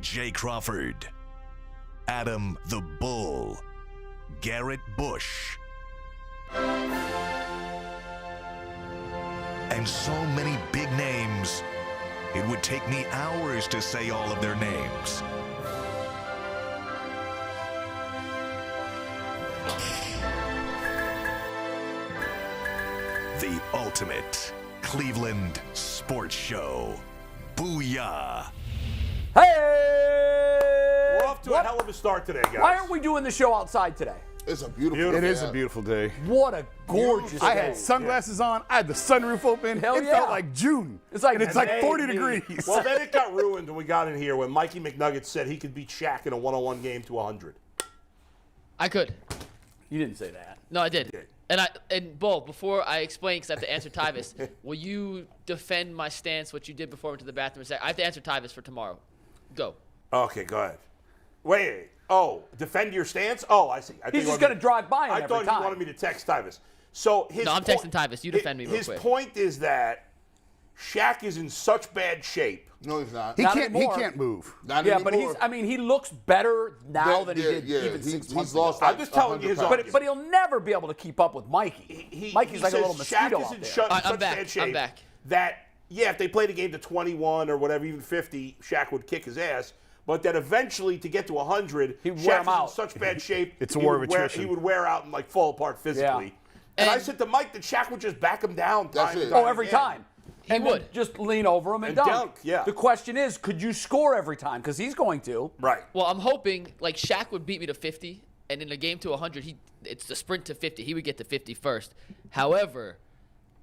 Jay Crawford, Adam the Bull, Garrett Bush, and so many big names, it would take me hours to say all of their names. The ultimate Cleveland sports show. Booyah. Hey! We're off to a hell of a start today, guys. Why aren't we doing the show outside today? It's a beautiful day. It is a beautiful day. What a gorgeous day. I had sunglasses on. I had the sunroof open. Hell it yeah. felt like June. It's like 40 degrees. Well, then it got ruined when we got in here when Mikey McNuggets said he could beat Shaq in a one-on-one game to 100. I could. You didn't say that. No, I did. And Bull, before I explain, because I have to answer Tyvis, will you defend my stance, what you did before I went to the bathroom? I have to answer Tyvis for tomorrow. Go. Okay, go ahead. Wait. Oh, defend your stance? Oh, I see. He's just going to drive by him I every thought time. he wanted me to text Tyvis. So his No, I'm texting Tyvis. You defend me real his quick. His point is that Shaq is in such bad shape. No, he's not. He Not can't move. Not Yeah, anymore. but he looks better now than he did even 6 months He's lost ago. I'm just telling you his pounds. But he'll never be able to keep up with Mikey. Mikey's like a little mosquito Shaq is out in there. such I'm back. bad shape I'm back. that, yeah, if they played a game to 21 or whatever, even 50, Shaq would kick his ass. But that eventually, to get to 100, He'd wear him Shaq is out. in such bad shape, It's a war of he would wear- attrition. He would wear out and like fall apart physically. And I said to Mike that Shaq would just back him down. That's it. Oh, every time. He and would. then just lean over him and, And dunk, yeah. The question is, could you score every time? Because he's going to. Right. Well, I'm hoping, like, Shaq would beat me to 50, and in a game to 100, it's the sprint to 50. He would get to 50 first. However,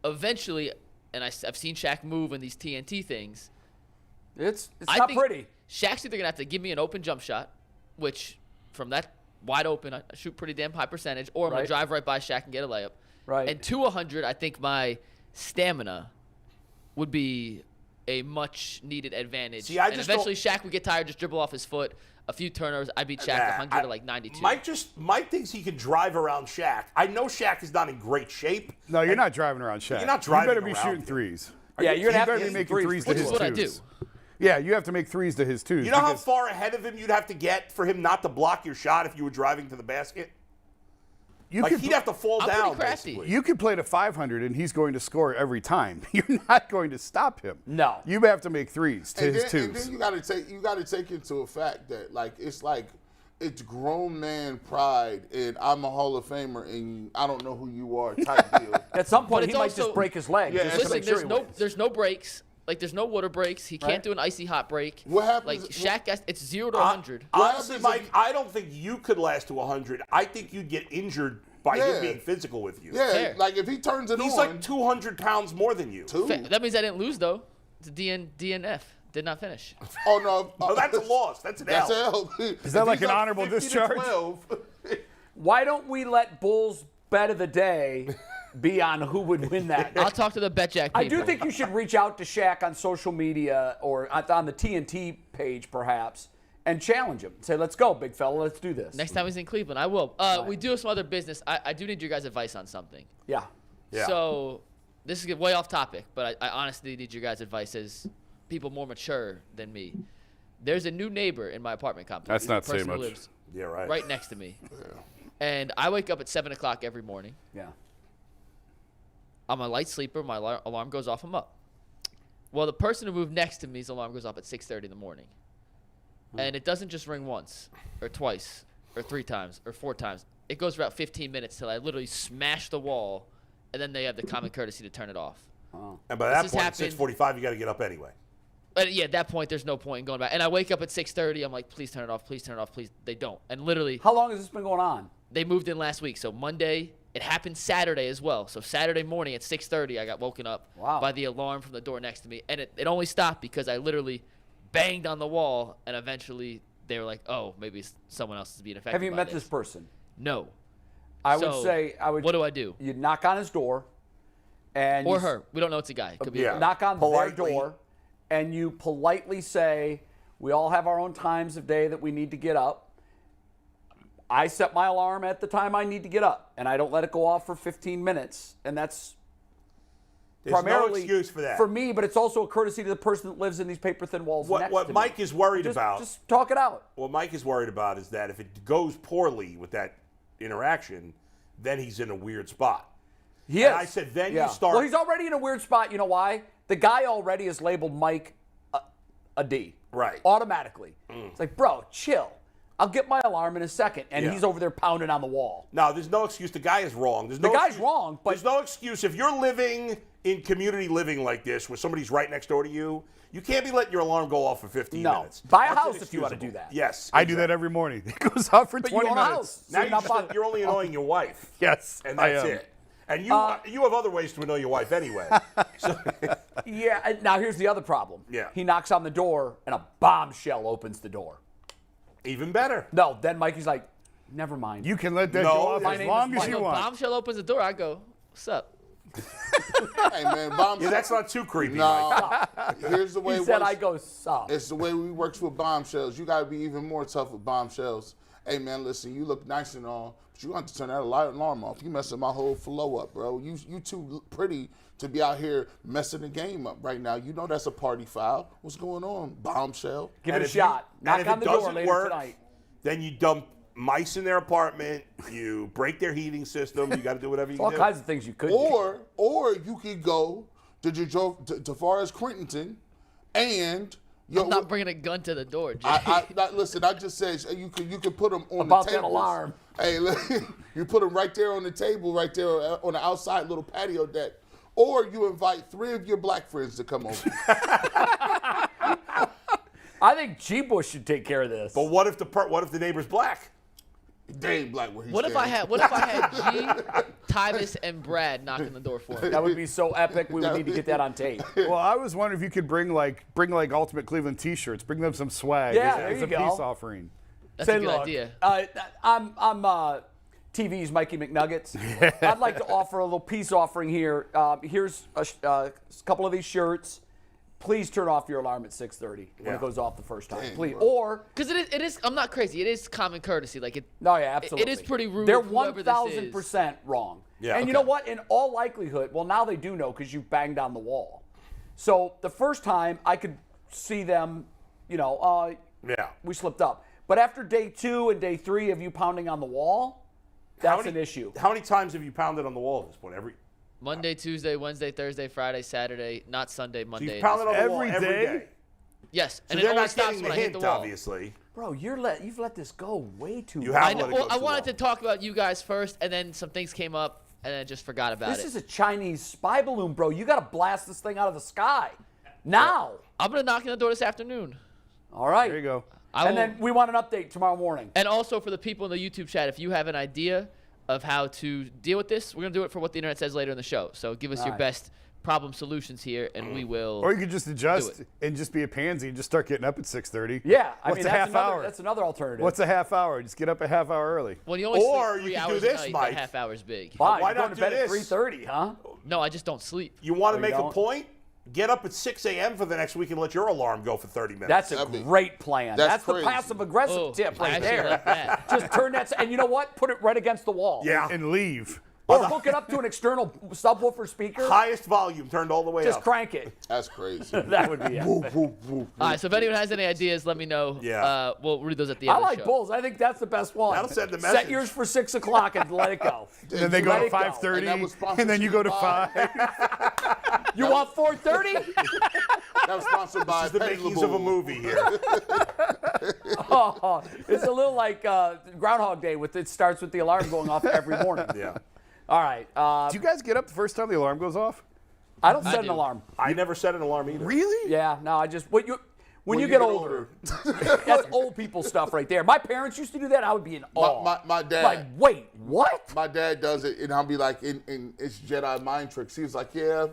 eventually, and I've seen Shaq move in these TNT things. It's I not think pretty. Shaq's either going to have to give me an open jump shot, which from that wide open, I shoot pretty damn high percentage, or I'm going Right. to drive right by Shaq and get a layup. Right. And to 100, I think my stamina would be a much-needed advantage. See, I and just eventually Shaq would get tired, just dribble off his foot, a few turnovers. I beat Shaq 100 to like 92. Mike thinks he can drive around Shaq. I know Shaq is not in great shape. No, you're not driving around Shaq. You're not driving You better be around shooting him. threes. Yeah, you're going to have better to be hit making threes to which his is what I do. twos. Yeah, you have to make threes to his twos. You know how because far ahead of him you'd have to get for him not to block your shot if you were driving to the basket? you Like, could he'd have to fall I'm down, pretty crafty. basically. You could play to 500 and he's going to score every time. You're not going to stop him. No. You have to make threes to his And twos. then you got to take into a fact that it's grown man pride and I'm a Hall of Famer and I don't know who you are type deal. At some point, But he it's might also- just break his leg. Yeah, just to Listen, make sure he wins. there's no breaks. Like, there's no water breaks. He can't Right. do an icy hot break. What happens- Like, Shaq, it's 0 to 100. Honestly, happens Mike, if- I don't think you could last to 100. I think you'd get injured by him Yeah. being physical with you. Yeah, Fair. like if he turns it He's on. like 200 pounds more than you. That means I didn't lose, though. It's a DNF. Did not finish. Oh no, Oh, that's a loss. That's an That's L. L. Is that like an honorable 50 to discharge? 12. Why don't we let Bull's bet of the day be on who would win that? I'll talk to the BetJack people. I do think you should reach out to Shaq on social media or on the TNT page, perhaps, and challenge him. Say, let's go, big fella. Let's do this. Next time he's in Cleveland, I will. We do have some other business. I do need your guys' advice on something. Yeah. Yeah. So this is way off topic, but I honestly need your guys' advice as people more mature than me. There's a new neighbor in my apartment complex. That's not The person saying who much. lives Yeah, right. right next to me. And I wake up at 7 o'clock every morning. Yeah. I'm a light sleeper. My alarm goes off. I'm up. Well, the person who moved next to me's alarm goes off at 6:30 in the morning. And it doesn't just ring once or twice or 3 times or 4 times. It goes for about 15 minutes till I literally smash the wall, and then they have the common courtesy to turn it off. And by that This has point, at happened- 6:45, you got to get up anyway. But yeah, at that point, there's no point in going back. And I wake up at 6:30. I'm like, please turn it off. Please turn it off. Please. They don't. And literally, How long has this been going on? they moved in last week. So Monday, it happened Saturday as well. So Saturday morning at 6:30, I got woken up Wow. by the alarm from the door next to me. And it only stopped because I literally banged on the wall. And eventually, they were like, oh, maybe someone else is being affected Have you by met this person? No. I would So, say what do I do? You'd knock on his door, and Or you her. We don't know it's a guy. It could be a Yeah. girl. knock on Politely. their door, and you politely say, "We all have our own times of day that we need to get up. I set my alarm at the time I need to get up, and I don't let it go off for 15 minutes, and that's There's no primarily excuse for that. for me, but it's also a courtesy to the person that lives in these paper-thin walls next What to Mike me. is worried about. Just talk it out. What Mike is worried about is that if it goes poorly with that interaction, then he's in a weird spot. He And is. I said, then Yeah. you start. Well, he's already in a weird spot. You know why? The guy already has labeled Mike a D. Right. Automatically. It's like, bro, chill. I'll get my alarm in a second. And Yeah. he's over there pounding on the wall. No, there's no excuse. The guy is wrong. There's no The guy's excuse. wrong, but- there's no excuse. If you're living in community living like this, where somebody's right next door to you, you can't be letting your alarm go off for 15 No. minutes. Buy a That's house if you wanna inexcusable. do that. Yes. I do that every morning. It goes off for But 20 you own a minutes. house. So Now you're not bothered. you're only annoying your wife. Yes, And I that's am. it. And you have other ways to annoy your wife anyway. So, Yeah, and now here's the other problem. Yeah. He knocks on the door, and a bombshell opens the door. even better. No, then Mikey's like, never mind. You can let that No, go off my as name long is as Mike. you When want. Bombshell opens the door, I go, what's up? Hey man, bombshell. Yeah, that's not too creepy. Mike. No, here's the way he it said, works. I go, sup. It's the way we works with bombshells. You gotta be even more tough with bombshells. Hey man, listen, you look nice and all, but you have to turn that alarm off. You messing my whole flow up, bro. You too pretty to be out here messing the game up right now. You know that's a party foul. What's going on, bombshell? Give And it a if you- shot. and Knock if on it the door doesn't later work, tonight. Then you dump mice in their apartment. You break their heating system. You got to do whatever you All can do. kinds of things you could do. Or you could go to far as Quentin and I'm not bringing a gun to the door, Jay. listen. I just said you could put them on About the that tables. alarm. Hey, look, you put them right there on the table, right there on the outside little patio deck. Or you invite 3 of your black friends to come over. I think G. Bush should take care of this. But what if the neighbor's black? They ain't black where he's What if I had G, Tyvis, and Brad knocking the door for me? That would be so epic. We would need to get that on tape. Well, I was wondering if you could bring like Ultimate Cleveland T-shirts, bring them some swag Yeah, as, there as you a go. peace offering. That's Say, a good look, idea. I'm TV's Mikey McNuggets. I'd like to offer a little peace offering here. Here's a couple of these shirts. Please turn off your alarm at 6:30 when it goes off the first time. Dang, Please. bro. Or Because it is. I'm not crazy. It is common courtesy. Like it. no, yeah, absolutely. It is pretty rude They're of whoever this is. 1,000% wrong. Yeah, and you know what? In all likelihood, well, now they do know because you banged on the wall. So the first time I could see them, Yeah. we slipped up. But after day 2 and day 3 of you pounding on the wall, that's an issue. How many times have you pounded on the wall at this point? Monday, Tuesday, Wednesday, Thursday, Friday, Saturday, not Sunday, So Monday. you've pounded on the wall Every every day? day. Yes, So and it they're only not stops getting when the I hit hint, the wall. obviously. Bro, you've let this go way too You long. have I, know, let it well, go I too wanted long. to talk about you guys first, and then some things came up, and I just forgot about This it. is a Chinese spy balloon, bro. You got to blast this thing out of the sky. Now. I'm gonna knock on the door this afternoon. All right. There you go. And then we want an update tomorrow morning. And also for the people in the YouTube chat, if you have an idea of how to deal with this, we're gonna do it for what the internet says later in the show. So give us your right. best problem solutions here, and we will. Or you could just adjust it. and just be a pansy and just start getting up at 6:30. Yeah, I What's mean a half that's hour? That's another alternative. What's a half hour? Just get up a half hour early. Well, you only Or sleep 3 you can do hours this, a night. Mike. That half hour's big. Fine, Why you're not going to do bed this? at 3:30, huh? No, I just don't sleep. You want to you make a don't? point? Get up at 6 a.m. for the next week and let your alarm go for 30 minutes. That's a That'd be- great plan. that's That's the crazy. passive-aggressive Oh, tip I right actually there. like that. Just turn that, and you know what? Put it right against the wall. Yeah. And leave. Or hook it up to an external subwoofer speaker. Highest volume turned all the way Just up. crank it. That's crazy. That would be it. All right, so if anyone has any ideas, let me know. Yeah. We'll read those at the I end of like the show. bulls. I think that's the best one. That'll send the Set message. yours for 6 o'clock and let it go. And then they go Let to it go. 5:30, And that was and then you go to sponsored 5. You want 4:30? That was sponsored by This is the Petty makings of a LaBoule. movie here. Oh, it's a little like Groundhog Day. It starts with the alarm going off every morning. Yeah. All right. Do you guys get up the first time the alarm goes off? I don't set an do. alarm. I never set an alarm either. Really? Yeah, no, I just when you get older, that's old people stuff right there. My parents used to do that. I would be in awe. My dad. Like, wait, what? My dad does it, and I'll be like, in it's Jedi mind tricks. He was like, yeah,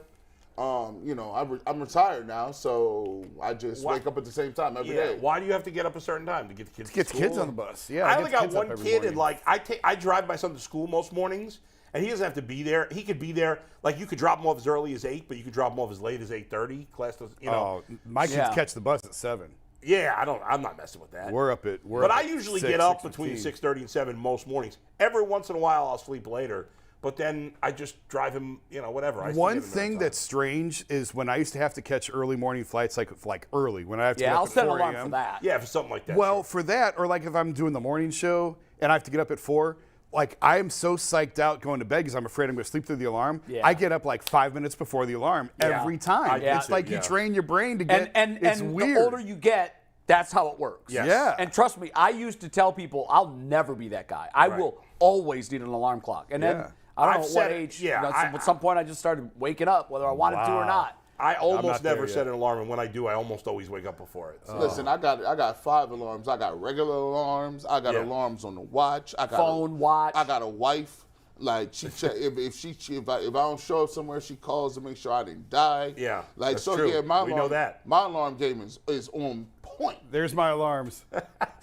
I'm retired now, so I just wake up at the same time every Yeah. day. Why do you have to get up a certain time to get the kids? Get to the kids school? on the bus. Yeah. I get only the got kids up one every kid, and morning. like I drive my son to school most mornings, and he doesn't have to be there. He could be there. Like you could drop him off as early as 8, but you could drop him off as late as 8:30. Class does, Oh, my kids Yeah. catch the bus at 7. Yeah, I'm not messing with that. We're But up I at usually 6, get up 6:15. between 6:30 and 7 most mornings. Every once in a while, I'll sleep later. but then I just drive him, whatever. I One still get him thing on time. that's strange is when I used to have to catch early morning flights, like early, when I have to get Yeah, up I'll at set an 4 alarm a.m. for that. Yeah, for something like that. Well, sure. for that, or like if I'm doing the morning show and I have to get up at 4, like I am so psyched out going to bed because I'm afraid I'm going to sleep through the alarm. Yeah. I get up like 5 minutes before the alarm every time. I It's do, like you yeah. train your brain to get. And it's the weird. older you get, that's how it works. Yes. Yeah. And trust me, I used to tell people I'll never be that guy. I will always need an alarm clock. And then Yeah. I don't I've know at said what it, age. yeah, At some point, I just started waking up, whether I wanted to or not. I almost not there never yet. set an alarm, and when I do, I almost always wake up before it. So. Listen, I got 5 alarms. I got regular alarms. I got Yeah. alarms on the watch. I got Phone, watch. I got a wife. Like she check if I don't show up somewhere, she calls to make sure I didn't die. Yeah, Like that's so. true. Yeah, my We alarm, know that. my alarm game is on point. There's my alarms.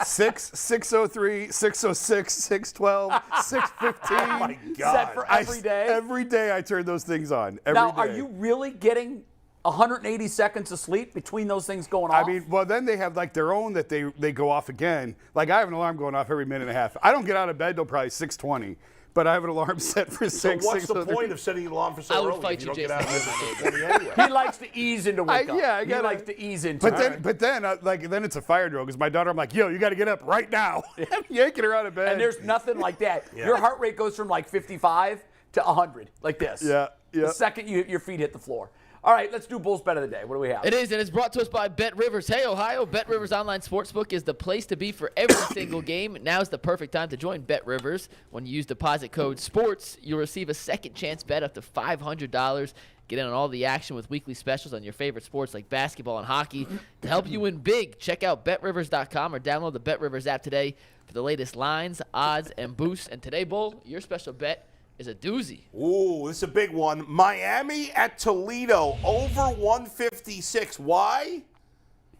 6, 6:03, 6:06, 6:12, 6:15. Oh my God! Set for every day. Every day I turn those things on. Every Now, day. are you really getting 180 seconds of sleep between those things going off? I mean, well, then they have like their own that they go off again. Like I have an alarm going off every minute and a half. I don't get out of bed till probably 6:20, but I have an alarm set for 6. So what's the 6:03. point of setting an alarm for so I would early fight if you you, don't get Jason. out of bed until 20 anyway? he likes to ease into wake up. Yeah, I he gotta- likes to ease into But it. then, then it's a fire drill because my daughter, I'm like, yo, you got to get up right now. I'm yanking her out of bed. And there's nothing like that. Yeah. Your heart rate goes from like 55 to 100, like this. Yeah, yeah. The second your feet hit the floor. All right, let's do Bulls Bet of the Day. What do we have? It is, and it's brought to us by Bet Rivers. Hey, Ohio, Bet Rivers Online Sportsbook is the place to be for every single game. Now's the perfect time to join Bet Rivers. When you use deposit code SPORTS, you'll receive a second chance bet up to $500. Get in on all the action with weekly specials on your favorite sports like basketball and hockey. To help you win big, check out BetRivers.com or download the Bet Rivers app today for the latest lines, odds, and boosts. And today, Bull, your special bet is a doozy. Ooh, this is a big one. Miami at Toledo, over 156. Why?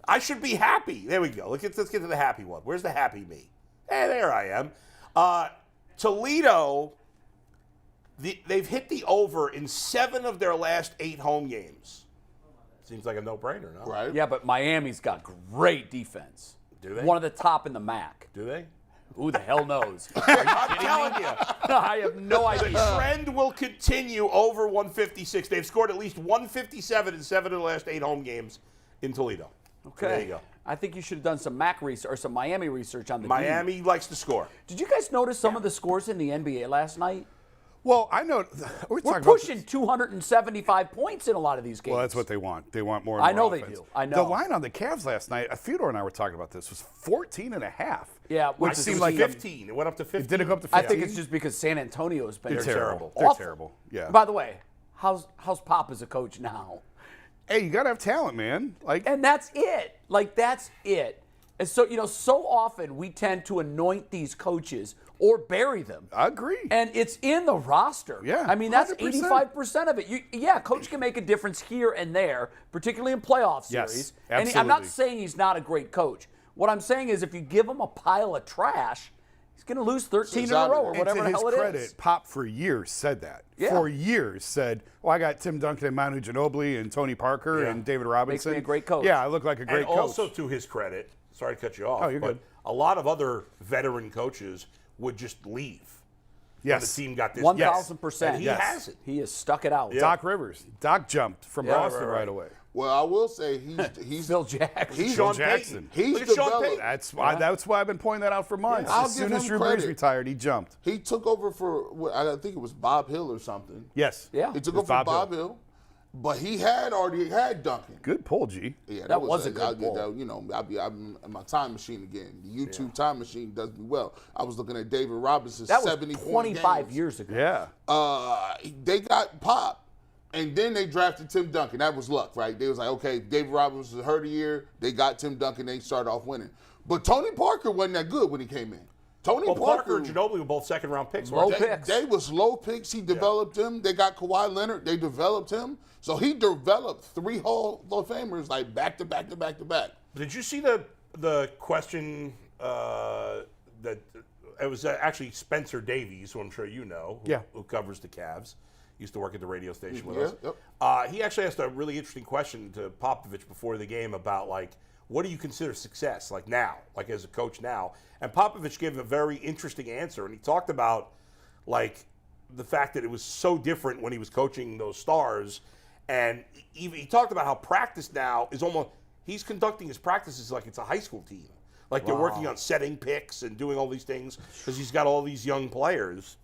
I should be happy. There we go. Let's get to the happy one. Where's the happy me? Hey, there I am. Toledo, they've hit the over in 7 of their last 8 home games. Seems like a no-brainer, no? Right. Yeah, but Miami's got great defense. Do they? One of the top in the MAC. Do they? Who the hell knows? I'm telling you. I have no The idea. trend will continue over 156. They've scored at least 157 in 7 of the last 8 home games in Toledo. Okay. There you go. I think you should have done some MAC research or some Miami research on the Miami likes to score. Did you guys notice some of the scores in the NBA last night? Well, I know. We're We're talking pushing about, 275 points in a lot of these games. well, that's what they want. They want more and I more know they offense. do. I know. The line on the Cavs last night, Fedor and I were talking about this, was 14.5. Yeah, which I seemed It like was 15. It went up to 15. Did it go up to I 15? think it's just because San Antonio has been They're terrible. awful. They're terrible. Yeah. By the way, how's Pop as a coach now? Hey, you got to have talent, man. Like, And that's it. Like, that's it. And so, so often we tend to anoint these coaches or bury them. I agree. And it's in the roster. Yeah, I mean, that's 100%. 85% of it. Coach can make a difference here and there, particularly in playoff Yes, series. And I'm not absolutely. saying he's not a great coach. What I'm saying is if you give him a pile of trash, he's going to lose 13 in a row or And whatever to the his hell it credit, is. Pop for years said that. Yeah. For years said, well, I got Tim Duncan and Manu Ginobili and Tony Parker Yeah. and David Robinson. me a great coach. Yeah, I look like a great And coach. also to his credit, sorry to cut you off, Oh, you're but good. a lot of other veteran coaches would just leave. yes. The team got this. 1,000%. And he Yes. has it. He has stuck it out. Doc Rivers. Doc jumped from Boston right away. Well, I will say he's Phil Jackson. he's Sean Jackson. Payton. He's Look at Sean developed. Payton. That's why I've been pointing that out for months. I'll As soon give as him Drew Brees credit. retired, he jumped. He took over for I think it was Bob Hill or something. Yes. Yeah. He took It was over for Bob Bob Hill, but he had already had Duncan. Good pull, G. Yeah, That was a good I'll pull. get that, I'm in my time machine again. The YouTube time machine does me well. I was looking at David Robinson's That was 70 25 games. years ago. Yeah. They got Pop, and then they drafted Tim Duncan. That was luck, right? They was like, okay, David Robinson was hurt a year. They got Tim Duncan. They started off winning. But Tony Parker wasn't that good when he came in. Tony Well, Parker Parker and Ginobili were both second-round picks. Low weren't they? picks. They was low picks. He developed him. They got Kawhi Leonard. They developed him. So he developed 3 Hall of Famers like back to back to back to back. Did you see the question that it was actually Spencer Davies, who I'm sure you know, who covers the Cavs, used to work at the radio station with us. Yep. He actually asked a really interesting question to Popovich before the game about what do you consider success now, as a coach now? And Popovich gave a very interesting answer, and he talked about the fact that it was so different when he was coaching those stars. And he talked about how practice now is almost, he's conducting his practices like it's a high school team. Like they're working on setting picks and doing all these things because he's got all these young players.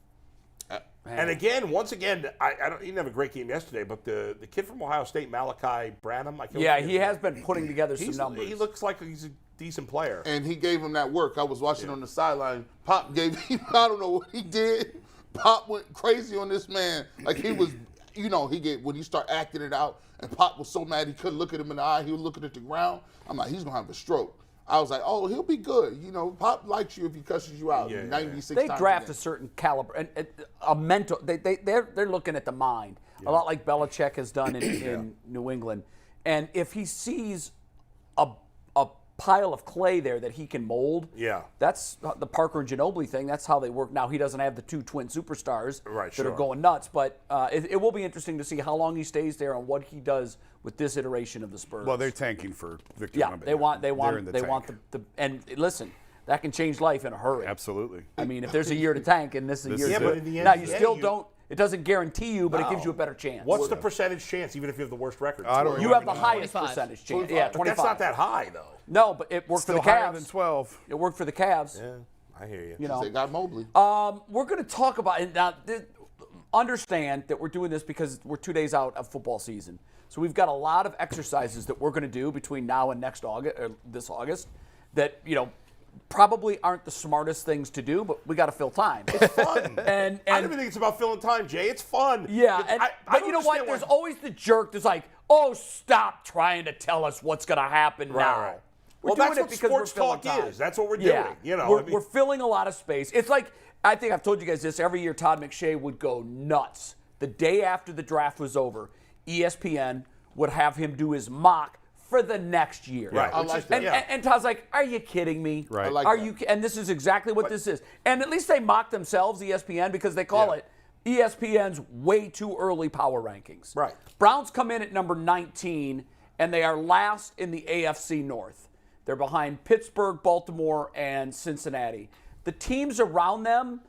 And again, once again, he didn't have a great game yesterday, but the kid from Ohio State, Malachi Branham, he has been putting together some numbers. He looks like he's a decent player. And he gave him that work. I was watching on the sideline. Pop gave him, I don't know what he did. Pop went crazy on this man. Like he was, when he started acting it out, and Pop was so mad he couldn't look at him in the eye. He was looking at the ground. I'm like, he's going to have a stroke. I was like, oh, he'll be good. Pop likes you if he cusses you out 96 times. They draft a certain caliber and a mental. They're looking at the mind, a lot like Belichick has done in New England. And if he sees a pile of clay there that he can mold, that's the Parker and Ginobili thing. That's how they work. Now he doesn't have the two twin superstars that are going nuts, but it will be interesting to see how long he stays there and what he does with this iteration of the Spurs. Well, they're tanking for Victor. Yeah, they want the and listen, that can change life in a hurry. Absolutely. I mean, if there's a year to tank and this is a year but in the end, now you still don't. It doesn't guarantee you, but it gives you a better chance. What's the percentage chance, even if you have the worst record? You have the highest 25. percentage chance. Yeah, 25. But that's not that high, though. No, but it worked Still for the Cavs. higher than 12. It worked for the Cavs. Yeah, I hear you. They got Mobley. We're going to talk about it now. Understand that we're doing this because we're 2 days out of football season. So we've got a lot of exercises that we're going to do between now and next August, or this August, that probably aren't the smartest things to do, but we got to fill time. It's fun. and I don't even think it's about filling time, Jay. It's fun. Yeah, but you know what? There's always the jerk that's like, oh, stop trying to tell us what's going to happen now. Right. We're Well, doing that's it what because sports we're filling talk time. is. That's what we're doing. We're filling a lot of space. It's like, I think I've told you guys this, every year Todd McShay would go nuts. The day after the draft was over, ESPN would have him do his mock for the next year. Right. I like that. And Todd's like, are you kidding me? Right. I like Are that. you? And this is exactly what this is. And at least they mock themselves, ESPN, because they call it ESPN's way too early power rankings. Right. Browns come in at number 19, and they are last in the AFC North. They're behind Pittsburgh, Baltimore, and Cincinnati. The teams around them,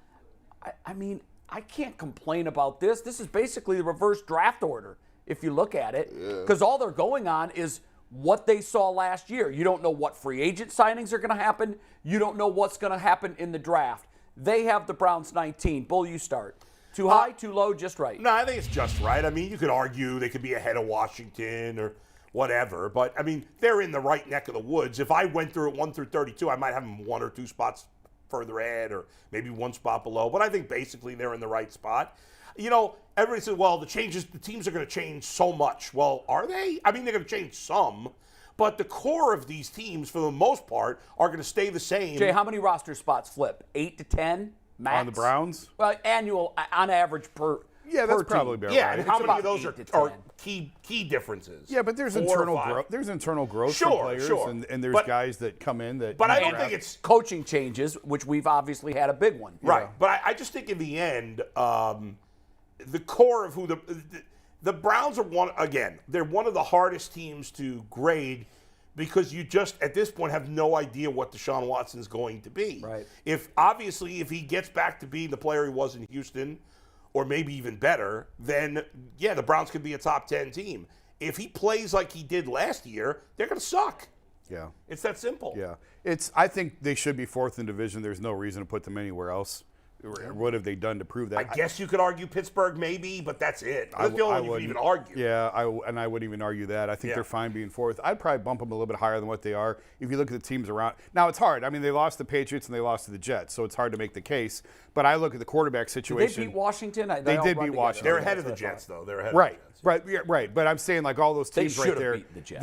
I mean, I can't complain about this. This is basically the reverse draft order, if you look at it, because all they're going on is what they saw last year. You don't know what free agent signings are going to happen. You don't know what's going to happen in the draft. They have the Browns 19. Bull, you start. Too high, too low, just right. No, I think it's just right. I mean, you could argue they could be ahead of Washington or whatever, but, I mean, they're in the right neck of the woods. If I went through it 1 through 32, I might have them 1 or 2 spots further ahead or maybe 1 spot below, but I think basically they're in the right spot. Everybody says, well, the teams are going to change so much. Well, are they? I mean, they're going to change some, but the core of these teams, for the most part, are going to stay the same. Jay, how many roster spots flip? 8 to 10 max? On the Browns? Well, annual, on average per Yeah, that's per probably team. about Yeah, right. and how It's many of about those 8 to are 10. key differences? Yeah, but there's 4 or internal 5. growth. There's internal growth Sure, for players, sure. and there's But- guys that come in that. But I you don't draft. think it's Coaching changes, which we've obviously had a big one. right. But I just think in the end, the core of who the Browns are they're one of the hardest teams to grade because you just at this point have no idea what Deshaun Watson is going to be. Right. If he gets back to being the player he was in Houston, or maybe even better, then the Browns could be a top 10 team. If he plays like he did last year, they're going to suck. Yeah. It's that simple. Yeah. I think they should be 4th in division. There's no reason to put them anywhere else. What have they done to prove that? I guess you could argue Pittsburgh maybe, but that's it. That's the only one you could even argue. Yeah, I wouldn't even argue that. I think they're fine being 4th. I'd probably bump them a little bit higher than what they are. If you look at the teams around. Now, it's hard. I mean, they lost to the Patriots and they lost to the Jets, so it's hard to make the case. But I look at the quarterback Did situation. they beat Washington? They did beat Washington. They're ahead of the Jets, though. They're ahead Right, of the Jets. right, yeah, right. But I'm saying like all those They teams right should have there. beaten the Jets.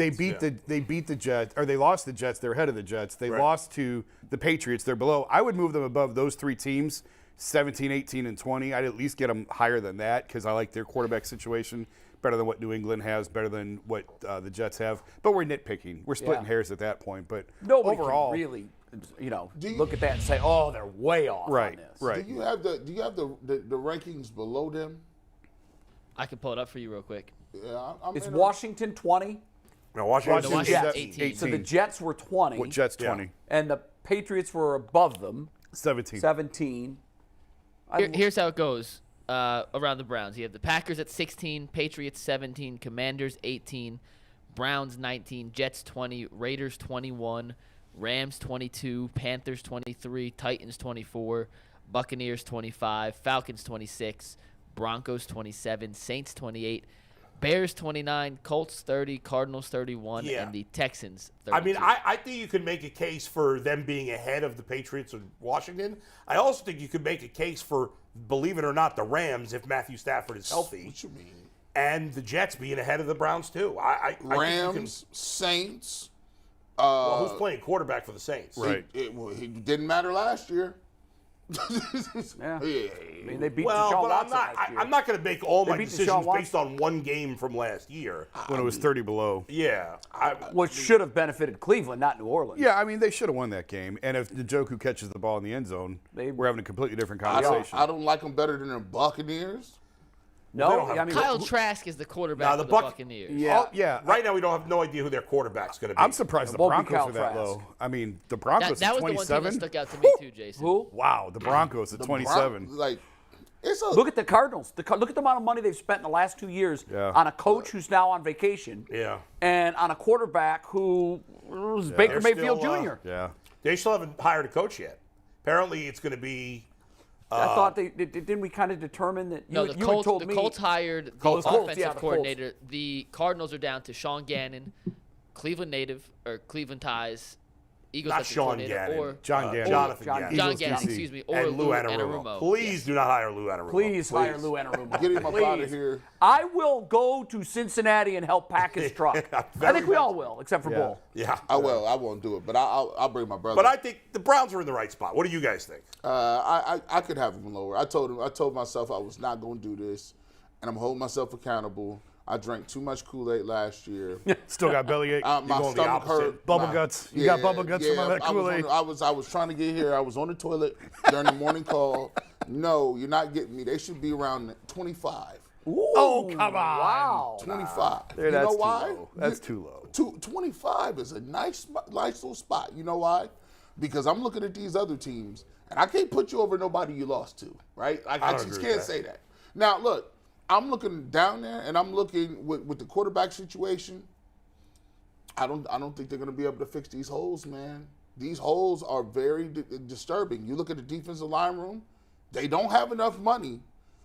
They beat the Jets, or they lost the Jets. They're ahead of the Jets. They Right. lost to the Patriots. They're below. I would move them above those 3 teams, 17, 18, and 20. I'd at least get them higher than that because I like their quarterback situation better than what New England has, better than what the Jets have. But we're nitpicking. We're splitting hairs at that point. But Nobody overall, can really, look at that and say, oh, they're way off right, on this. right. Do you have the rankings below them? I can pull it up for you real quick. Yeah, I'm It's in Washington 20. No, Washington's Washington's 18. 18. So the Jets were 20. What Jets 20, And the Patriots were above them, 17. 17. Here's how it goes. around the Browns. You have the Packers at 16, Patriots 17, Commanders 18, Browns 19, Jets 20, Raiders 21, Rams 22, Panthers 23, Titans 24, Buccaneers 25, Falcons 26, Broncos 27, Saints 28, Bears 29, Colts 30, Cardinals 31, and the Texans 32. I mean, I think you could make a case for them being ahead of the Patriots and Washington. I also think you could make a case for, believe it or not, the Rams if Matthew Stafford is healthy. What you mean? And the Jets being ahead of the Browns, too. I think Rams, Saints. Well, who's playing quarterback for the Saints? Right. It didn't matter last year. Yeah. Yeah. I mean, they beat Well, Deshaun but Watson last year. I'm not going to make all They my beat Deshaun decisions Watson. based on one game from last year. When it was 30 below. Yeah. Which should have benefited Cleveland, not New Orleans. Yeah, I mean, they should have won that game. And if Njoku catches the ball in the end zone, we're having a completely different conversation. I don't like them better than the Buccaneers. No, They don't have I mean, Kyle Trask is the quarterback the of the Buc- Buccaneers. yeah. Oh, yeah. Right now, we don't have no idea who their quarterback's going to be. I'm surprised the won't be Broncos Kyle are that Trask. low. I mean, the Broncos That at was the one team that 27. stuck out to me too, Jason. Who? Wow, the Broncos at 27. It's a Look at the Cardinals. Look at the amount of money they've spent in the last 2 years on a coach who's now on vacation. Yeah. And on a quarterback who was Baker They're Mayfield still, Jr. Yeah. They still haven't hired a coach yet. Apparently, it's going to be. I thought didn't we kind of determine that? No, you the had Colts. told The me. Colts hired the Colts, offensive yeah, the Colts. coordinator. The Cardinals are down to Sean Gannon, Cleveland native or Cleveland ties, Eagles Not offensive Sean coordinator, Gannon. or John Gannon. Jonathan John- Gannon. John Eagles Gannon, DC. excuse me, or And Lou Anarumo. Anarumo. Please do not hire Lou Anarumo. Please hire Lou Anarumo. Get him up Please. out of here. I will go to Cincinnati and help pack his truck. I think we all will, except for Bull. Yeah. I will. I won't do it, but I'll bring my brother. But I think the Browns are in the right spot. What do you guys think? I could have him lower. I told myself I was not going to do this, and I'm holding myself accountable. I drank too much Kool-Aid last year. Still got bellyache. My going the stomach opposite. hurt. Bubble guts. You got bubble guts from all that I was Kool-Aid. I was trying to get here. I was on the toilet during the morning call. No, you're not getting me. They should be around 25. Oh, come on. Wow. 25. There, You that's know too why? low. That's too low. 25 is a nice little spot. You know why? Because I'm looking at these other teams, and I can't put you over nobody you lost to, right? I don't just agree can't with that. say that. Now, look, I'm looking down there, and I'm looking with the quarterback situation. I don't think they're going to be able to fix these holes, man. These holes are very disturbing. You look at the defensive line room; they don't have enough money.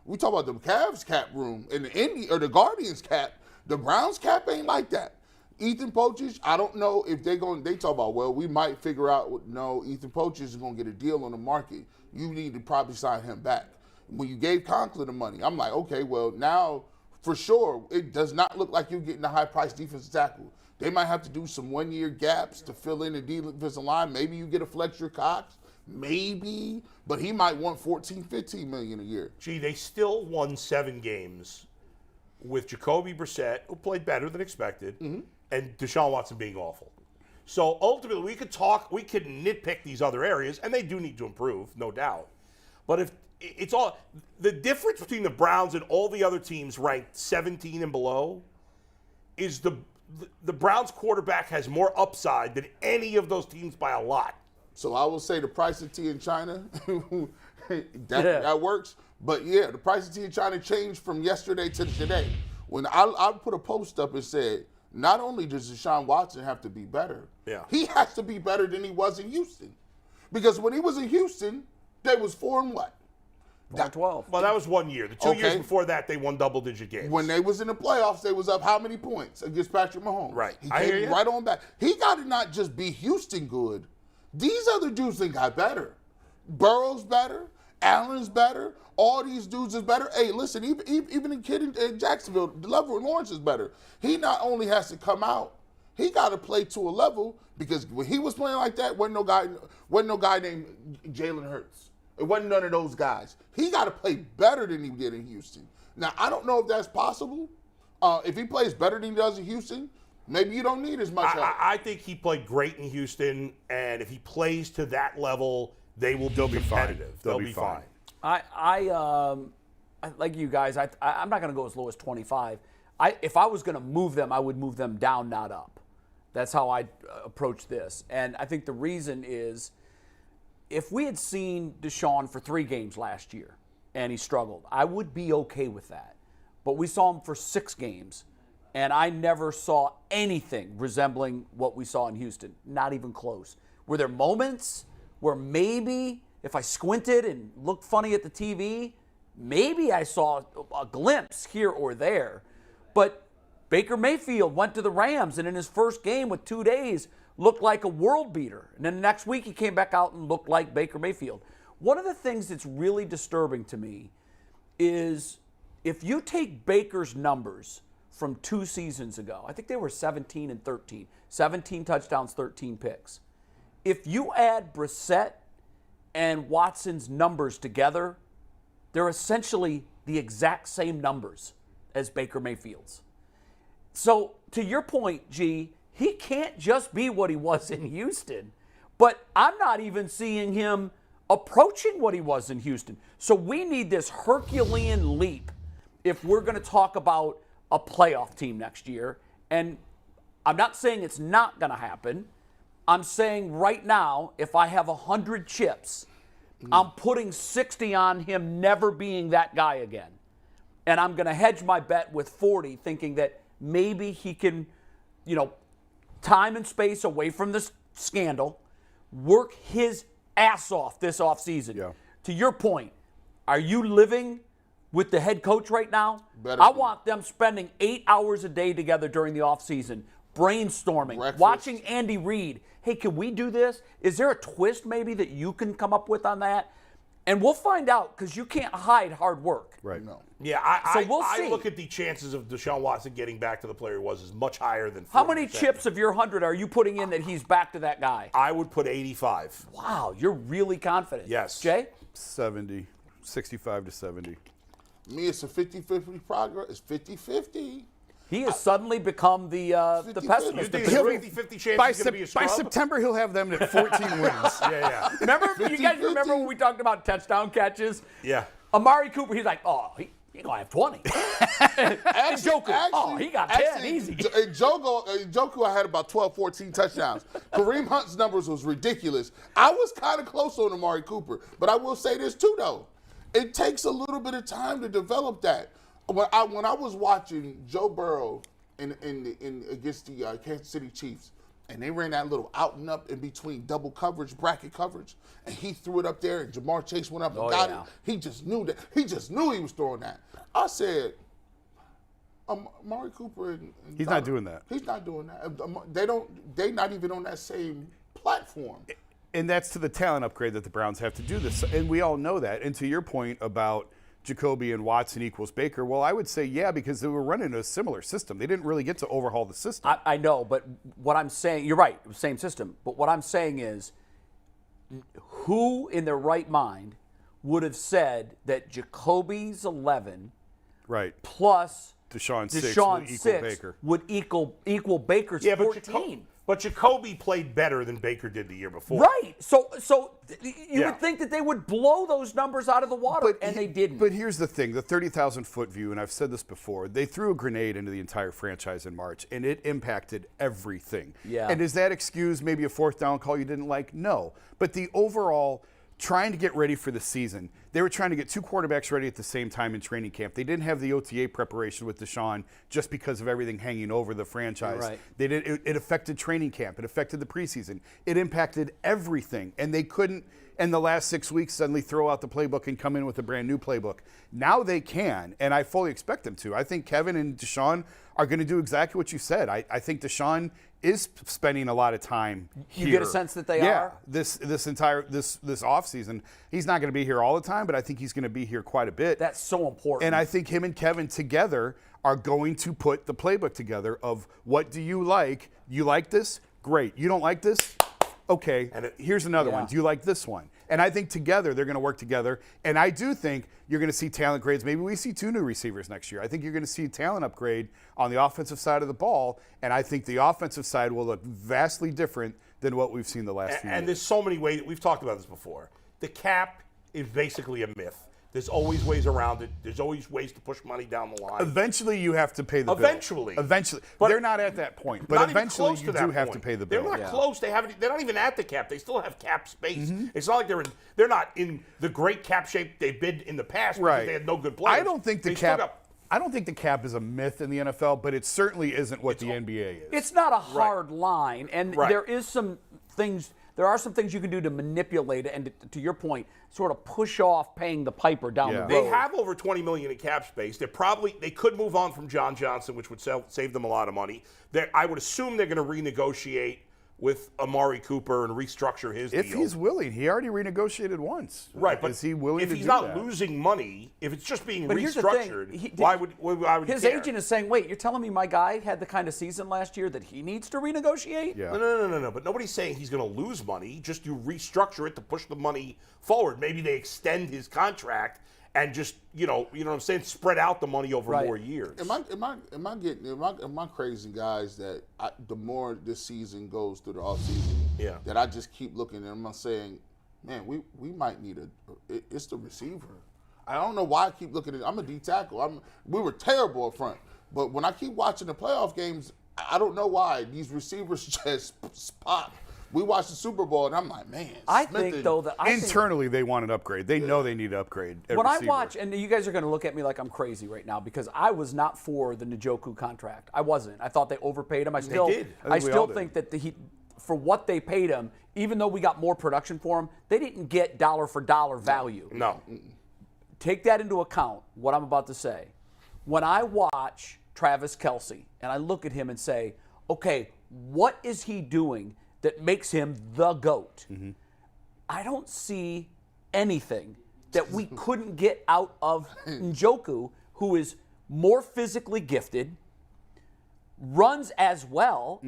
We talk about the Cavs cap room and the Guardians cap. The Browns cap ain't like that. Ethan Poaches, I don't know if they talk about, well, we might figure out. No, Ethan Poaches is going to get a deal on the market. You need to probably sign him back. When you gave Conklin the money, I'm like, okay, well, now for sure, it does not look like you're getting a high-priced defensive tackle. They might have to do some one-year gaps to fill in the defensive line. Maybe you get a Fletcher Cox, maybe, but he might want $14, $15 million a year. Gee, they still won 7 games with Jacoby Brissett, who played better than expected, and Deshaun Watson being awful. So ultimately, we could nitpick these other areas, and they do need to improve, no doubt. But if it's all the difference between the Browns and all the other teams ranked 17 and below is the Browns quarterback has more upside than any of those teams by a lot. So I will say the price of tea in China, that works. But yeah, the price of tea in China changed from yesterday to today. When I put a post up and said, not only does Deshaun Watson have to be better, he has to be better than he was in Houston. Because when he was in Houston, they was 4-12. Well, that was 1 year. The 2 years before that, they won double-digit games. When they was in the playoffs, they was up how many points against Patrick Mahomes? Right. He I hear came you. right on back. He got to not just be Houston good. These other dudes they got better. Burrow's better. Allen's better. All these dudes is better. Hey, listen, even the kid in Jacksonville, Lever Lawrence is better. He not only has to come out, he got to play to a level because when he was playing like that, wasn't no guy named Jalen Hurts. It wasn't none of those guys. He got to play better than he did in Houston. Now, I don't know if that's possible. If he plays better than he does in Houston, maybe you don't need as much help. I think he played great in Houston, and if he plays to that level, they'll be competitive. They'll be fine. I like you guys. I'm not going to go as low as 25. If I was going to move them, I would move them down, not up. That's how I approach this. And I think the reason is, if we had seen Deshaun for 3 games last year, and he struggled. I would be okay with that. But we saw him for 6 games, and I never saw anything resembling what we saw in Houston, not even close. Were there moments where maybe if I squinted and looked funny at the TV, maybe I saw a glimpse here or there? But Baker Mayfield went to the Rams, and in his first game with 2 days, looked like a world beater. And then the next week he came back out and looked like Baker Mayfield. One of the things that's really disturbing to me is if you take Baker's numbers from 2 seasons ago, I think they were 17 and 13, 17 touchdowns, 13 picks. If you add Brissett and Watson's numbers together, they're essentially the exact same numbers as Baker Mayfield's. So to your point, G, he can't just be what he was in Houston, but I'm not even seeing him approaching what he was in Houston. So we need this Herculean leap if we're going to talk about a playoff team next year. And I'm not saying it's not going to happen. I'm saying right now, if I have 100 chips, I'm putting 60 on him never being that guy again. And I'm going to hedge my bet with 40, thinking that maybe he can, time and space away from this scandal, work his ass off this offseason. Yeah. To your point, are you living with the head coach right now? Better I be. want them spending 8 hours a day together during the offseason, brainstorming, Breakfast. watching Andy Reid. Hey, can we do this? Is there a twist maybe that you can come up with on that? And we'll find out, because you can't hide hard work. Right. No. Yeah, we'll I see. look at the chances of Deshaun Watson getting back to the player he was is much higher than 40%. How many chips of your 100 are you putting in that he's back to that guy? I would put 85. Wow, you're really confident. Yes. Jay? 70, 65 to 70. Me, it's a 50-50 progress. It's 50-50. He has suddenly become the 50-50. pessimist. You think of the there's group. 50-50 chance By, he's going to be a by scrub? September, he'll have them at 14 wins. Yeah. Remember, you guys 50-50. remember when we talked about touchdown catches? Yeah. Amari Cooper, he's like, oh, he going to have 20. And Joku, he got 10, easy. Joku, I had about 12, 14 touchdowns. Kareem Hunt's numbers was ridiculous. I was kind of close on Amari Cooper, but I will say this too, though. It takes a little bit of time to develop that. When I was watching Joe Burrow against the Kansas City Chiefs, and they ran that little out and up in between double coverage, bracket coverage, and he threw it up there, and Jamar Chase went up and got it. He just knew that. He just knew he was throwing that. I said, Amari Cooper and He's not doing that. He's not doing that. They're not even on that same platform. And that's to the talent upgrade that the Browns have to do this. And we all know that. And to your point about Jacoby and Watson equals Baker, well, I would say, yeah, because they were running a similar system. They didn't really get to overhaul the system. I know, but what I'm saying, you're right, same system. But what I'm saying is, who in their right mind would have said that Jacoby's 11 right. plus Deshaun 6 would equal Baker's 14? But Jacoby played better than Baker did the year before. Right. So you would think that they would blow those numbers out of the water, and they didn't. But here's the thing, the 30,000-foot view, and I've said this before, they threw a grenade into the entire franchise in March, and it impacted everything. Yeah. And does that excuse maybe a fourth down call you didn't like? No. But the overall trying to get ready for the season, they were trying to get 2 quarterbacks ready at the same time in training camp. They didn't have the OTA preparation with Deshaun just because of everything hanging over the franchise. Right. It affected training camp. It affected the preseason. It impacted everything. And they couldn't, in the last 6 weeks, suddenly throw out the playbook and come in with a brand new playbook. Now they can, and I fully expect them to. I think Kevin and Deshaun are going to do exactly what you said. I think Deshaun is spending a lot of time here. You get a sense that they are? This offseason, he's not going to be here all the time, but I think he's going to be here quite a bit. That's so important. And I think him and Kevin together are going to put the playbook together of what do you like? You like this? Great. You don't like this? Okay. And here's another one. Do you like this one? And I think together they're going to work together. And I do think you're going to see talent grades. Maybe we see 2 new receivers next year. I think you're going to see a talent upgrade on the offensive side of the ball. And I think the offensive side will look vastly different than what we've seen the last few years. And there's so many ways. We've talked about this before. The cap is basically a myth. There's always ways around it. There's always ways to push money down the line. Eventually, you have to pay the bill. Eventually. But they're not at that point. But not eventually, even close you to that do have point. to pay the bill. They're not close. They're not even at the cap. They still have cap space. It's not like they're not in the great cap shape they've been in the past because they had no good players. I don't think the cap is a myth in the NFL, but it certainly isn't what the NBA is. It's not a hard line, and there are some things you can do to manipulate it, and to your point, sort of push off paying the piper down the road. They have over $20 million in cap space. They could move on from John Johnson, which would save them a lot of money. I would assume they're going to renegotiate with Amari Cooper and restructure his deal. If he's willing. He already renegotiated once. Right, but is he willing if to he's do not that? losing money, if it's just being But here's the thing, restructured, why would his he care? agent is saying, wait, you're telling me my guy had the kind of season last year that he needs to renegotiate? Yeah. No. But nobody's saying he's going to lose money. Just you restructure it to push the money forward. Maybe they extend his contract and just you know what I'm saying, spread out the money over more years. Am I crazy, guys? That the more this season goes through the offseason, that I just keep looking at them and saying, man, we might need it's the receiver. I don't know why I keep looking at it. I'm a D tackle. We were terrible up front, but when I keep watching the playoff games, I don't know why these receivers just pop. We watched the Super Bowl, and I'm like, man. I think, though, that internally they want an upgrade. They know they need to upgrade. When I watch, and you guys are going to look at me like I'm crazy right now because I was not for the Njoku contract. I wasn't. I thought they overpaid him. I still think that for what they paid him, even though we got more production for him, they didn't get dollar for dollar value. No. Take that into account, what I'm about to say. When I watch Travis Kelce and I look at him and say, okay, what is he doing that makes him the GOAT? I don't see anything that we couldn't get out of Njoku, who is more physically gifted, runs as well.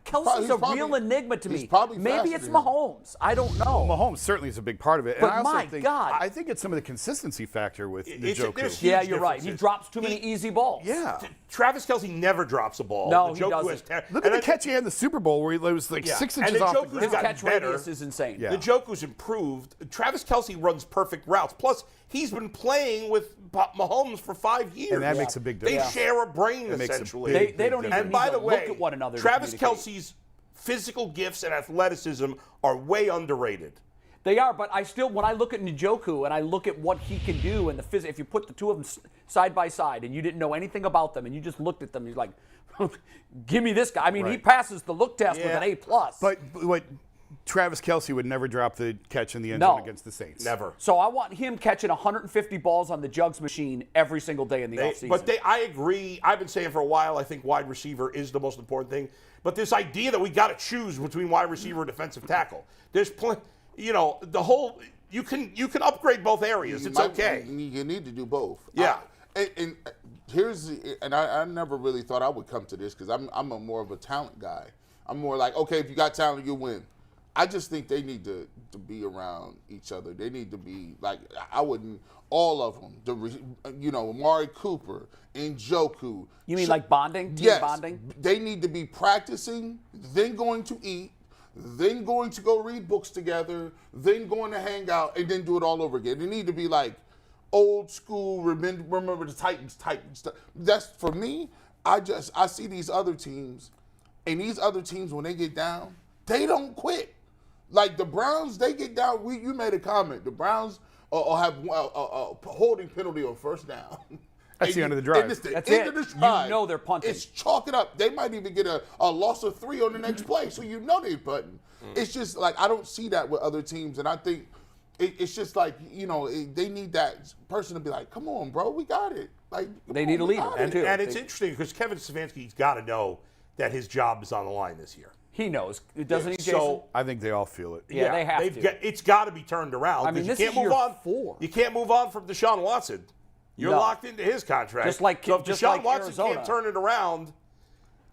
Kelsey's a real enigma to me. Maybe it's Mahomes. I don't know. Well, Mahomes certainly is a big part of it. But and God. I think it's some of the consistency factor with Njoku. Yeah, you're right. He drops too many easy balls. Yeah. Travis Kelce never drops a ball. No, he doesn't. Look at the catch he had in the Super Bowl where he was like 6 inches off the ground. His catch radius is insane. Yeah. Njoku's improved. Travis Kelce runs perfect routes. Plus, he's been playing with Mahomes for 5 years. And that makes a big difference. They share a brain, essentially. They don't even need to look at one another. Travis Kelce's physical gifts and athleticism are way underrated. They are, but when I look at Njoku and I look at what he can do and if you put the two of them side by side and you didn't know anything about them and you just looked at them, you're like, give me this guy. I mean, he passes the look test with an A+. But what Travis Kelce would never drop the catch in the end zone against the Saints. Never. So I want him catching 150 balls on the jugs machine every single day in the offseason. But I agree. I've been saying for a while, I think wide receiver is the most important thing. But this idea that we got to choose between wide receiver and defensive tackle, there's plenty. The whole you can upgrade both areas. It's okay. You need to do both. Yeah. I never really thought I would come to this because I'm more of a talent guy. I'm more like, okay, if you got talent, you win. I just think they need to be around each other. They need to be like, I wouldn't, all of them, Amari Cooper, Njoku. You mean like bonding? Team bonding? They need to be practicing, then going to eat, then going to go read books together, then going to hang out, and then do it all over again. They need to be like old school, remember the Titans type stuff. That's, for me, I see these other teams, and these other teams, when they get down, they don't quit. Like the Browns, they get down. You made a comment. The Browns have a holding penalty on first down. That's the end of the drive. That's it. Of the drive. You know they're punting. It's chalk it up. They might even get a loss of 3 on the next play, so you know they're punting. It's just like I don't see that with other teams, and I think it's just like they need that person to be like, "Come on, bro, we got it." Like they need a leader. And it's interesting because Kevin Stefanski's got to know that his job is on the line this year. He knows, doesn't he, Jason? So I think they all feel it. Yeah, they have to. It's got to be turned around. I mean, you this can't is move year on. 4. You can't move on from Deshaun Watson. You're locked into his contract. Just like Deshaun Watson Arizona. can't turn it around.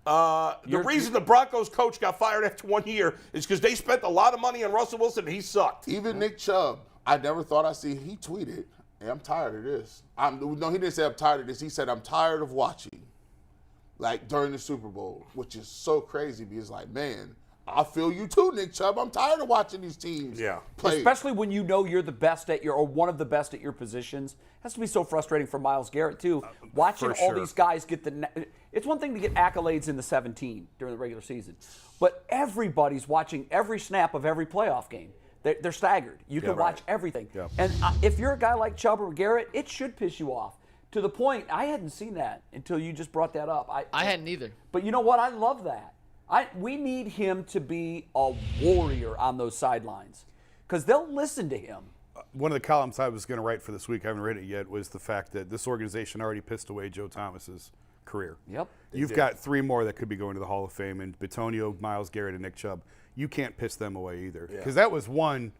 The reason the Broncos coach got fired after 1 year is because they spent a lot of money on Russell Wilson and he sucked. Even Nick Chubb, I never thought I'd see. He tweeted, "Hey, I'm tired of this." No, he didn't say I'm tired of this. He said I'm tired of watching. Like during the Super Bowl, which is so crazy because like, man, I feel you too, Nick Chubb. I'm tired of watching these teams play. Especially when you know you're the best at or one of the best at your positions. Has to be so frustrating for Myles Garrett too. Watching all these guys get it's one thing to get accolades in the 17 during the regular season, but everybody's watching every snap of every playoff game. They're staggered. You can watch everything. Yeah. And if you're a guy like Chubb or Garrett, it should piss you off. To the point, I hadn't seen that until you just brought that up. I hadn't either. But you know what? I love that. We need him to be a warrior on those sidelines because they'll listen to him. One of the columns I was going to write for this week, I haven't read it yet, was the fact that this organization already pissed away Joe Thomas's career. Yep. You've got 3 more that could be going to the Hall of Fame, and Bitonio, Myles Garrett, and Nick Chubb. You can't piss them away either because that was one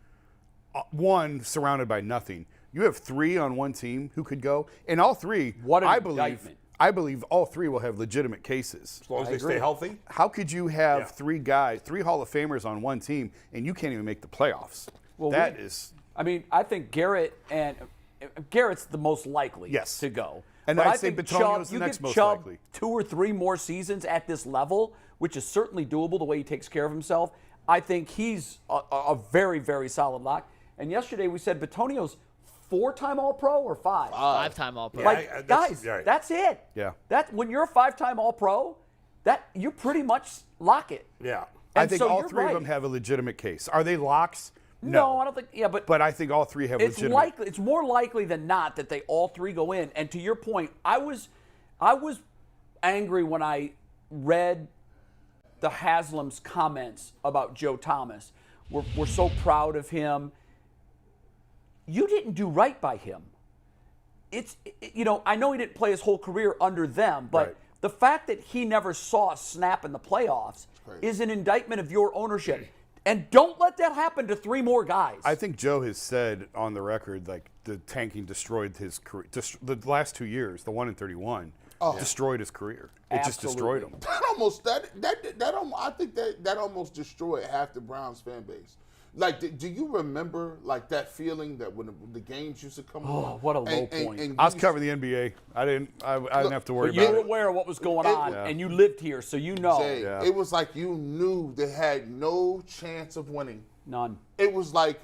surrounded by nothing. You have 3 on one team who could go, and all 3, what an indictment. I believe all 3 will have legitimate cases. As long as they stay healthy. How could you have 3 guys, 3 Hall of Famers on one team, and you can't even make the playoffs? Well, I think Garrett's the most likely to go. And but I'd say Bitonio's the next most likely. 2 or 3 more seasons at this level, which is certainly doable the way he takes care of himself. I think he's a very, very solid lock. And yesterday we said Bitonio's 4-time All-Pro or 5? 5-time All-Pro. That's it. Yeah. When you're a 5-time All-Pro, you pretty much lock it. Yeah. I think all 3 of them have a legitimate case. Are they locks? No, I don't think. Yeah, but I think all 3 have legitimate. It's more likely than not that they all 3 go in. And to your point, I was angry when I read the Haslam's comments about Joe Thomas. We're so proud of him. You didn't do right by him. I know he didn't play his whole career under them, but the fact that he never saw a snap in the playoffs is an indictment of your ownership. And don't let that happen to 3 more guys. I think Joe has said on the record, like, the tanking destroyed his career. The last 2 years, the 1 and 31, destroyed his career. It just destroyed him. I think that almost destroyed half the Browns fan base. Like, do you remember like that feeling that when the games used to come on? Oh, what a low point! I was covering the NBA. I didn't have to worry about it. You were aware of what was going on, and you lived here, so you know. Jay, it was like you knew they had no chance of winning. None. It was like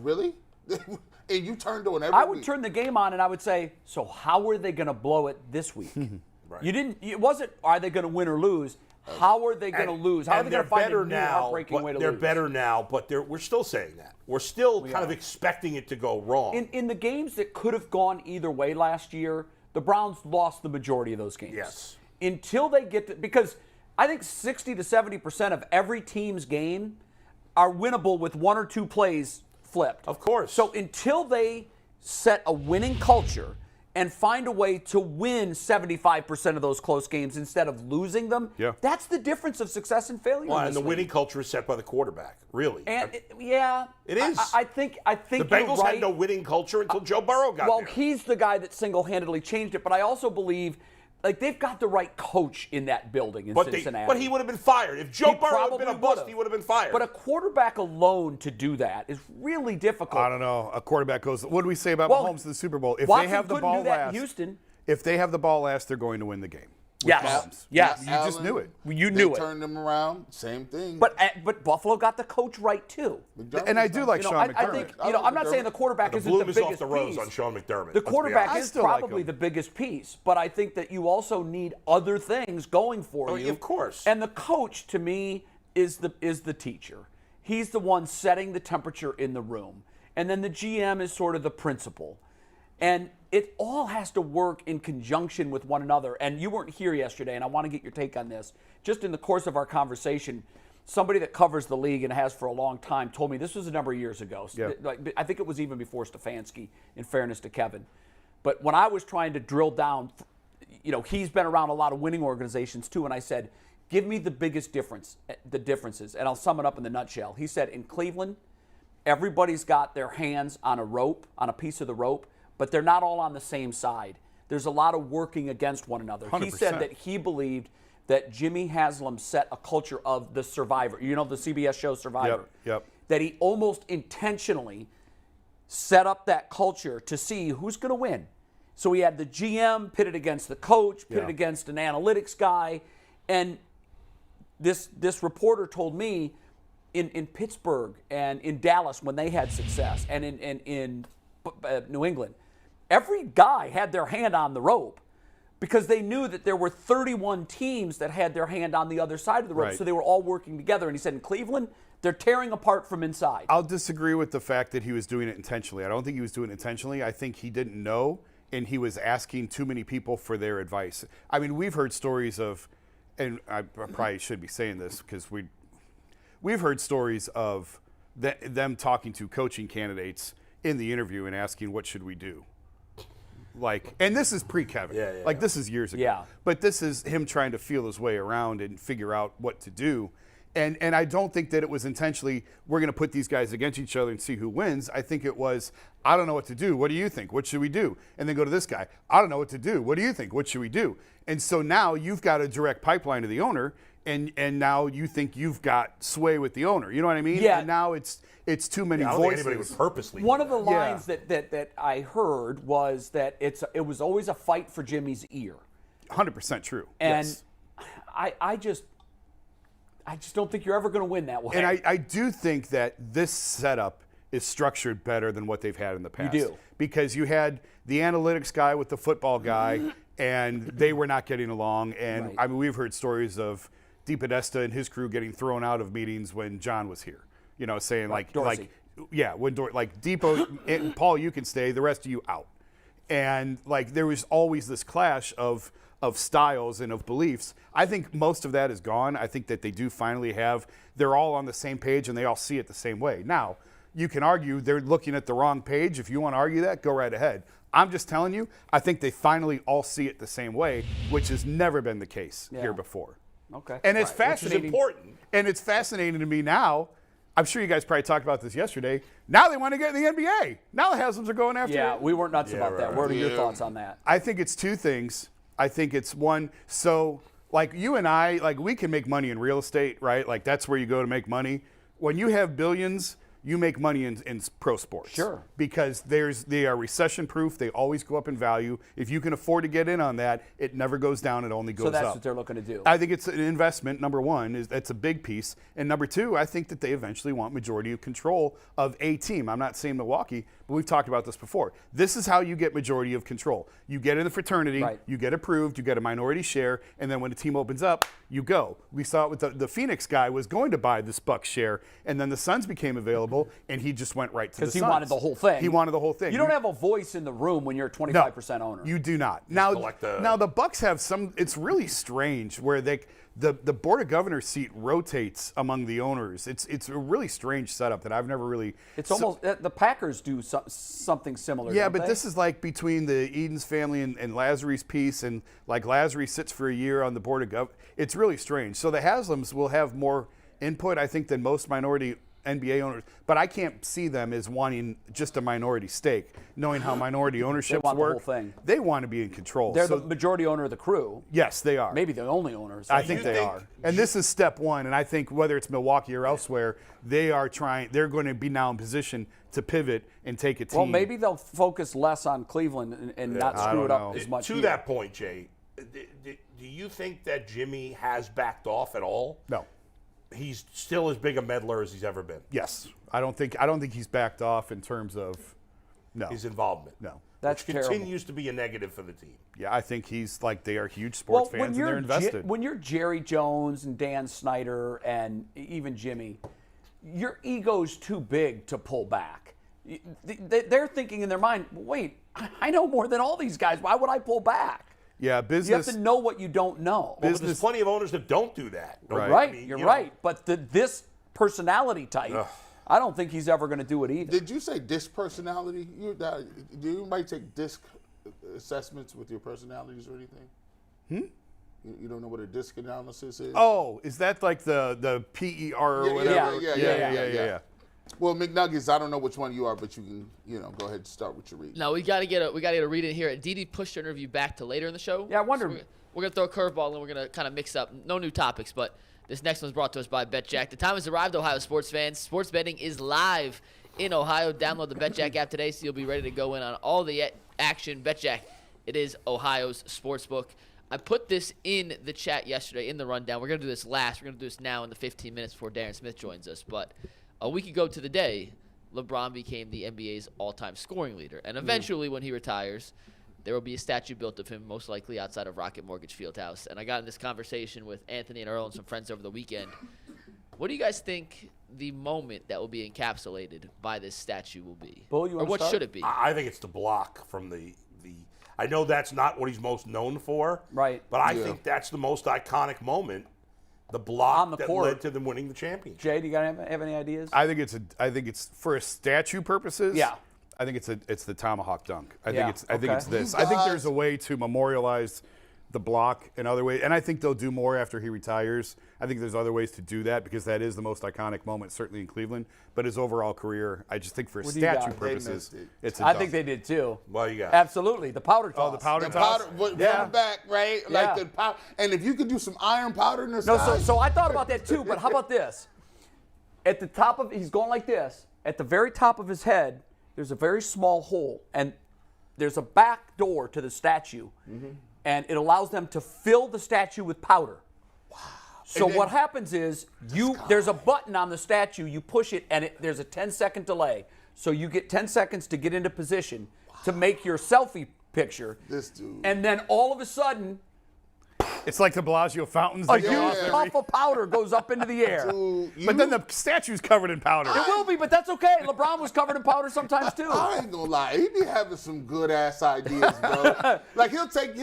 really, and you turned on every. I would turn the game on, and I would say, so how are they going to blow it this week? You didn't. It wasn't. Are they going to win or lose? How are they going to lose? How are they going to find a new heartbreaking way to lose? They're better now, but we're still saying that. We're still kind of expecting it to go wrong. In the games that could have gone either way last year, the Browns lost the majority of those games. Yes. Until they get to, because I think 60 to 70% of every team's game are winnable with 1 or 2 plays flipped. Of course. So until they set a winning culture and find a way to win 75% of those close games instead of losing them, that's the difference of success and failure. Well, and the winning culture is set by the quarterback, really. And it is. I think the Bengals had no winning culture until Joe Burrow got there. Well, he's the guy that single-handedly changed it, but I also believe they've got the right coach in that building in Cincinnati. But he would have been fired. If Joe Burrow had been a bust, he would have been fired. But a quarterback alone to do that is really difficult. I don't know. A quarterback goes, what do we say about Mahomes in the Super Bowl? If Watson they have the ball do that last, in Houston. If they have the ball last, they're going to win the game. Yes. You just knew it. You knew it. Turned them around. Same thing. But Buffalo got the coach right too. And I do like Sean McDermott. I think I'm not saying the quarterback isn't the biggest off the rose on Sean McDermott. The quarterback is probably the biggest piece, but I think that you also need other things going for you. Of course. And the coach, to me, is the teacher. He's the one setting the temperature in the room, and then the GM is sort of the principal. And it all has to work in conjunction with one another. And you weren't here yesterday, and I want to get your take on this. Just in the course of our conversation, somebody that covers the league and has for a long time told me, this was a number of years ago. Yeah. I think it was even before Stefanski, in fairness to Kevin. But when I was trying to drill down, he's been around a lot of winning organizations too, and I said, give me the biggest differences, and I'll sum it up in the nutshell. He said, in Cleveland, everybody's got their hands on a piece of the rope, but they're not all on the same side. There's a lot of working against one another. 100%. He said that he believed that Jimmy Haslam set a culture of the Survivor. You know the CBS show Survivor? Yep. That he almost intentionally set up that culture to see who's going to win. So he had the GM pitted against the coach, pitted against an analytics guy, and this reporter told me in Pittsburgh and in Dallas when they had success, and in New England, every guy had their hand on the rope because they knew that there were 31 teams that had their hand on the other side of the rope, Right. so they were all working together. And he said in Cleveland, they're tearing apart from inside. I'll disagree with the fact that he was doing it intentionally. I don't think he was doing it intentionally. I think he didn't know, and he was asking too many people for their advice. I mean, we've heard stories of, and I probably should be saying this because we've heard stories of them talking to coaching candidates in the interview and asking, what should we do? Like, and this is pre-Kevin. This is years ago. Yeah. But this is him trying to feel his way around and figure out what to do. And I don't think that it was intentionally, we're going to put these guys against each other and see who wins. I think it was, I don't know what to do. What do you think? What should we do? And then go to this guy. I don't know what to do. What do you think? What should we do? And so now you've got a direct pipeline to the owner, and now you think you've got sway with the owner. You know what I mean? Yeah. And now it's too many I don't think voices. anybody would purposely. One do of the that. lines that I heard was that it was always a fight for Jimmy's ear. 100% true. And yes. I just don't think you're ever going to win that way. And I do think that this setup is structured better than what they've had in the past. You do. Because you had the analytics guy with the football guy, and they were not getting along. And, Right. I mean, we've heard stories of DePodesta and his crew getting thrown out of meetings when John was here. You know, saying Dorsey. like Depot and Paul, you can stay, the rest of you out. And like there was always this clash of styles and of beliefs. I think most of that is gone. I think that they do finally they're all on the same page and they all see it the same way. Now, you can argue they're looking at the wrong page. If you want to argue that, go right ahead. I'm just telling you, I think they finally all see it the same way, which has never been the case here before. Okay. And it's Which is fascinating. important. And it's fascinating to me now. I'm sure you guys probably talked about this yesterday. Now they want to get in the NBA. Now the Haslam's are going after Yeah, it. we weren't nuts about that. right. What are your Yeah. thoughts on that? I think it's two things. I think it's one, so like you and I, like we can make money in real estate, right? Like that's where you go to make money. When you have billions, you make money in pro sports. Sure. Because they are recession proof. They always go up in value. If you can afford to get in on that, it never goes down. It only goes So that's up. what they're looking to do. I think it's an investment. Number one, that's a big piece. And number two, I think that they eventually want majority of control of a team. I'm not saying Milwaukee, but we've talked about this before. This is how you get majority of control. You get in the fraternity, Right. you get approved, you get a minority share, and then when the team opens up, you go. We saw it with the Phoenix guy was going to buy this Bucks share, and then the Suns became available, and he just went right to the Suns. Because he wanted the whole thing. He wanted the whole thing. You don't have a voice in the room when you're a 25% owner. You do not. Now the Bucks have some. It's really strange where the board of governors seat rotates among the owners. It's a really strange setup that I've never really. It's almost the Packers do something similar. Yeah, don't but they? this is like between the Edens family and Lazzary's piece, and like Lazzary sits for a year on the board of gov. It's really strange. So the Haslams will have more input, I think, than most minority NBA owners, but I can't see them as wanting just a minority stake, knowing how minority ownerships want the work. whole thing. They want to be in control. They're So- the majority owner of the crew. yes, they are. Maybe the only owners. I think they are. And this is step one. And I think whether it's Milwaukee or elsewhere, they're going to be now in position to pivot and take a team. Well, maybe they'll focus less on Cleveland and not I screw don't it up know. as much. To here. that point, Jay, do you think that Jimmy has backed off at all? No. He's still as big a meddler as he's ever been. Yes. I don't think he's backed off in terms of His involvement. No. That's which terrible. continues to be a negative for the team. Yeah, I think he's like they are huge sports fans and they're invested. When you're Jerry Jones and Dan Snyder and even Jimmy, your ego's too big to pull back. They're thinking in their mind, wait, I know more than all these guys. Why would I pull back? Yeah, You business. have to know what you don't know. Well, but there's plenty of owners that don't do that. Right. Right, I mean, you're you know, right. But this personality type, I don't think he's ever going to do it either. Did you say disc personality? Do anybody take disc assessments with your personalities or anything? You don't know what a disc analysis is? Oh, is that like the PER or whatever? Yeah. Well, McNuggets, I don't know which one you are, but you can, go ahead and start with your read. No, we gotta get a read in here. Aditi pushed her interview back to later in the show. Yeah, I wonder- So we're gonna throw a curveball and we're gonna kind of mix up. No new topics, but this next one's brought to us by BetJack. The time has arrived, Ohio sports fans. Sports betting is live in Ohio. Download the BetJack app today, so you'll be ready to go in on all the action. BetJack, it is Ohio's sportsbook. I put this in the chat yesterday in the rundown. We're going to do this last. We're going to do this now in the 15 minutes before Darren Smith joins us. But a week ago to the day, LeBron became the NBA's all-time scoring leader. And eventually, when he retires, there will be a statue built of him, most likely outside of Rocket Mortgage Fieldhouse. And I got in this conversation with Anthony and Earl and some friends over the weekend. What do you guys think the moment that will be encapsulated by this statue will be? Bull, you or wanna what start? should it be? I think it's the block from the. I know that's not what he's most known for. Right. But I think that's the most iconic moment. The block On the that court. led to them winning the championship. Jay, do you have any ideas? I think it's for statue purposes. Yeah. I think it's the tomahawk dunk. I Yeah, think it's okay. this. I think there's a way to memorialize the block in other ways, and I think they'll do more after he retires. I think there's other ways to do that because that is the most iconic moment, certainly in Cleveland. But his overall career, I just think for What do you statue got? purposes, missed it. it's a I dunk. think they did too. Well, you got Absolutely. The powder toss. Oh, the powder The toss. powder, from Yeah. the back, right? Yeah. Like the powder. And if you could do some iron powder in the No, sky. so I thought about that too, but how about this? At the top of, he's going like this. At the very top of his head, there's a very small hole, and there's a back door to the statue, and it allows them to fill the statue with powder. Wow. So And then- what happens is there's a button on the statue, you push it, and there's a 10-second delay. So you get 10 seconds to get into position to make your selfie picture. This dude. And then all of a sudden, It's like the Bellagio fountains. a They go huge off every- puff of powder goes up into the air. Dude, But then the statue's covered in powder. It will be, but that's okay. LeBron was covered in powder sometimes too. I ain't gonna lie, he be having some good ass ideas, bro. Like he'll take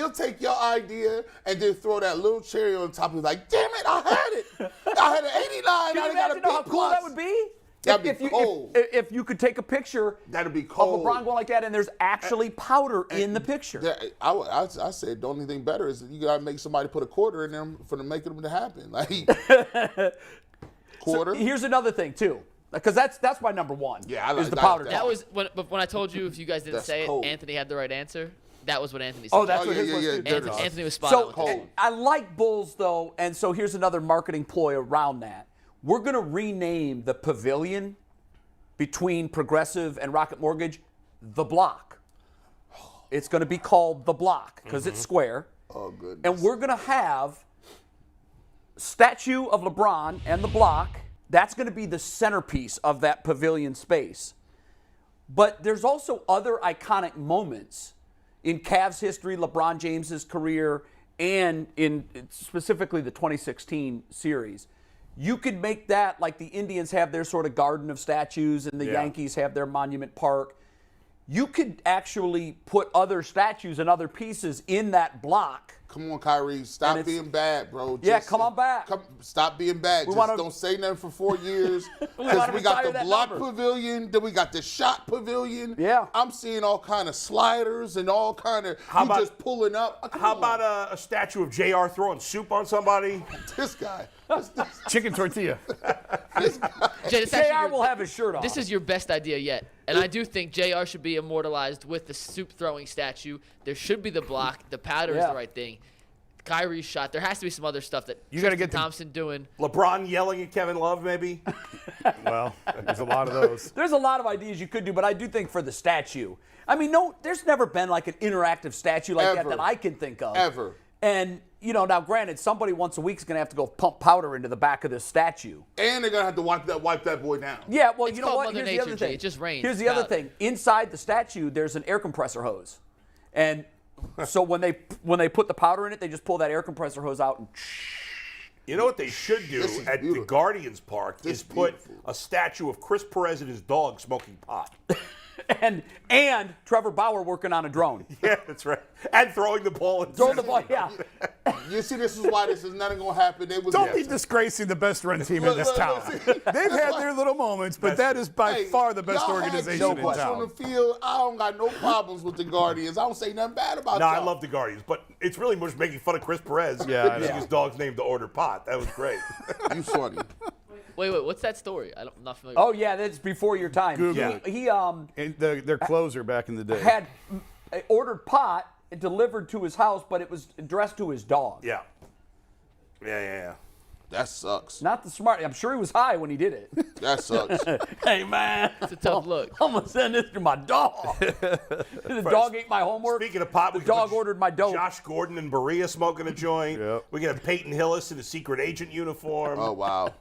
your idea and then throw that little cherry on top. He's like, damn it, I had it. I had an 89. Can you I got a imagine how big cool plus. that would be? That'd be cold. If you could take a picture That'd be of cold. LeBron going like that, and there's actually powder in the picture. I said the only thing better is that you gotta make somebody put a quarter in them for the making them to happen. Like quarter. Here's another thing too, because that's my number one. Yeah, I like is the that. powder. That That toss. was when I told you if you guys didn't That's say cold. it, Anthony had the right answer. That was what Anthony said. Oh, that's what his was too. dirty. Anthony was spot So on with that. Cold. I like Bulls though, and so here's another marketing ploy around that. We're gonna rename the pavilion between Progressive and Rocket Mortgage the Block. It's gonna be called the Block because it's square. Oh goodness. And we're going to have statue of LeBron and the block. That's going to be the centerpiece of that pavilion space. But there's also other iconic moments in Cavs history, LeBron James's career, and in specifically the 2016 series. You could make that like the Indians have their sort of garden of statues and the Yankees have their monument park. You could actually put other statues and other pieces in that block. Come on, Kyrie. Stop it's- being bad, bro. Yeah, come on back. Stop being bad. Just wanna- don't say nothing for 4 years. wanna Because we got retire the that block number. pavilion, then we got the shot pavilion. Yeah. I'm seeing all kind of sliders and all kind of about- just pulling up. Come How on. about a statue of JR throwing soup on somebody? this guy? Chicken tortilla. Jay, this actually JR your- will have his shirt off. This is your best idea yet. And I do think JR should be immortalized with the soup throwing statue. There should be the block. The powder is Yeah. the right thing. Kyrie's shot. There has to be some other stuff that You gotta Tristan get the- Thompson doing. LeBron yelling at Kevin Love, maybe? Well, there's a lot of those. There's a lot of ideas you could do, but I do think for the statue. I mean, no, there's never been like an interactive statue like Ever. that I can think of. Ever. And, now granted, somebody once a week is going to have to go pump powder into the back of this statue. And they're gonna have to wipe that boy down. Yeah, well, It's you know called what? Mother Here's the Nature, other Jay. thing. It just rains Here's the other powder. thing. Inside the statue, there's an air compressor hose. And so when they put the powder in it, they just pull that air compressor hose out and You know what they should do This is at the beautiful. Guardians Park This is is put beautiful. a statue of Chris Perez and his dog smoking pot. and Trevor Bauer working on a drone. Yeah, that's right. And throwing the ball. Throwing the ball, yeah. You see, this is why this is nothing gonna happen. They was Don't be disgracing the best run team in Look, this look, town. look, see, They've had their little moments, but that is by Hey, far the best y'all had organization in Schwartz on town. the field. I don't got no problems with the Guardians. I don't say nothing bad about No, y'all. I love the Guardians, but it's really more just making fun of Chris Perez. Yeah, I using know. his dog's name to order pot. That was great. You funny. Wait, what's that story? I'm not familiar. Oh, yeah, that's before your time. Google it. He And their closer back in the day. had ordered pot delivered to his house, but it was addressed to his dog. Yeah. Yeah. That sucks. Not the smart. I'm sure he was high when he did it. That sucks. Hey, man. It's a tough look. I'm going to send this to my dog. The dog ate my homework. Speaking of pot, the we dog put ordered my dope. Josh Gordon and Berea smoking a joint. Yep. We got Peyton Hillis in a secret agent uniform. Oh, wow.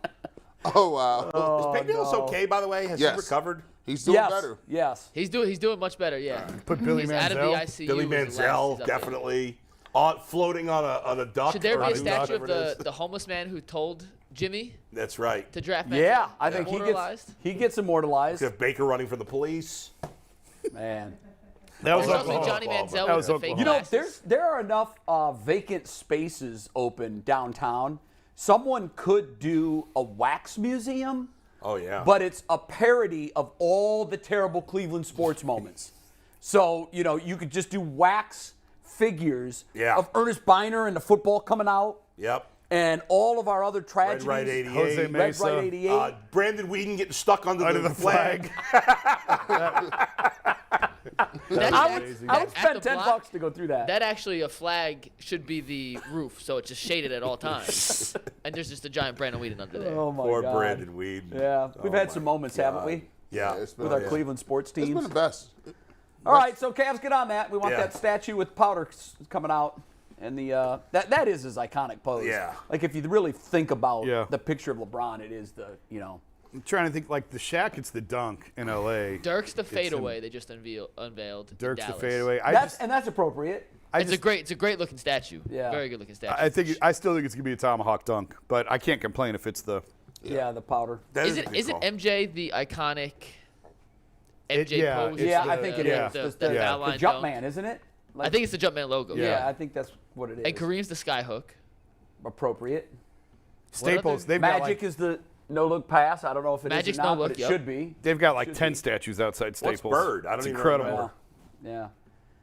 Oh, wow. Is Peyton Hillis okay, by the way? Has he recovered? He's doing better. Yes. He's doing much better. Yeah. Put Billy He's Manziel. out of the ICU. Billy as the last Manziel, he's up definitely. Floating on a duck. Should there be or a on statue of whatever it is. the homeless man who told Jimmy That's right. to draft? Yeah, Manziel? I think Immortalized? he gets immortalized. We have Baker running for the police. Man. That was There's also Oklahoma. Johnny Manziel That with was the fake Oklahoma. You know, glasses. there are enough vacant spaces open downtown. Someone could do a wax museum, Oh, yeah. but it's a parody of all the terrible Cleveland sports moments. So, you know, you could just do wax figures of Ernest Biner and the football coming out. Yep. And all of our other tragedies. Red Right 88. Jose Red Mesa. Right 88. Brandon Whedon getting stuck under the flag. I would spend the $10 block, to go through that. That actually, a flag should be the roof, so it's just shaded at all times. And there's just a giant Brandon Whedon under there. Oh, my Poor God. Brandon Whedon. Yeah, we've Oh, had my some moments, God. haven't we? Yeah. It's been, With our Cleveland sports it's teams. been the best. All right, so Cavs, get on that. We want Yeah. that statue with powder coming out, and the that is his iconic pose. Yeah. Like if you really think about Yeah. the picture of LeBron, it is the I'm trying to think, like the Shaq, it's the dunk in L.A. Dirk's the fadeaway they just unveiled. in Dirk's the Dallas. fadeaway. that's appropriate. It's a great looking statue. Yeah. Very good looking statue. I still think it's gonna be a tomahawk dunk, but I can't complain if it's the. Yeah, the powder. That Is a it good is it call. MJ the iconic MJ yeah, pose? it's Yeah, the- I think it is. yeah. The foul The line jump dunk? man, isn't it? I think it's the Jumpman logo. Yeah, I think that's what it is. And Kareem's the skyhook. Appropriate. Staples. They've Magic got is the no-look pass. I don't know if it is Magic's or not, no-look, but it yep. should be. they've got like Should 10 be. statues outside Staples. Bird? I don't it's even incredible. remember. Yeah.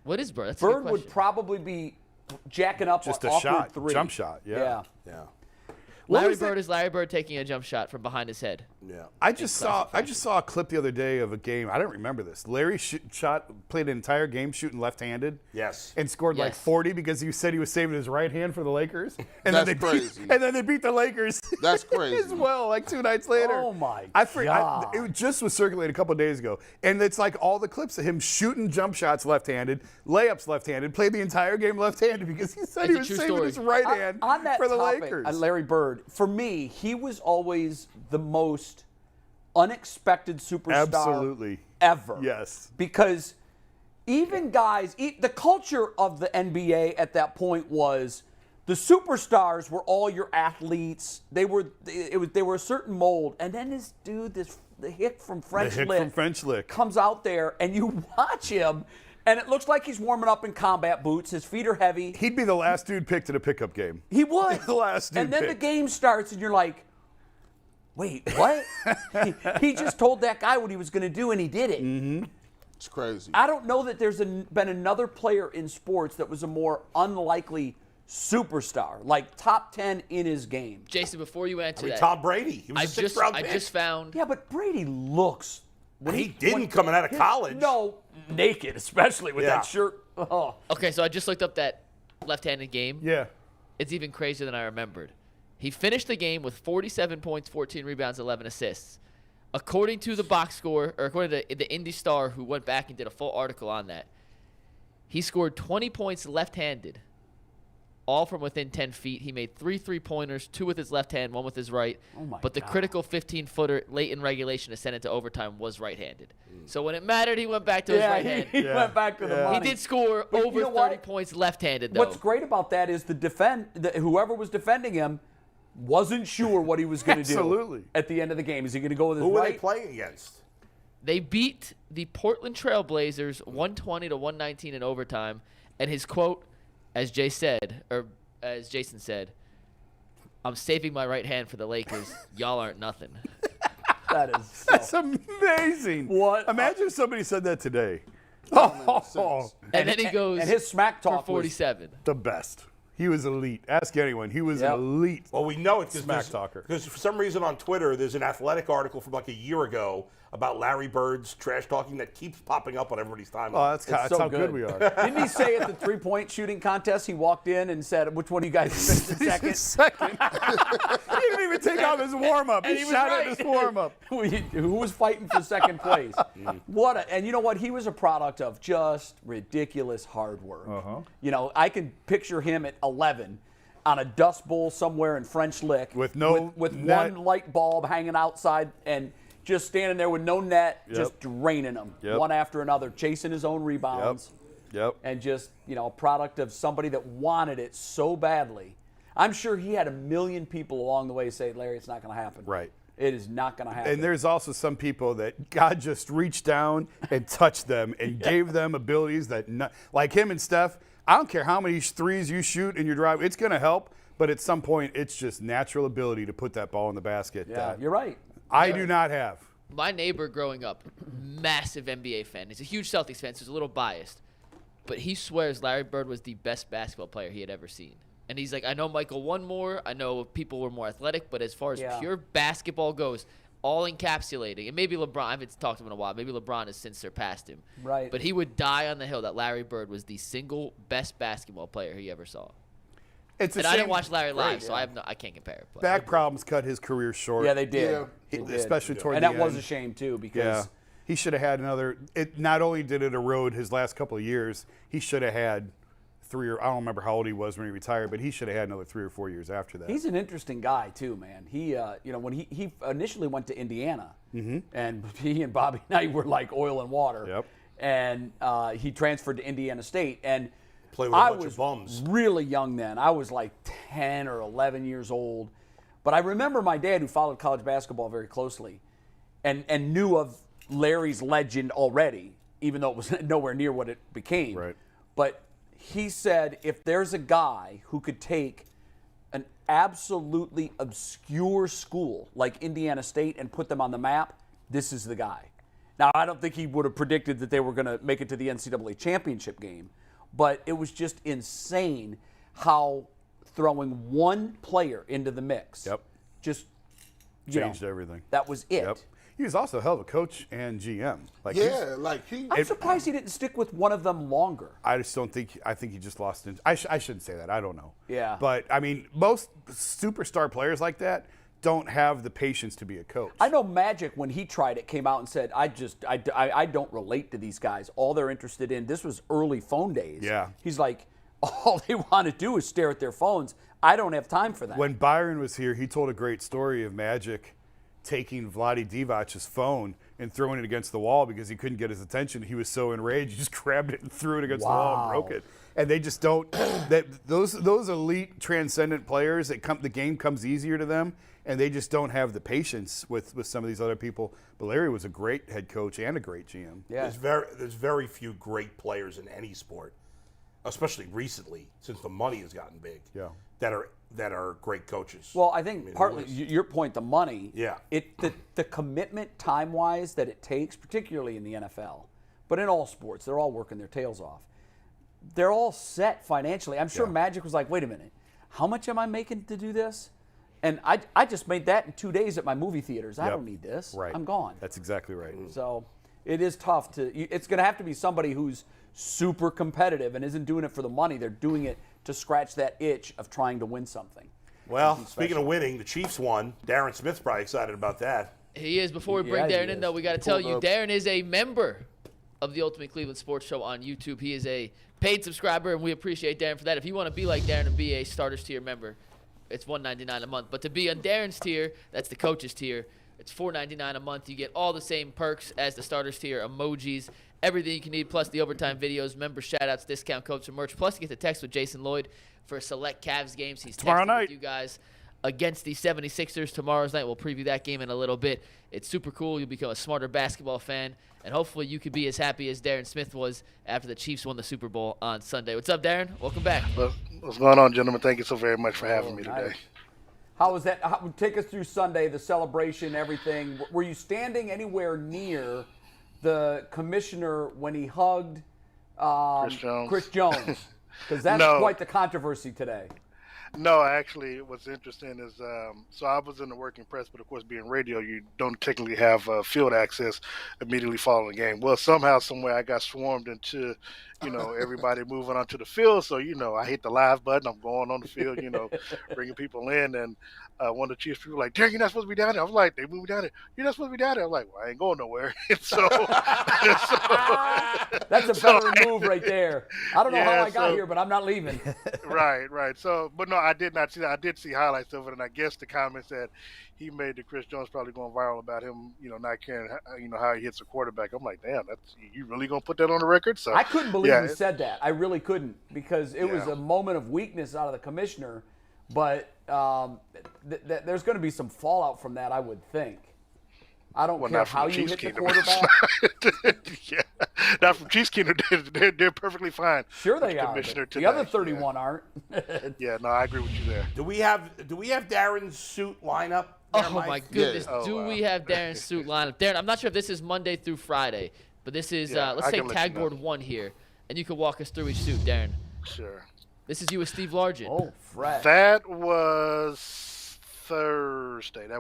What is Bird? That's a good Bird would question. probably be jacking up Just an a awkward shot, three. jump shot, yeah. Yeah. Larry was it? Bird is Larry Bird taking a jump shot from behind his head. Yeah. I just saw a clip the other day of a game. I don't remember this. Larry played an entire game shooting left-handed. Yes. And scored like Yes. 40 because he said he was saving his right hand for the Lakers. And That's then they crazy. and then they beat the Lakers. That's crazy. as well, like 2 nights later. Oh, my God. It just was circulated a couple days ago, and it's like all the clips of him shooting jump shots left-handed, layups left-handed, played the entire game left-handed because he said It's he a was true saving story. his right hand On that for the topic, Lakers. Larry Bird, for me, he was always the most unexpected superstar Absolutely. ever. Yes. Because even guys, the culture of the NBA at that point was the superstars were all your athletes. They were a certain mold, and then this dude, the hick from French Lick comes out there, and you watch him. And it looks like he's warming up in combat boots. His feet are heavy. He'd be the last dude picked at a pickup game. He would. The last dude and then picked. the game starts, and you're like, wait, what? he just told that guy what he was going to do, and he did it. Mm-hmm. It's crazy. I don't know that there's been another player in sports that was a more unlikely superstar, like top 10 in his game. Jason, before you answer that, Tom Brady. He was a sixth-round I pick. just found Yeah, but Brady looks. He didn't coming out of college. No, naked, especially with Yeah. that shirt. Oh. Okay, so I just looked up that left-handed game. Yeah. It's even crazier than I remembered. He finished the game with 47 points, 14 rebounds, 11 assists. According to the box score, or according to the Indy Star, who went back and did a full article on that, he scored 20 points left-handed, all from within 10 feet. He made 3 3-pointers, 2 with his left hand, 1 with his right. Oh my but the God. critical 15-footer late in regulation to send it to overtime was right-handed. So when it mattered, he went back to his right hand. he went back to the money. He did score But over you know 30 what? points left-handed, though. What's great about that is whoever was defending him wasn't sure what he was going to do. Absolutely. At the end of the game, is he going to go with his Who were right? they playing against? They beat the Portland Trail Blazers 120 to 119 in overtime, and his quote, as Jason said, "I'm saving my right hand for the Lakers. Y'all aren't nothing." That is so. That's amazing. What? Imagine if somebody said that today. sense. And then he goes and his smack for talk was 47. The best. He was elite. Ask anyone. He was Yep. elite. Well, we know it Smack talker. because for some reason on Twitter there's an athletic article from like a year ago about Larry Bird's trash talking that keeps popping up on everybody's timeline. Oh, that's so how good we good. are. Didn't he say at the three-point shooting contest, he walked in and said, which one of you guys finished in second? He didn't even take off his warm-up. He was shot right. at his warm-up. Who was fighting for second place? And you know what? He was a product of just ridiculous hard work. You know, I can picture him at 11 on a Dust Bowl somewhere in French Lick With no with net. one light bulb hanging outside and just standing there with no net, just draining them one after another, chasing his own rebounds. Yep. And just, you know, a product of somebody that wanted it so badly. I'm sure he had a million people along the way say, Larry, it's not going to happen. Right. It is not going to happen. And there's also some people that God just reached down and touched them and gave them abilities that, like him and Steph, I don't care how many threes you shoot in your drive, it's going to help. But at some point, it's just natural ability to put that ball in the basket. Yeah, you're right. I do not have. My neighbor growing up, massive NBA fan. He's a huge Celtics fan, so he's a little biased. But he swears Larry Bird was the best basketball player he had ever seen. And he's like, I know Michael won more. I know people were more athletic. But as far as pure basketball goes, all encapsulating. And maybe LeBron, I haven't talked to him in a while. Maybe LeBron has since surpassed him. Right. But he would die on the hill that Larry Bird was the single best basketball player he ever saw. It's a And I shame. didn't watch Larry live, so I can't compare it. But Back problems cut his career short. Yeah, they did. Yeah. They did. Especially toward and the that was end. a shame, too, Yeah. because He should have had another. Not only did it erode his last couple of years, he should have had I don't remember how old he was when he retired, but he should have had another 3 or 4 years after that. he's an interesting guy, too, man. He, you know, when he initially went to Indiana, and he and Bobby Knight were like oil and water. Yep. And he transferred to Indiana State. And Played with a I bunch of was bums. really young then. I was like 10 or 11 years old. But I remember my dad, who followed college basketball very closely, and knew of Larry's legend already, even though it was nowhere near what it became. Right. But he said, if there's a guy who could take an absolutely obscure school like Indiana State and put them on the map, this is the guy. Now, I don't think he would have predicted that they were going to make it to the NCAA championship game, but it was just insane how throwing one player into the mix just changed everything. That was it. Yep. He was also a hell of a coach and GM. Like Yeah, like he. I'm surprised he didn't stick with one of them longer. I just don't think. I think he just lost. I shouldn't say that. I don't know. Yeah. But I mean, most superstar players like that don't have the patience to be a coach. I know Magic, when he tried it, came out and said, I don't relate to these guys. All they're interested in, this was early phone days. Yeah. He's like, all they want to do is stare at their phones. I don't have time for that. When Byron was here, he told a great story of Magic taking Vlade Divac's phone and throwing it against the wall because he couldn't get his attention. He was so enraged, he just grabbed it and threw it against the wall and broke it. And they just don't. Those elite, transcendent players, the game comes easier to them, and they just don't have the patience with some of these other people. But Larry was a great head coach and a great GM. Yeah. There's very few great players in any sport, especially recently, since the money has gotten big. Yeah. That are great coaches. Well, I think partly always. your point, the money. Yeah. The commitment time-wise that it takes, particularly in the NFL, but in all sports, they're all working their tails off. They're all set financially. I'm sure Magic was like, wait a minute, how much am I making to do this? And I just made that in 2 days at my movie theaters. I don't need this. Right. I'm gone. That's exactly right. So it is tough it's going to have to be somebody who's super competitive and isn't doing it for the money. They're doing it to scratch that itch of trying to win something. Well, speaking of winning, the Chiefs won. Darren Smith's probably excited about that. He is. Before we bring Yeah, he Darren in, is. though, we got to tell you, Darren is a member of the Ultimate Cleveland Sports Show on YouTube. He is a paid subscriber, and we appreciate Darren for that. If you want to be like Darren and be a Starters tier member, it's $1.99 a month. But to be on Darren's tier, that's the coaches tier, it's $4.99 a month. You get all the same perks as the Starters tier, emojis, everything you can need, plus the overtime videos, member shout-outs, discount codes, and merch. Plus, you get to text with Jason Lloyd for select Cavs games. He's Tomorrow texting night. with you guys against the 76ers tomorrow's night. We'll preview that game in a little bit. It's super cool. You'll become a smarter basketball fan, and hopefully you could be as happy as Darren Smith was after the Chiefs won the Super Bowl on Sunday. What's up, Darren? Welcome back. What's going on, gentlemen? Thank you so very much for having me today. How was that? Take us through Sunday, the celebration, everything. Were you standing anywhere near the commissioner when he hugged Chris Jones? Chris Jones? Because that's No. quite the controversy today. No, actually, what's interesting is so I was in the working press, but of course, being radio, you don't technically have field access immediately following the game. Well, somehow, somewhere, I got swarmed into, everybody moving onto the field. So, I hit the live button. I'm going on the field, bringing people in. And one of the Chiefs people were like, Darren, you're not supposed to be down there. I was like, they moved me down there. You're not supposed to be down there. I'm like, well, I ain't going nowhere. so That's a veteran move right there. I don't know how I got here, but I'm not leaving. Right. So, but no, I did not see that. I did see highlights of it, and I guess the comments that he made to Chris Jones probably going viral about him, not caring, how he hits a quarterback. I'm like, damn, you really gonna put that on the record? So I couldn't believe he said that. I really couldn't, because it was a moment of weakness out of the commissioner. But there's going to be some fallout from that, I would think. I don't care how you hit the quarterback. Not from Chiefs Kingdom. They're perfectly fine. Sure they are. The other 31 aren't. Yeah, no, I agree with you there. Do we have Darren's suit lineup? Oh my goodness! We have Darren's suit lineup? Darren, I'm not sure if this is Monday through Friday, but this is. Let's take tag board 1 here, and you can walk us through each suit, Darren. Sure. This is you with Steve Largent. Oh, fresh. That was Thursday. You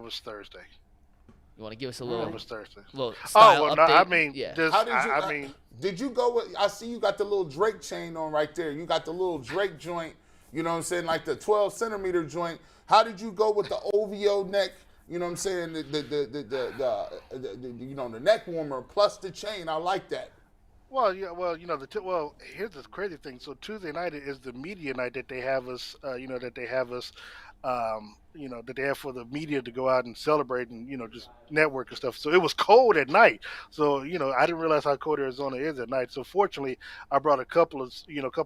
want to give us a little? That was Thursday. Little style update? Did you go with? I see you got the little Drake chain on right there. You got the little Drake joint. You know what I'm saying, like the 12-centimeter joint. How did you go with the OVO neck? You know what I'm saying, the neck warmer plus the chain. I like that. Well, yeah. Well, here's the crazy thing. So Tuesday night is the media night that they have us. That they have us. That they have for the media to go out and celebrate and just network and stuff. So it was cold at night. So I didn't realize how cold Arizona is at night. So fortunately, I brought a couple of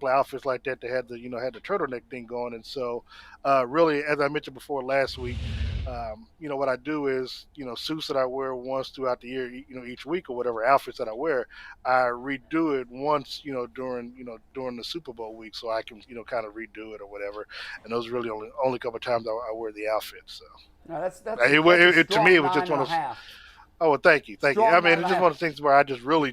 outfits like that had the had the turtleneck thing going. And so really, as I mentioned before last week, what I do is suits that I wear once throughout the year, each week or whatever outfits that I wear, I redo it once during the Super Bowl week, so I can kind of redo it or whatever. And those are really only couple of times I wear the outfit. So no, that's to me it was just one of those. Oh, well, thank you. I mean, it's just one of the things where I just really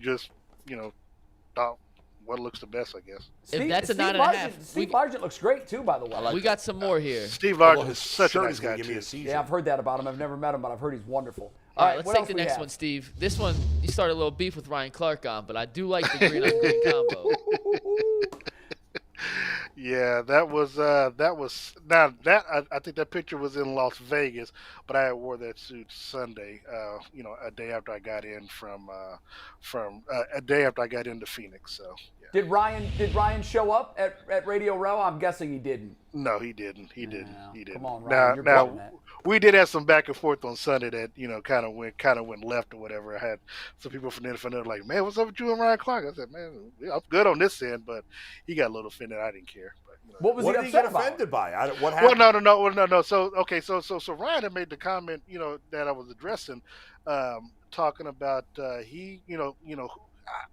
thought what looks the best, I guess. If that's a 9.5. Steve Largent looks great too, by the way. We got some more here. Steve Largent is such a nice guy too. Yeah, I've heard that about him. I've never met him, but I've heard he's wonderful. All right, let's take the next one, Steve. This one, you started a little beef with Ryan Clark on, but I do like the green on green combo. Yeah, I think that picture was in Las Vegas, but I wore that suit Sunday, a day after I got in to Phoenix. So yeah. Did Ryan show up at Radio Row? I'm guessing he didn't. No, he didn't. He didn't. Come on, Ryan. Now we did have some back and forth on Sunday that kind of went left or whatever. I had some people from the NFL like, man, what's up with you and Ryan Clark? I said, man, I'm good on this end, but he got a little offended. I didn't care. But, what was he upset about? offended by? What happened? Well, no. So Ryan had made the comment, that I was addressing, talking about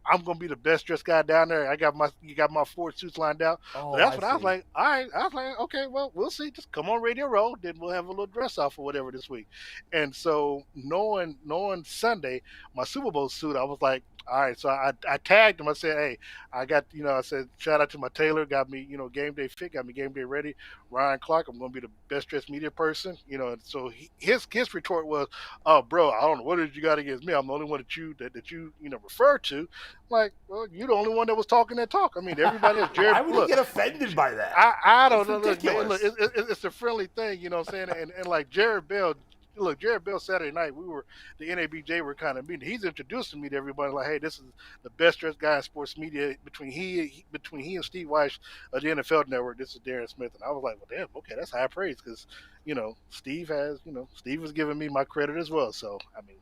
I'm gonna be the best dressed guy down there. You got my 4 suits lined out. Oh, so that's what I was like. All right, I was like, okay, well, we'll see. Just come on Radio Row, then we'll have a little dress off or whatever this week. And so knowing Sunday, my Super Bowl suit, I was like, all right. So I tagged him. I said, hey, I got I said, shout out to my tailor, got me game day fit, got me game day ready. Ryan Clark, I'm gonna be the best dressed media person. And so his retort was, oh, bro, I don't know what did you got against me. I'm the only one that you referred to. Like, well, you're the only one that was talking that talk. I mean, everybody else. Jared, why would you get offended by that? I don't know. Look, it's a friendly thing, you know what I'm saying? And like Jared Bell Saturday night, the NABJ were kind of meeting. He's introducing me to everybody like, hey, this is the best dressed guy in sports media between he and Steve Weiss of the NFL Network. This is Darren Smith. And I was like, well, damn, okay, that's high praise because, Steve was giving me my credit as well. So, I mean.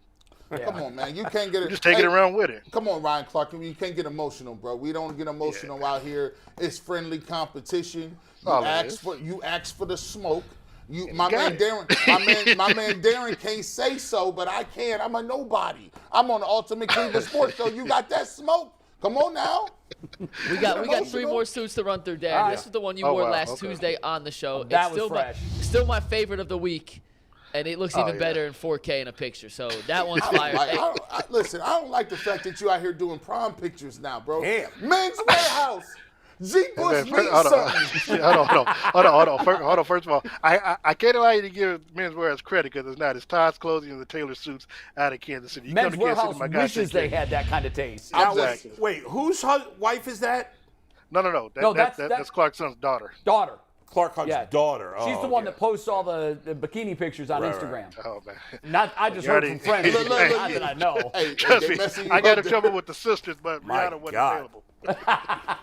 Yeah. Come on, man. You can't get it. Just take it around with it. Come on, Ryan Clark. You can't get emotional, bro. We don't get emotional out here. It's friendly competition. You ask for the smoke. My man Darren can't say so, but I can. I'm a nobody. I'm on the Ultimate Cleveland Sports Show. You got that smoke? Come on now. We got 3 more suits to run through, Darren. This is the one you wore last Tuesday on the show. That was fresh. Still my favorite of the week. And it looks even better in 4K in a picture. So that one's fire. Listen, I don't like the fact that you out here doing prom pictures now, bro. Damn. Men's Warehouse. G. Bush means Hold something. on. First of all, I can't allow you to give Men's Warehouse credit because it's not. It's Todd's Clothing and the Taylor Suits out of Kansas City. You Men's come to Kansas Warehouse City, my guy wishes said they had that kind of taste. Now, Exactly. wait, whose wife is that? No. That's Clark's son's daughter. Daughter. Clark Hunt's Yeah. daughter. Oh, She's the one okay. that posts all the bikini pictures on Right, Instagram. Oh man. Not, I just You heard already- from friends. Look, Not that I know. Hey, Trust they me, messing you I got up in trouble with the sisters, but My Rihanna wasn't God. available.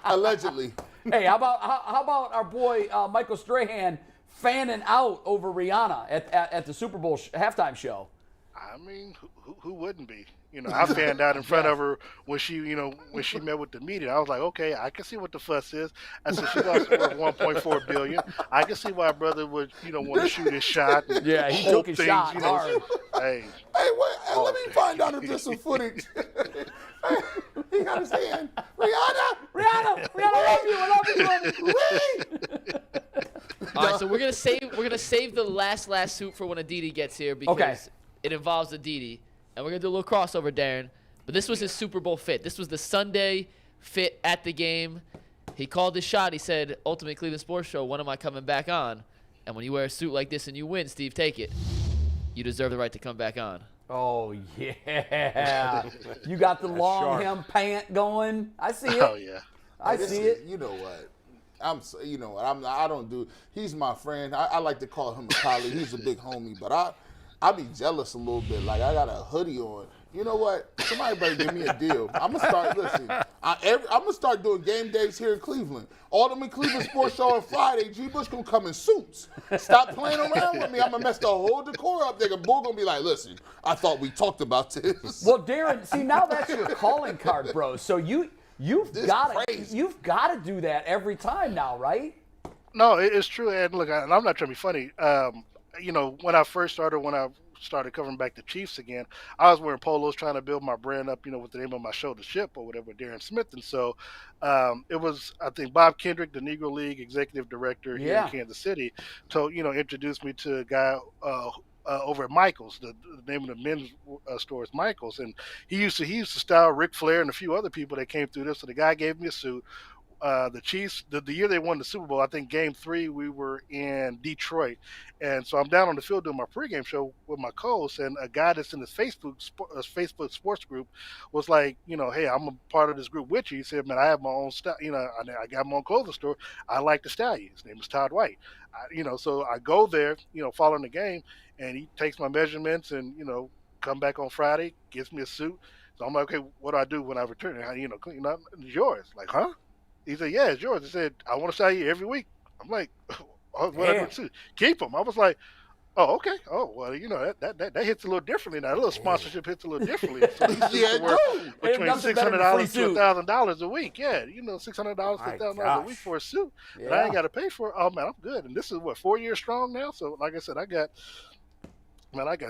Allegedly. Hey, how about our boy Michael Strahan fanning out over Rihanna at the Super Bowl halftime show? I mean, who wouldn't be? You know, I fanned out in front of her when she met with the media. I was like, okay, I can see what the fuss is. I said, she's also worth $1.4 billion. I can see why brother would, want to shoot his shot. And Yeah, he hold took his things, shot hard. Hey, Hey, wait, let me find out if there's some footage. He got his hand. Rihanna! I love you. All right, so we're gonna save the last suit for when Aditi gets here because it involves Aditi, and we're gonna do a little crossover, Darren. But this was his Super Bowl fit. This was the Sunday fit at the game. He called his shot. He said, "Ultimate Cleveland Sports Show. When am I coming back on?" And when you wear a suit like this and you win, Steve, take it. You deserve the right to come back on. Oh yeah, you got the long hem pant going. I see it. oh yeah. I This see is- it. You know what? I don't do. He's my friend. I like to call him a colleague. He's a big homie, but I be jealous a little bit. Like I got a hoodie on. You know what? Somebody better give me a deal. I'm gonna start. Listen, I'm gonna start doing game days here in Cleveland. Ultimate Cleveland Sports Show on Friday. G. Bush gonna come in suits. Stop playing around with me. I'm gonna mess the whole decor up. Nigga, Bull gonna be like, listen, I thought we talked about this. Well, Darren, see now that's your calling card, bro. So you've This got crazy. to do that every time now, right? No, it's true. And look, and I'm not trying to be funny. When I started covering back the Chiefs again, I was wearing polos trying to build my brand up, with the name of my show, The Ship, or whatever, Darren Smith. And so it was, I think, Bob Kendrick, the Negro League executive director here in Kansas City, introduced me to a guy over at Michael's. The name of the men's store is Michael's. And he used to style Ric Flair and a few other people that came through this. So the guy gave me a suit. The Chiefs, the year they won the Super Bowl, I think Game 3, we were in Detroit. And so I'm down on the field doing my pregame show with my co-host, and a guy that's in this Facebook sports group was like, hey, I'm a part of this group with you. He said, man, I have my own style. I got my own clothing store. I like to style you. His name is Todd White. So I go there, following the game, and he takes my measurements and, come back on Friday, gives me a suit. So I'm like, okay, what do I do when I return? It's yours. Like, huh? He said, yeah, it's yours. He said, I want to style you every week. I'm like, what do I do with the suit? Keep them. I was like, oh, okay. Oh, well, that hits a little differently now. A little sponsorship hits a little differently. So these suits are worth between $600 to $1,000 a week. Yeah, $600 to $1,000 a week for a suit. Yeah. And I ain't got to pay for it. Oh, man, I'm good. And this is, 4 years strong now? So, like I said, I got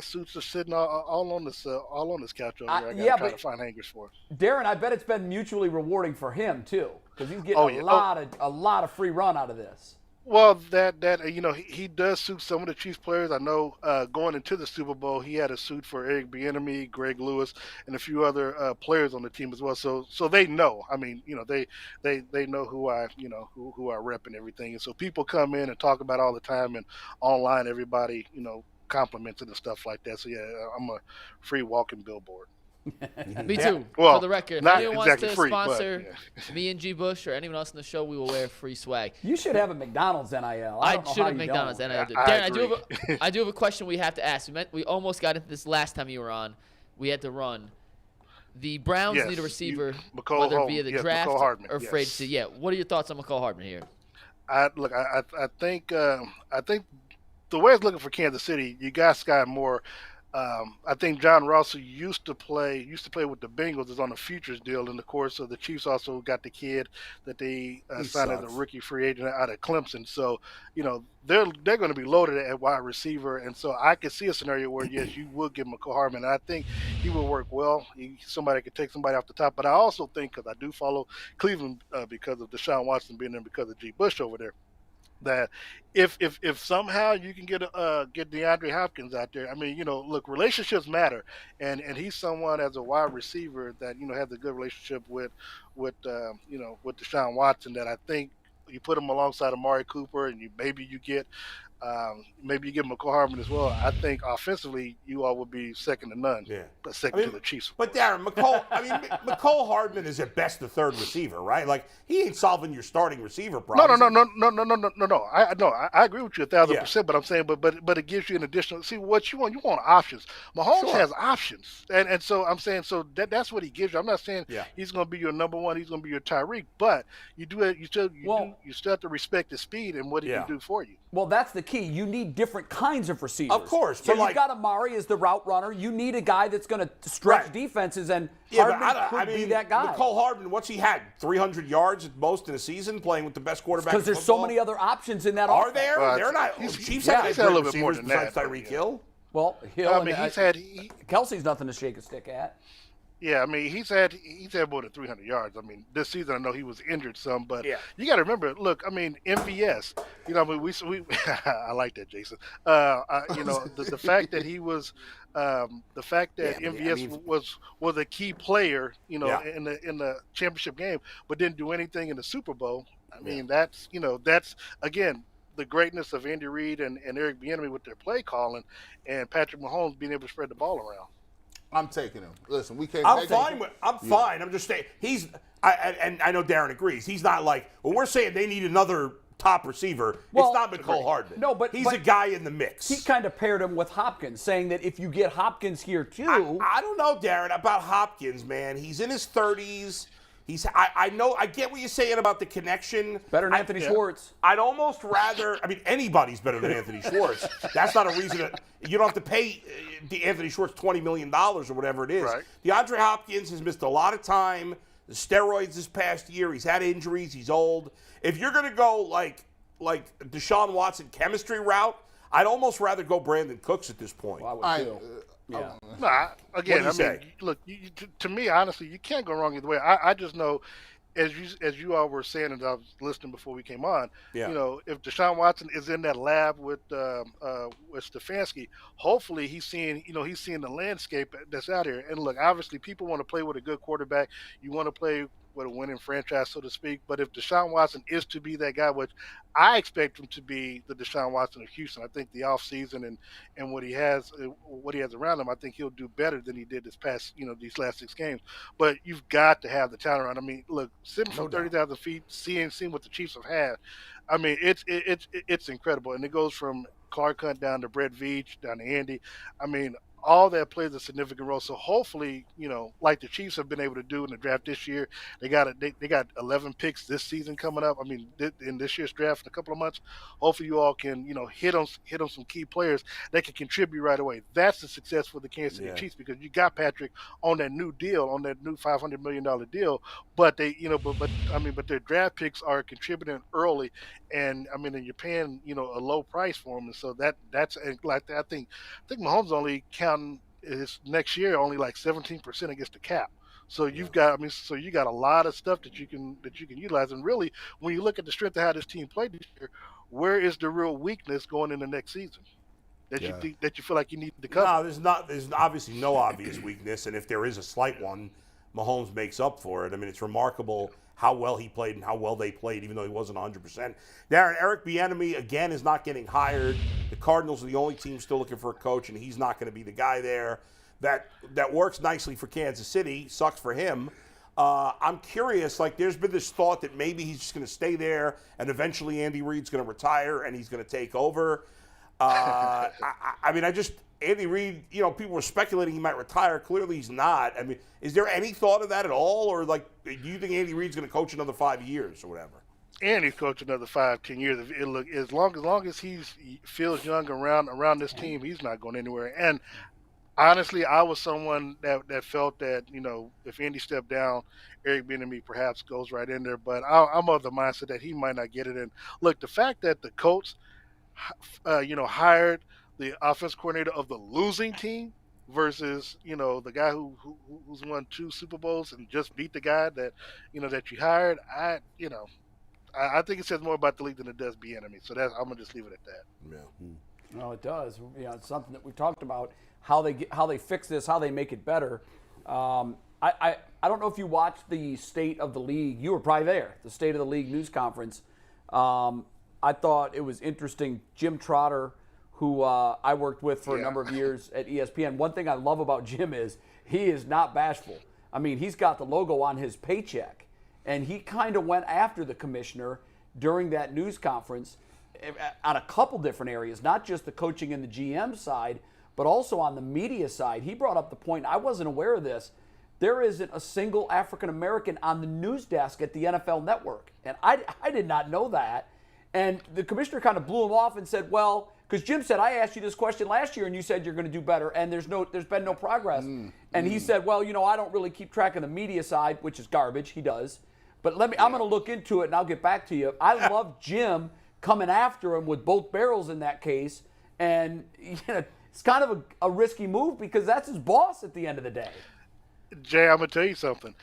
suits just sitting all on this couch over here. I got to try to find hangers for. Darren, I bet it's been mutually rewarding for him too, because he's getting a lot of free run out of this. Well, he does suit some of the Chiefs players. I know going into the Super Bowl, he had a suit for Eric Bieniemy, Greg Lewis, and a few other players on the team as well. So they know. I mean, they know who I rep and everything. And so people come in and talk about it all the time, and online everybody compliments it and stuff like that. So yeah, I'm a free walking billboard. Me too. Well, for the record, if not anyone wants exactly to free, sponsor but, me and G. Bush or anyone else in the show, we will wear free swag. You should have a McDonald's NIL. I don't know should how have you McDonald's don't. NIL. I Darren, I do have a question we have to ask. We almost got into this last time you were on. We had to run. The Browns Yes, need a receiver, McCall whether Hardman. via the Yes, draft McCall Hardman, or free yes. agency. Yeah. What are your thoughts on McCall Hardman here? I think the way it's looking for Kansas City, you got Sky Moore. I think John Ross, who used to play with the Bengals, is on a futures deal. And of course, the Chiefs also got the kid that they signed as a rookie free agent out of Clemson. So, they're going to be loaded at wide receiver. And so I could see a scenario where, yes, you would give McCall Hardman. And I think he will work well. Somebody could take somebody off the top. But I also think, because I do follow Cleveland because of Deshaun Watson being there, because of G. Bush over there, that if somehow you can get DeAndre Hopkins out there, I mean, look, relationships matter, and he's someone as a wide receiver that has a good relationship with with Deshaun Watson, that I think you put him alongside Amari Cooper, and maybe you get McCall Hardman as well. I think offensively, you all would be second to none. Yeah. Second to the Chiefs. But Darren, McCall Hardman is at best the third receiver, right? Like, he ain't solving your starting receiver problems. No. I agree with you 1,000%. But I'm saying, but it gives you an additional. See what you want. You want options. Mahomes has options, and so I'm saying, so that's what he gives you. I'm not saying he's going to be your number one. He's going to be your Tyreek, but you still have to respect his speed and what he can do for you. Well, that's the key. You need different kinds of receivers. Of course. So you've got Amari as the route runner. You need a guy that's going to stretch defenses, and Hardman could be that guy. McCall Hardman, what's he had? 300 yards at most in a season, playing with the best quarterback. Because there's so many other options in that offense. Are there? They're not. Chiefs have a little bit more than that. Tyreek Hill. Well, Hill. I mean, Kelsey's nothing to shake a stick at. Yeah, I mean, he's had more than 300 yards. I mean, this season I know he was injured some, but you got to remember. Look, I mean, MVS. I mean, we I like that, Jason. The fact that he was, the fact that MVS was a key player, in the championship game, but didn't do anything in the Super Bowl. I mean, that's again the greatness of Andy Reid and Eric Bieniemy with their play calling, and Patrick Mahomes being able to spread the ball around. I'm taking him. Listen, we can't. I'm fine. I'm just saying and I know Darren agrees. He's not like, well, we're saying they need another top receiver. Well, it's not McCall Hardman. No, but he's a guy in the mix. He kind of paired him with Hopkins, saying that if you get Hopkins here too. I don't know, Darren, about Hopkins, man. He's in his 30s. I get what you're saying about the connection. Better than Anthony Schwartz. I'd almost rather, anybody's better than Anthony Schwartz. That's not a reason you don't have to pay Anthony Schwartz $20 million or whatever it is. Right. DeAndre Hopkins has missed a lot of time. The steroids this past year. He's had injuries. He's old. If you're going to go like Deshaun Watson chemistry route, I'd almost rather go Brandon Cooks at this point. Well, I would too. Again, look, to me, honestly, you can't go wrong either way. I just know, as you all were saying, and I was listening before we came on, if Deshaun Watson is in that lab with Stefanski, hopefully he's seeing the landscape that's out here. And look, obviously, people want to play with a good quarterback. You want to play with a winning franchise, so to speak. But if Deshaun Watson is to be that guy, which I expect him to be the Deshaun Watson of Houston, I think the offseason and what he has around him, I think he'll do better than he did this past, these last 6 games. But you've got to have the talent around. I mean, look, sitting from 30,000 feet, seeing what the Chiefs have had, I mean, it's incredible. And it goes from Clark Hunt down to Brett Veach, down to Andy. I mean, all that plays a significant role. So hopefully, like the Chiefs have been able to do in the draft this year, they got 11 picks this season coming up. I mean, in this year's draft in a couple of months, hopefully you all can, hit on some key players that can contribute right away. That's the success for the Kansas City Chiefs, because you got Patrick on that new deal, on that new $500 million deal, but they, but their draft picks are contributing early, and I mean, and you're paying, a low price for them, and so that's like I think Mahomes only counting his next year only like 17% against the cap. So you've got, you got a lot of stuff that you can utilize. And really, when you look at the strength of how this team played this year, where is the real weakness going in the next season that you think that you feel like you need to cover? No, there's obviously no obvious weakness, and if there is a slight one, Mahomes makes up for it. I mean, it's remarkable how well he played and how well they played, even though he wasn't 100%. Darren, Eric Bieniemy, again, is not getting hired. The Cardinals are the only team still looking for a coach, and he's not going to be the guy there. That works nicely for Kansas City. Sucks for him. I'm curious, there's been this thought that maybe he's just going to stay there, and eventually Andy Reid's going to retire, and he's going to take over. Andy Reid, people were speculating he might retire. Clearly he's not. I mean, is there any thought of that at all? Or, do you think Andy Reid's going to coach another 5 years or whatever? And he's coached another 5-10 years. As long as he feels young around this team, he's not going anywhere. And honestly, I was someone that felt that, if Andy stepped down, Eric Bieniemy perhaps goes right in there. But I'm of the mindset that he might not get it. And look, the fact that the coach, hired the offense coordinator of the losing team versus, the guy who's won 2 Super Bowls and just beat the guy that you hired, I think it says more about the league than it does Bieniemy. So I'm gonna just leave it at that. Yeah. No, it does. It's something that we've talked about, how they fix this, how they make it better. I don't know if you watched the State of the League. You were probably there, the State of the League news conference. I thought it was interesting. Jim Trotter, who I worked with for a number of years at ESPN. One thing I love about Jim is he is not bashful. I mean, he's got the logo on his paycheck, and he kind of went after the commissioner during that news conference on a couple different areas, not just the coaching and the GM side, but also on the media side. He brought up the point, I wasn't aware of this, there isn't a single African-American on the news desk at the NFL Network. And I did not know that. And the commissioner kind of blew him off and said, well, because Jim said, I asked you this question last year and you said you're going to do better and there's been no progress. And he said, well, I don't really keep track of the media side, which is garbage. He does. But I'm going to look into it and I'll get back to you. I love Jim coming after him with both barrels in that case. And it's kind of a risky move because that's his boss at the end of the day. Jay, I'm gonna tell you something.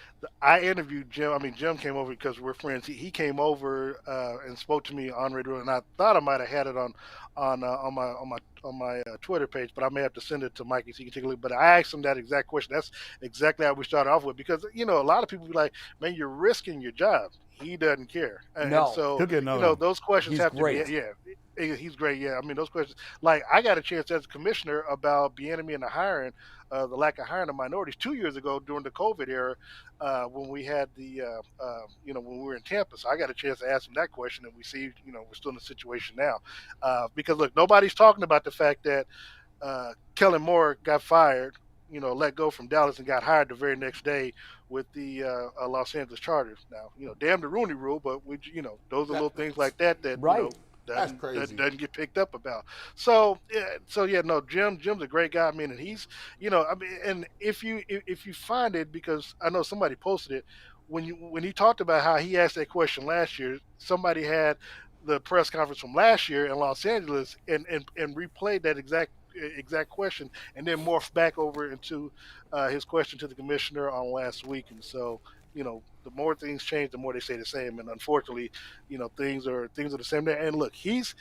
I interviewed Jim. I mean, Jim came over because we're friends. He came over and spoke to me on radio, and I thought I might have had it on my Twitter page, but I may have to send it to Mikey so you can take a look. But I asked him that exact question. That's exactly how we started off with, because a lot of people be like, "Man, you're risking your job." He doesn't care, and so he'll get another. those questions He's have great. to be He's great. Yeah, I mean those questions. Like I got a chance as a commissioner about Bieniemy and the lack of hiring of minorities 2 years ago during the COVID era, when we had when we were in Tampa. So I got a chance to ask him that question, and we see, we're still in the situation now. Because look, nobody's talking about the fact that Kellen Moore got fired, let go from Dallas and got hired the very next day with the Los Angeles Chargers. Now, damn the Rooney Rule, but those are little things like that right. That's crazy. Doesn't get picked up about. So Jim's a great guy. I mean, and he's, and if you find it, because I know somebody posted it when he talked about how he asked that question last year, somebody had the press conference from last year in Los Angeles and replayed that exact question and then morphed back over into his question to the commissioner on last week. And so, the more things change, the more they stay the same. And unfortunately, things are the same there. And look, he's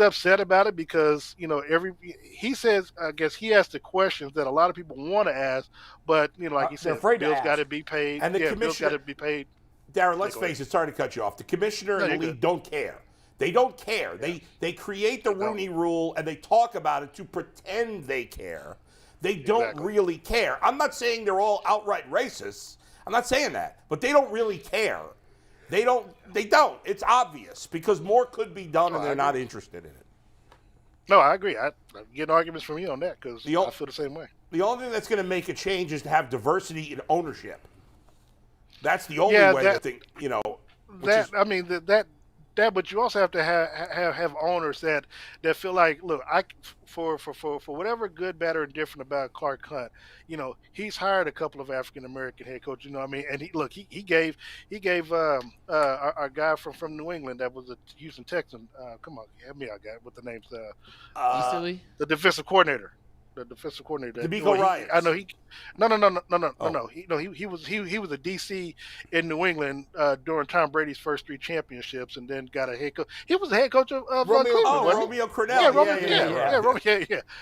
upset about it because, he says, I guess he asked the questions that a lot of people want to ask, but, like he said, Bill's got to be paid. And the Bill's got to be paid. Darren, let's face it, sorry to cut you off. The commissioner and the league don't care. They don't care. Yeah. They create the Rooney Rule and they talk about it to pretend they care. They don't really care. I'm not saying they're all outright racists. I'm not saying that, but they don't really care. They don't. It's obvious because more could be done, and they're not interested in it. No, I agree. I'm getting arguments from you on that because I feel the same way. The only thing that's going to make a change is to have diversity in ownership. That's the only way to think. But you also have to have owners that feel like, look, for whatever good, bad, or different about Clark Hunt, he's hired a couple of African American head coaches, and he gave our guy from New England that was a Houston Texan. Come on, help me out, guy, with the names. The defensive coordinator. The defensive coordinator. DeMeco Ryans. I know he. No. He was a DC in New England during Tom Brady's first 3 championships, and then got a head coach. He was the head coach of Cleveland. Romeo Crennel.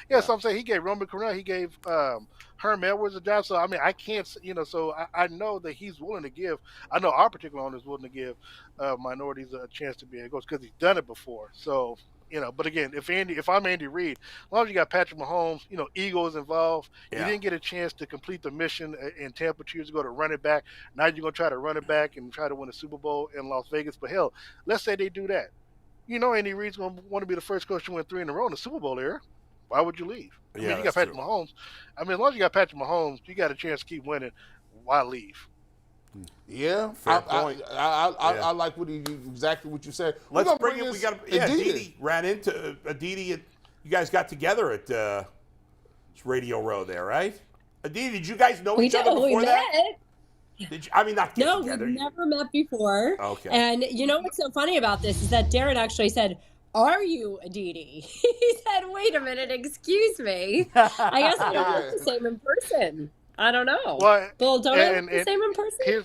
Yeah. So I'm saying he gave Romeo Crennel. He gave Herm Edwards a job. So I mean, I can't. So I know that he's willing to give. I know our particular owner is willing to give minorities a chance to be a head coach because he's done it before. So. But again, if I'm Andy Reid, as long as you got Patrick Mahomes, ego is involved. You didn't get a chance to complete the mission in Tampa 2 years ago to run it back. Now you're going to try to run it back and try to win a Super Bowl in Las Vegas. But hell, let's say they do that. Andy Reid's going to want to be the first coach to win 3 in a row in the Super Bowl era. Why would you leave? You got Patrick Mahomes. I mean, as long as you got Patrick Mahomes, you got a chance to keep winning. Why leave? Yeah, fair point. I like exactly what you said. Let's bring it. We got Aditi ran into Aditi. You guys got together at Radio Row there, right? Aditi, did you guys know each other before that? Did you, not get together. We've never met before. Okay. And what's so funny about this is that Darren actually said, "Are you Aditi?" He said, "Wait a minute, excuse me. I guess we don't look the same in person." I don't know. Well, Bill, don't I look the same in person?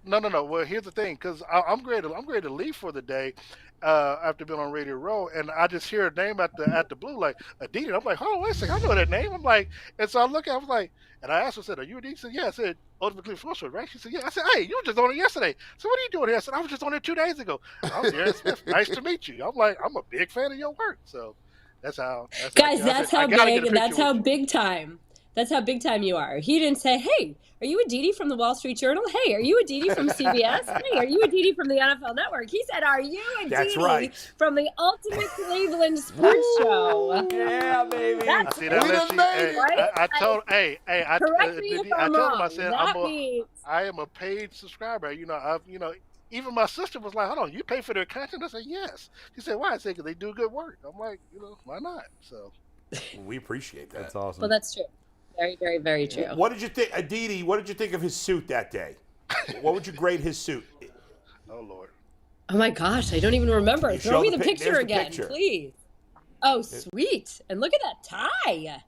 No. Well, here's the thing, because I'm ready to leave for the day after being on Radio Row, and I just hear a name at the blue, like Aditi. I'm like, hold on, wait a second, I know that name. I'm like, and so I look at, I was like, and I asked her, I said, are you Aditi? She said, yeah. I said, Ultimate Cleveland Sports, right? She said, yeah. I said, hey, you were just on it yesterday. So what are you doing here? I said, I was just on it 2 days ago. I was Darren Smith. Nice to meet you. I'm like, I'm a big fan of your work. So that's how. Guys, that's how big, and that's how big time. That's how big time you are. He didn't say, hey, are you Aditi from the Wall Street Journal? Hey, are you Aditi from CBS? Hey, are you Aditi from the NFL Network? He said, are you Aditi from the Ultimate Cleveland Sports Show? Yeah, baby. That's see, that lets you, right? I told him, I told him, I said, means... I am a paid subscriber. Even my sister was like, hold on, you pay for their content? I said, yes. She said, why? I said, because they do good work. I'm like, why not? So we appreciate that. That's awesome. Well, that's true. Very, very, very true. What did you think, Aditi? What did you think of his suit that day? What would you grade his suit? Oh Lord! Oh my gosh, I don't even remember. Throw me the picture again, picture. Please. Oh, sweet! And look at that tie.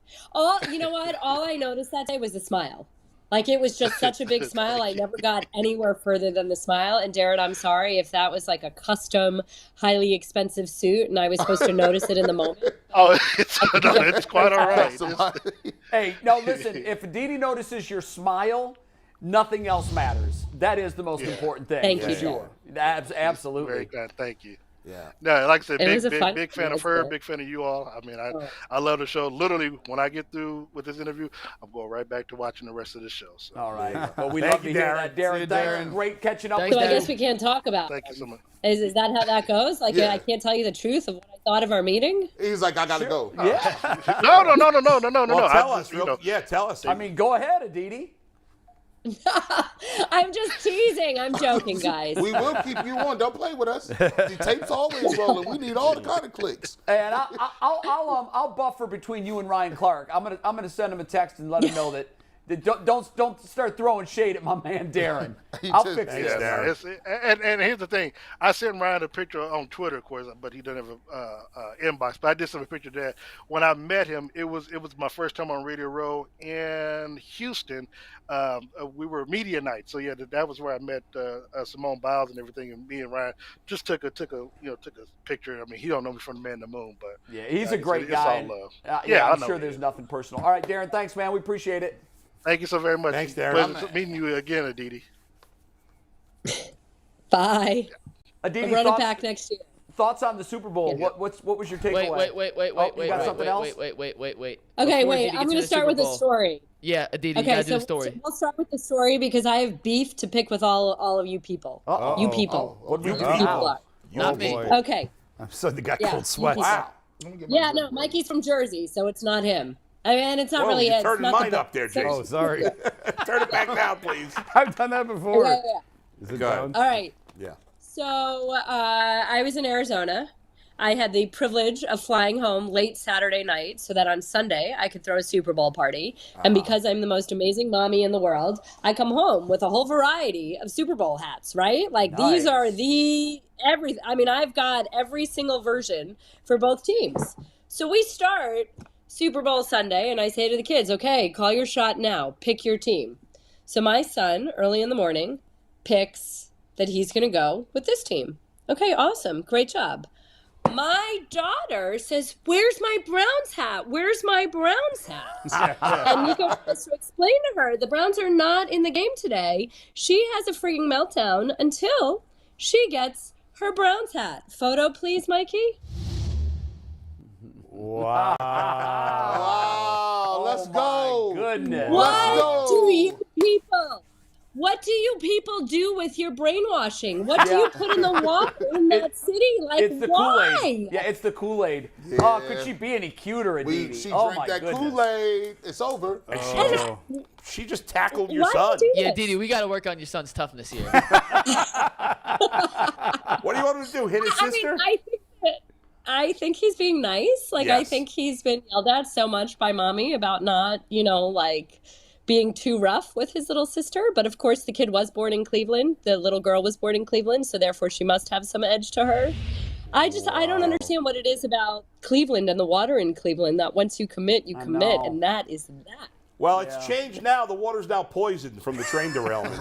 You know what? All I noticed that day was the smile. Like, it was just such a big smile. I never got anywhere further than the smile. And Darren, I'm sorry if that was like a custom, highly expensive suit and I was supposed to notice it in the moment. Oh, it's quite all right. Hey, no, listen, if Aditi notices your smile, nothing else matters. That is the most important thing. Thank you. Sure. Absolutely. Very kind. Thank you. Yeah. No, like I said, big fan of her, good. big fan of you all. I mean, I love the show. Literally, when I get through with this interview, I'm going right back to watching the rest of the show. So. All right. Well, we love to hear that, Darren. Thanks. Great catching up with So you. I guess we can't talk about Thank you so much. Is that how that goes? Like, I can't tell you the truth of what I thought of our meeting? He's like, I got to go. Yeah. No. Well, tell us. Yeah, tell us. I mean, go ahead, Aditi. I'm just teasing. I'm joking, guys. We will keep you on. Don't play with us. The tape's always rolling. We need all the kind of clicks. And I'll buffer between you and Ryan Clark. I'm gonna send him a text and let him know that don't start throwing shade at my man Darren. I'll fix it. And here's the thing: I sent Ryan a picture on Twitter, of course, but he doesn't have an inbox. But I did send a picture there. When I met him, it was my first time on Radio Row in Houston. We were media night, so yeah, that was where I met Simone Biles and everything. And me and Ryan just took a picture. I mean, he don't know me from the man in the moon, but yeah, he's a great guy. It's all love. I'm sure there's nothing personal. All right, Darren, thanks, man. We appreciate it. Thank you so very much. Thanks, Darren. Pleasure meeting you again, Aditi. Bye. Aditi, I'll run it back next year. Thoughts on the Super Bowl? Yeah. What was your takeaway? Wait. You got something else? Wait. Okay, Before wait. Aditi I'm gets going to to start with the story. Yeah, Aditi, you Okay, gotta do so the story. we'll start with the story because I have beef to pick with all of you people. Uh-oh. You people. What do You you people are. Not me. boy. Okay. I'm starting to got Yeah, cold sweats. Wow. Yeah, no, Mikey's from Jersey, so it's not him. I mean, it's not Whoa, really. you're It's turning not mine the up there, so- Jason. Oh, sorry. Turn it back now, please. I've done that before. Yeah. Is it Go ahead. down? All right. Yeah. So I was in Arizona. I had the privilege of flying home late Saturday night so that on Sunday I could throw a Super Bowl party. And because I'm the most amazing mommy in the world, I come home with a whole variety of Super Bowl hats, right? Like these are I've got every single version for both teams. So we start Super Bowl Sunday and I say to the kids, okay, call your shot now. Pick your team. So my son, early in the morning, picks that he's going to go with this team. Okay, awesome. Great job. My daughter says, where's my Browns hat? Where's my Browns hat? And Nico has to explain to her, the Browns are not in the game today. She has a freaking meltdown until she gets her Browns hat. Photo, please, Mikey. Wow. Wow. Let's go. Goodness. What do you people do with your brainwashing? What do you put in the water in that city? Like, It's the why? Kool-Aid. Yeah, it's the Kool-Aid. Yeah. Oh, could she be any cuter, Aditi? She oh drank my that goodness. Kool-Aid. It's over. And she just tackled your Why son. do you do Yeah, this? Didi, we got to work on your son's toughness here. What do you want him to do? Hit his sister? I think he's being nice. Like, I think he's been yelled at so much by mommy about not, being too rough with his little sister. But of course, the kid was born in Cleveland. The little girl was born in Cleveland. So therefore, she must have some edge to her. I don't understand what it is about Cleveland and the water in Cleveland that once you commit, you commit. And that is that. Well, it's changed now. The water's now poisoned from the train derailment.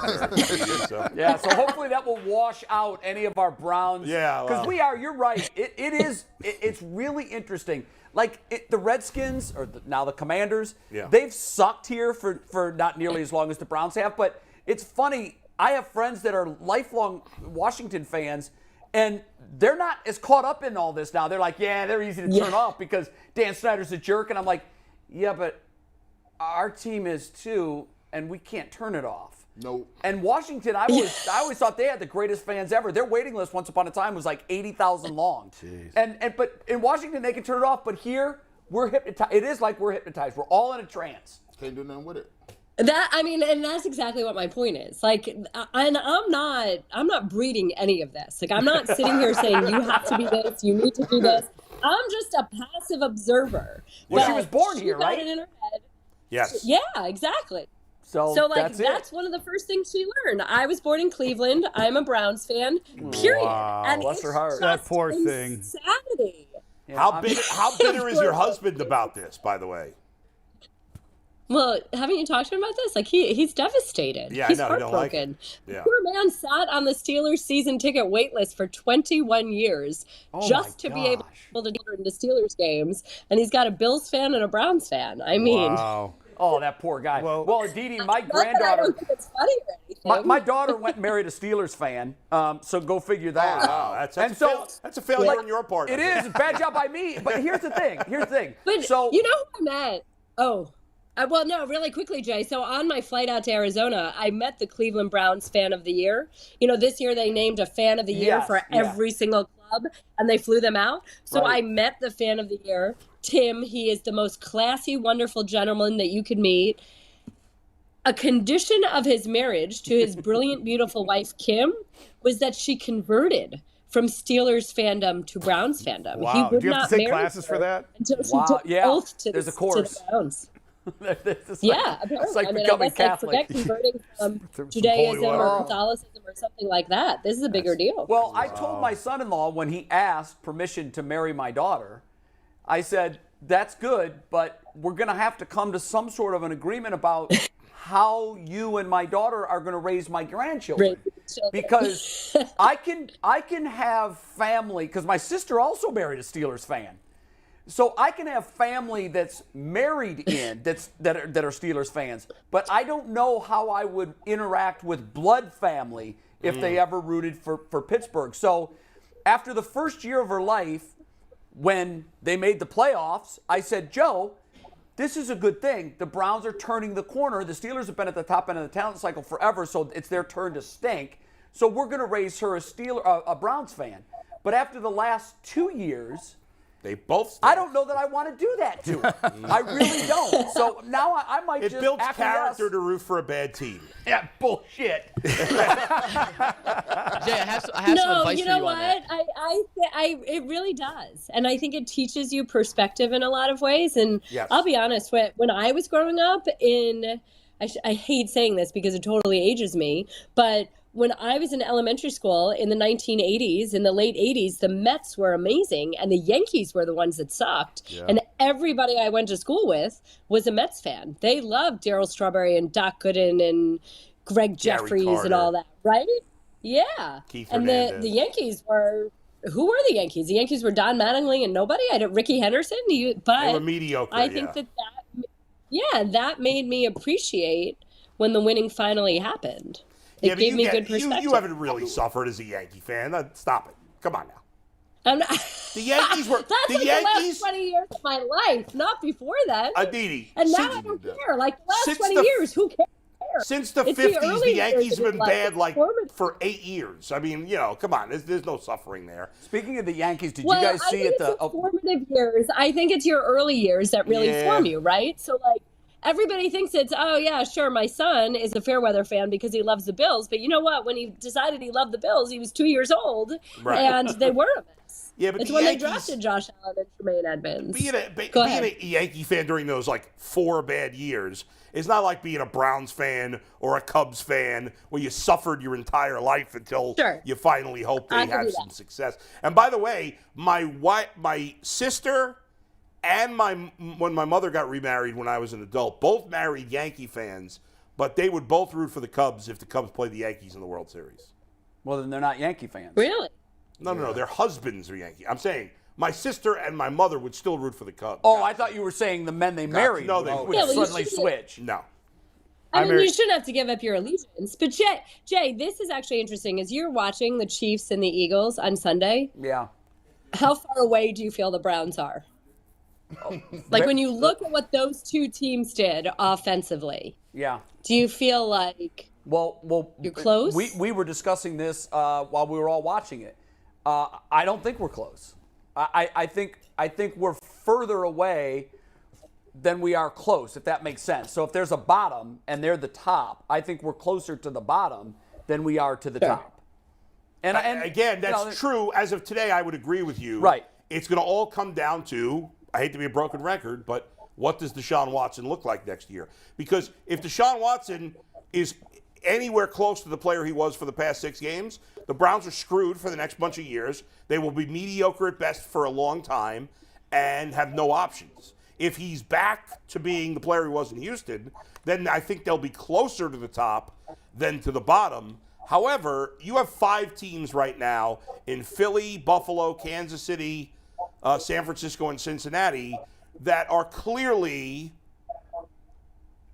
So. Yeah, so hopefully that will wash out any of our Browns. Yeah, because well. you're right. It's really interesting. Like the Redskins, or now the Commanders, they've sucked here for not nearly as long as the Browns have. But it's funny. I have friends that are lifelong Washington fans, and they're not as caught up in all this now. They're like, yeah, they're easy to turn off because Dan Snyder's a jerk. And I'm like, yeah, but our team is too, and we can't turn it off. Nope. And Washington, I always thought they had the greatest fans ever. Their waiting list once upon a time was like 80,000 long. Jeez. But in Washington they can turn it off, but here we're hypnotized. It is like we're hypnotized. We're all in a trance. Can't do nothing with it. And that's exactly what my point is. Like, and I'm not breeding any of this. Like, I'm not sitting here saying you have to be this, you need to do this. I'm just a passive observer. Well, she was born here, right? It in her head. Yes. Yeah, exactly. So like that's one of the first things she learned. I was born in Cleveland. I'm a Browns fan. Period. Wow. And Bless her heart. That poor thing. Insanity. Yeah, How bitter is your husband about this, by the way? Well, haven't you talked to him about this? Like he's devastated. Yeah, he's I know, he don't like heartbroken. it. Yeah. Poor man sat on the Steelers season ticket wait list for 21 years just to be able to get into Steelers games, and he's got a Bills fan and a Browns fan. I mean, Wow. Oh, that poor guy. Well, Aditi, my not that I granddaughter, don't think it's funny or anything. my daughter went and married a Steelers fan. So go figure that. Oh, wow, that's a failure on your part. It is a bad job by me. But here's the thing. But so you know who I met? Well, no, really quickly, Jay. So on my flight out to Arizona, I met the Cleveland Browns Fan of the Year. You know, this year they named a Fan of the Year for every single club, and they flew them out. So I met the Fan of the Year, Tim. He is the most classy, wonderful gentleman that you could meet. A condition of his marriage to his brilliant, beautiful wife, Kim, was that she converted from Steelers fandom to Browns fandom. Wow. He would Do you have not to take marry classes her for that? until she took an oath to There's a to course. the Browns. It's Apparently. it's like I becoming guess Catholic. Like converting from Judaism or Catholicism or something like that. This is a bigger deal. Well, I told my son-in-law when he asked permission to marry my daughter, I said, that's good, but we're going to have to come to some sort of an agreement about how you and my daughter are going to raise my grandchildren. Because I can have family, because my sister also married a Steelers fan. So I can have family that's married in that are Steelers fans, but I don't know how I would interact with blood family if they ever rooted for Pittsburgh. So after the first year of her life, when they made the playoffs, I said, Joe, this is a good thing. The Browns are turning the corner. The Steelers have been at the top end of the talent cycle forever, so it's their turn to stink. So we're going to raise her a Browns fan. But after the last 2 years, they both. I don't know that I want to do that to her. I really don't. So now I might just. It builds acquiesce. character to root for a bad team. Yeah, bullshit. Jay, I have some advice you for know you what? on that. It really does, and I think it teaches you perspective in a lot of ways. And yes. I'll be honest, when I was growing up, I hate saying this because it totally ages me, but when I was in elementary school in the 1980s, in the late 80s, the Mets were amazing, and the Yankees were the ones that sucked. Yeah. And everybody I went to school with was a Mets fan. They loved Darryl Strawberry and Doc Gooden and Greg Jeffries and all that, right? Yeah. Keith and the Yankees were. Who were the Yankees? The Yankees were Don Mattingly and nobody. I had Ricky Henderson. But they were mediocre. I think that made me appreciate when the winning finally happened. It gave me good perspective. You haven't really suffered as a Yankee fan. Stop it. Come on now. I'm not, the Yankees were. That's the like Yankees, the last 20 years of my life, not before then. Aditi. And now I don't care. Like the last 20 years, who cares? Since the 50s, the Yankees have been bad for 8 years. I mean, come on. There's no suffering there. Speaking of the Yankees, did you guys see at the formative years? I think it's your early years that really form you, right? So like. Everybody thinks it's, oh, yeah, sure, my son is a Fairweather fan because he loves the Bills. But you know what? When he decided he loved the Bills, he was 2 years old, and they were a mess. Yeah, but it's when they drafted Josh Allen and Tremaine Edmonds. Being a Yankee fan during those, 4 bad years is not like being a Browns fan or a Cubs fan where you suffered your entire life until you finally hope they have some success. And by the way, my sister and when my mother got remarried when I was an adult, both married Yankee fans, but they would both root for the Cubs if the Cubs played the Yankees in the World Series. Well, then they're not Yankee fans. Really? No. Their husbands are Yankee. I'm saying my sister and my mother would still root for the Cubs. Oh, I thought you were saying the men they married No, they would wouldn't. suddenly switch. No. I mean, you shouldn't have to give up your allegiance. But Jay, this is actually interesting. As you're watching the Chiefs and the Eagles on Sunday, Yeah. how far away do you feel the Browns are? Like when you look at what those two teams did offensively, Yeah. do you feel like Well, you're close? We were discussing this while we were all watching it. I don't think we're close. I think we're further away than we are close, if that makes sense. So if there's a bottom and they're the top, I think we're closer to the bottom than we are to the top. And again, that's true. As of today, I would agree with you. Right. It's going to all come down to, I hate to be a broken record, but what does Deshaun Watson look like next year? Because if Deshaun Watson is anywhere close to the player he was for the past 6 games, the Browns are screwed for the next bunch of years. They will be mediocre at best for a long time and have no options. If he's back to being the player he was in Houston, then I think they'll be closer to the top than to the bottom. However, you have 5 teams right now in Philly, Buffalo, Kansas City, San Francisco, and Cincinnati that are clearly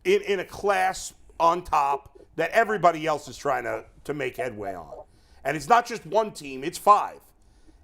in a class on top that everybody else is trying to make headway on. And it's not just one team, it's 5.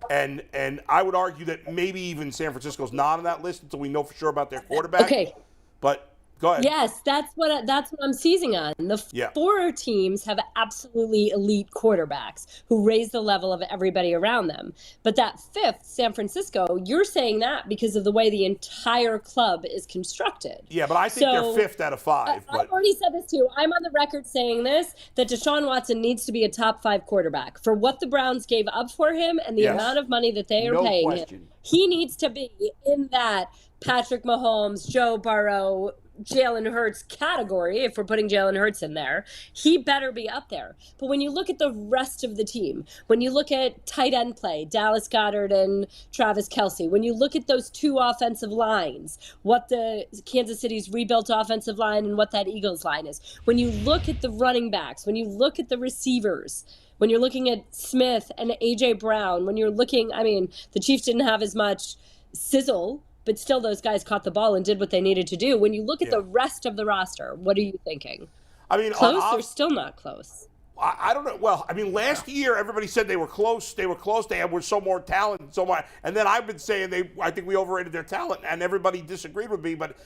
And I would argue that maybe even San Francisco's not on that list until we know for sure about their quarterback. Okay. But go ahead. Yes, that's what I'm seizing on. The 4 teams have absolutely elite quarterbacks who raise the level of everybody around them. But that 5th, San Francisco, you're saying that because of the way the entire club is constructed. Yeah, but I think they're 5th out of 5. But I've already said this too. I'm on the record saying this, that Deshaun Watson needs to be a top 5 quarterback. For what the Browns gave up for him and the amount of money that they are paying him, he needs to be in that Patrick Mahomes, Joe Burrow, Jalen Hurts category, if we're putting Jalen Hurts in there. He better be up there. But when you look at the rest of the team, when you look at tight end play, Dallas Goedert and Travis Kelce, when you look at those 2 offensive lines, what the Kansas City's rebuilt offensive line and what that Eagles line is, when you look at the running backs, when you look at the receivers, when you're looking at Smith and A.J. Brown, when you're looking, I mean, the Chiefs didn't have as much sizzle, but still those guys caught the ball and did what they needed to do. When you look at the rest of the roster, what are you thinking? I mean, close or still not close? I don't know. Well, I mean, last year everybody said they were close. They were close. They were so more talented, so much. And then I've been saying I think we overrated their talent, and everybody disagreed with me. But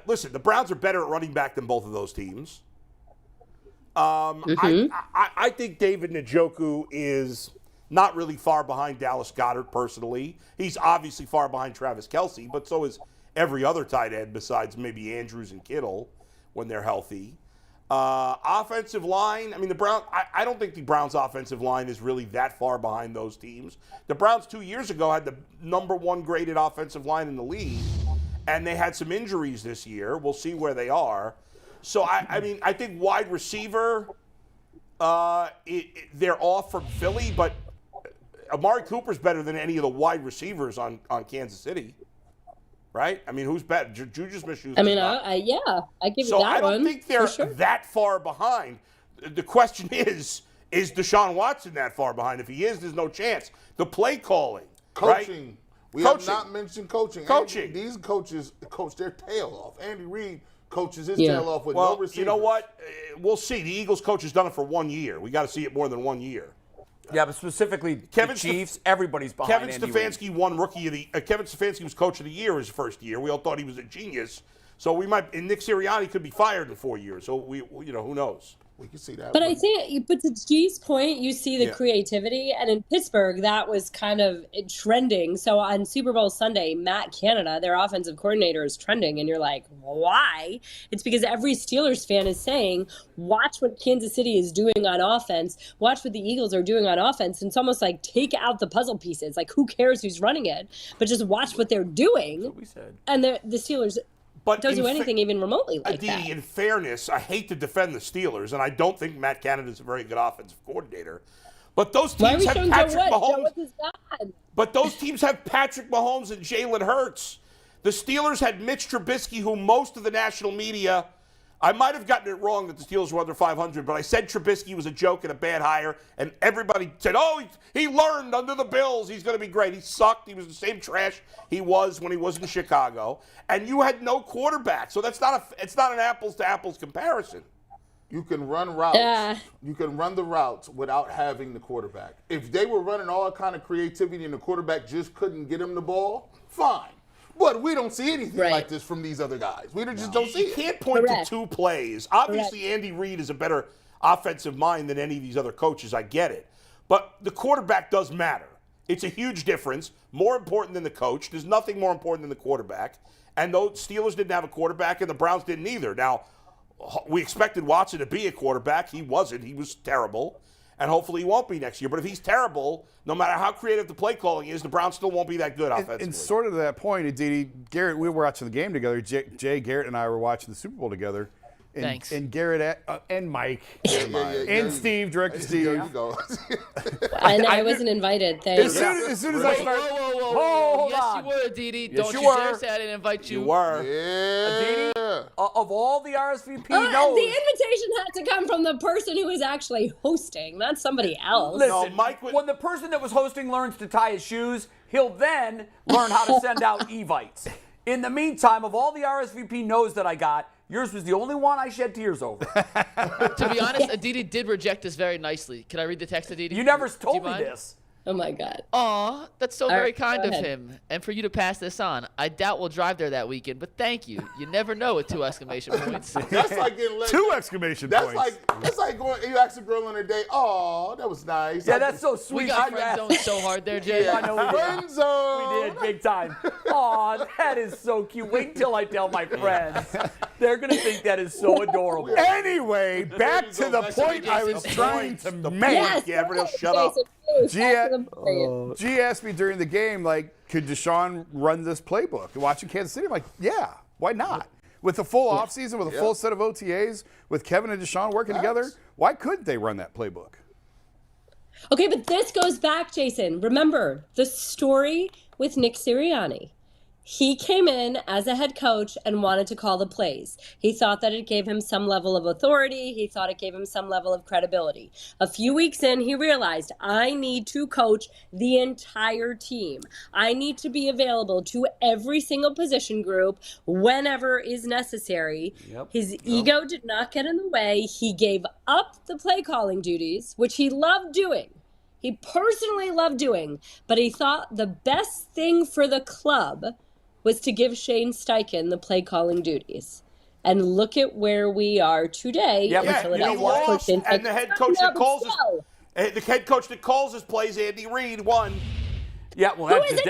listen, the Browns are better at running back than both of those teams. I think David Njoku is not really far behind Dallas Goedert personally. He's obviously far behind Travis Kelce, but so is every other tight end besides maybe Andrews and Kittle when they're healthy. Offensive line, I mean, I don't think the Browns' offensive line is really that far behind those teams. The Browns 2 years ago had the number 1 graded offensive line in the league, and they had some injuries this year. We'll see where they are. So, I mean, I think wide receiver, they're off from Philly, but Amari Cooper's better than any of the wide receivers on Kansas City, right? I mean, who's better? Juju Smith-Schuster. I mean, I give you that one. So I don't think they're that far behind. The question is Deshaun Watson that far behind? If he is, there's no chance. The play calling, coaching. Right? We have not mentioned coaching. Coaching. These coaches coach their tail off. Andy Reid coaches his tail off with no receivers. You know what? We'll see. The Eagles coach has done it for 1 year. We got to see it more than 1 year. Yeah, but specifically the Chiefs, everybody's behind Kevin Andy Stefanski Reid. won Rookie of the Kevin Stefanski was Coach of the Year his first year. We all thought he was a genius. So we might, and Nick Sirianni could be fired in 4 years. So who knows? We can see that. But I think, but to G's point, you see the creativity, and in Pittsburgh, that was kind of trending. So on Super Bowl Sunday, Matt Canada, their offensive coordinator, is trending, and you're like, why? It's because every Steelers fan is saying, watch what Kansas City is doing on offense, watch what the Eagles are doing on offense, and it's almost like take out the puzzle pieces. Like, who cares who's running it? But just watch what they're doing. That's what we said. And the Steelers don't do anything even remotely like that. In fairness, I hate to defend the Steelers, and I don't think Matt Canada is a very good offensive coordinator. But those teams have Patrick Mahomes. But those teams have Patrick Mahomes and Jalen Hurts. The Steelers had Mitch Trubisky, who most of the national media, I might have gotten it wrong that the Steelers were under 500, but I said Trubisky was a joke and a bad hire, and everybody said, oh, he learned under the Bills. He's going to be great. He sucked. He was the same trash he was when he was in Chicago. And you had no quarterback, so it's not an apples-to-apples comparison. You can run routes. You can run the routes without having the quarterback. If they were running all kind of creativity and the quarterback just couldn't get him the ball, fine. But we don't see anything like this from these other guys. We just don't see it. You can't point to two plays. Obviously, Andy Reid is a better offensive mind than any of these other coaches. I get it. But the quarterback does matter. It's a huge difference. More important than the coach. There's nothing more important than the quarterback. And those Steelers didn't have a quarterback, and the Browns didn't either. Now, we expected Watson to be a quarterback. He wasn't. He was terrible. And hopefully he won't be next year. But if he's terrible, no matter how creative the play calling is, the Browns still won't be that good offensively. And sort of to that point, Aditi, Garrett, we were watching the game together. Jay, Garrett, and I were watching the Super Bowl together. And, Thanks. And Garrett and Mike and Steve, Director Steve. There you go. And I wasn't invited. Thanks. As soon as I started, Hold on. Yes, you were, Aditi. Don't you dare say I didn't invite you. You were. Yeah. Aditi, of all the RSVP The knows. invitation had to come from the person who was actually hosting, not somebody else. Listen, No, Mike would- when the person that was hosting learns to tie his shoes, he'll then learn how to send out Evites. In the meantime, of all the RSVP no's that I got, yours was the only one I shed tears over. To be honest, Aditi did reject us very nicely. Can I read the text, Aditi? You never Do you told me mind? this. Oh my God. Aw, that's so All very right, kind go of ahead. him. And for you to pass this on. I doubt we'll drive there that weekend, but thank you. You never know with 2 exclamation points. That's like getting let 2 exclamation That's points. like going. You ask a girl on a date. Oh, that was nice. Yeah, that's so sweet. We got I- friend zoned so hard there, Jay. I know we did. Friend zone. We did, big time. Aw, that is so cute. Wait until I tell my friends. They're going to think that is so adorable. Anyway, back to the point I was trying to make. Yes, Yeah, everybody else shut up. G asked me during the game, like, could Deshaun run this playbook? Watching Kansas City, I'm like, yeah, why not? With a full offseason, with a full set of OTAs, with Kevin and Deshaun working together, why couldn't they run that playbook? Okay, but this goes back, Jason. Remember the story with Nick Sirianni. He came in as a head coach and wanted to call the plays. He thought that it gave him some level of authority. He thought it gave him some level of credibility. A few weeks in, he realized, I need to coach the entire team. I need to be available to every single position group whenever is necessary. His ego did not get in the way. He gave up the play calling duties, which he loved doing. He personally loved doing, but he thought the best thing for the club was to give Shane Steichen the play calling duties. And look at where we are today. Yeah, in but Philadelphia. he lost, Coach and the head coach that calls his plays, Andy Reid, won. Yeah, well, Who that's is a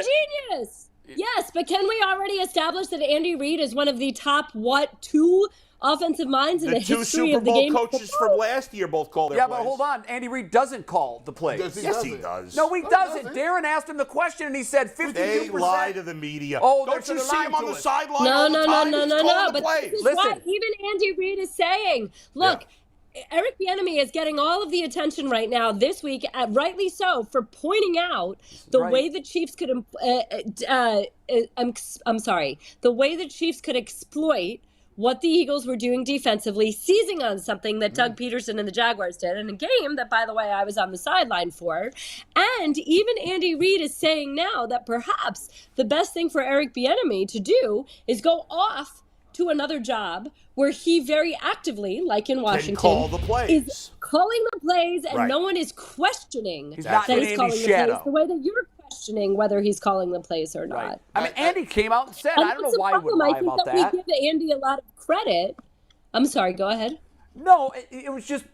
genius? Yes, but can we already establish that Andy Reid is one of the top, 2 offensive minds in the The 2 history Super of the Bowl game? coaches from last year both called their Yeah, plays. but hold on. Andy Reid doesn't call the plays. Yes, he does. No, he doesn't. Darren asked him the question, and he said 52%. They lie to the media. Oh, don't you they're see him lying on to the us. sideline No, all the time? He's calling the But plays. this is Listen. what even Andy Reid is saying. Look, Eric Bieniemy is getting all of the attention right now this week, rightly so, for pointing out the way the Chiefs could. I'm sorry, the way the Chiefs could exploit what the Eagles were doing defensively, seizing on something that Doug Peterson and the Jaguars did in a game that, by the way, I was on the sideline for. And even Andy Reid is saying now that perhaps the best thing for Eric Bieniemy to do is go off to another job where he very actively, like in Washington, call the plays. is calling the plays, and Right. no one is questioning He's that not in he's calling Andy's the plays shadow. the way that you're questioning whether he's calling the plays or Right. not. I mean, Andy came out and said, And I don't that's know the why he would problem. I lie think about that that. we give Andy a lot of credit. I'm sorry, go ahead. No, it was just,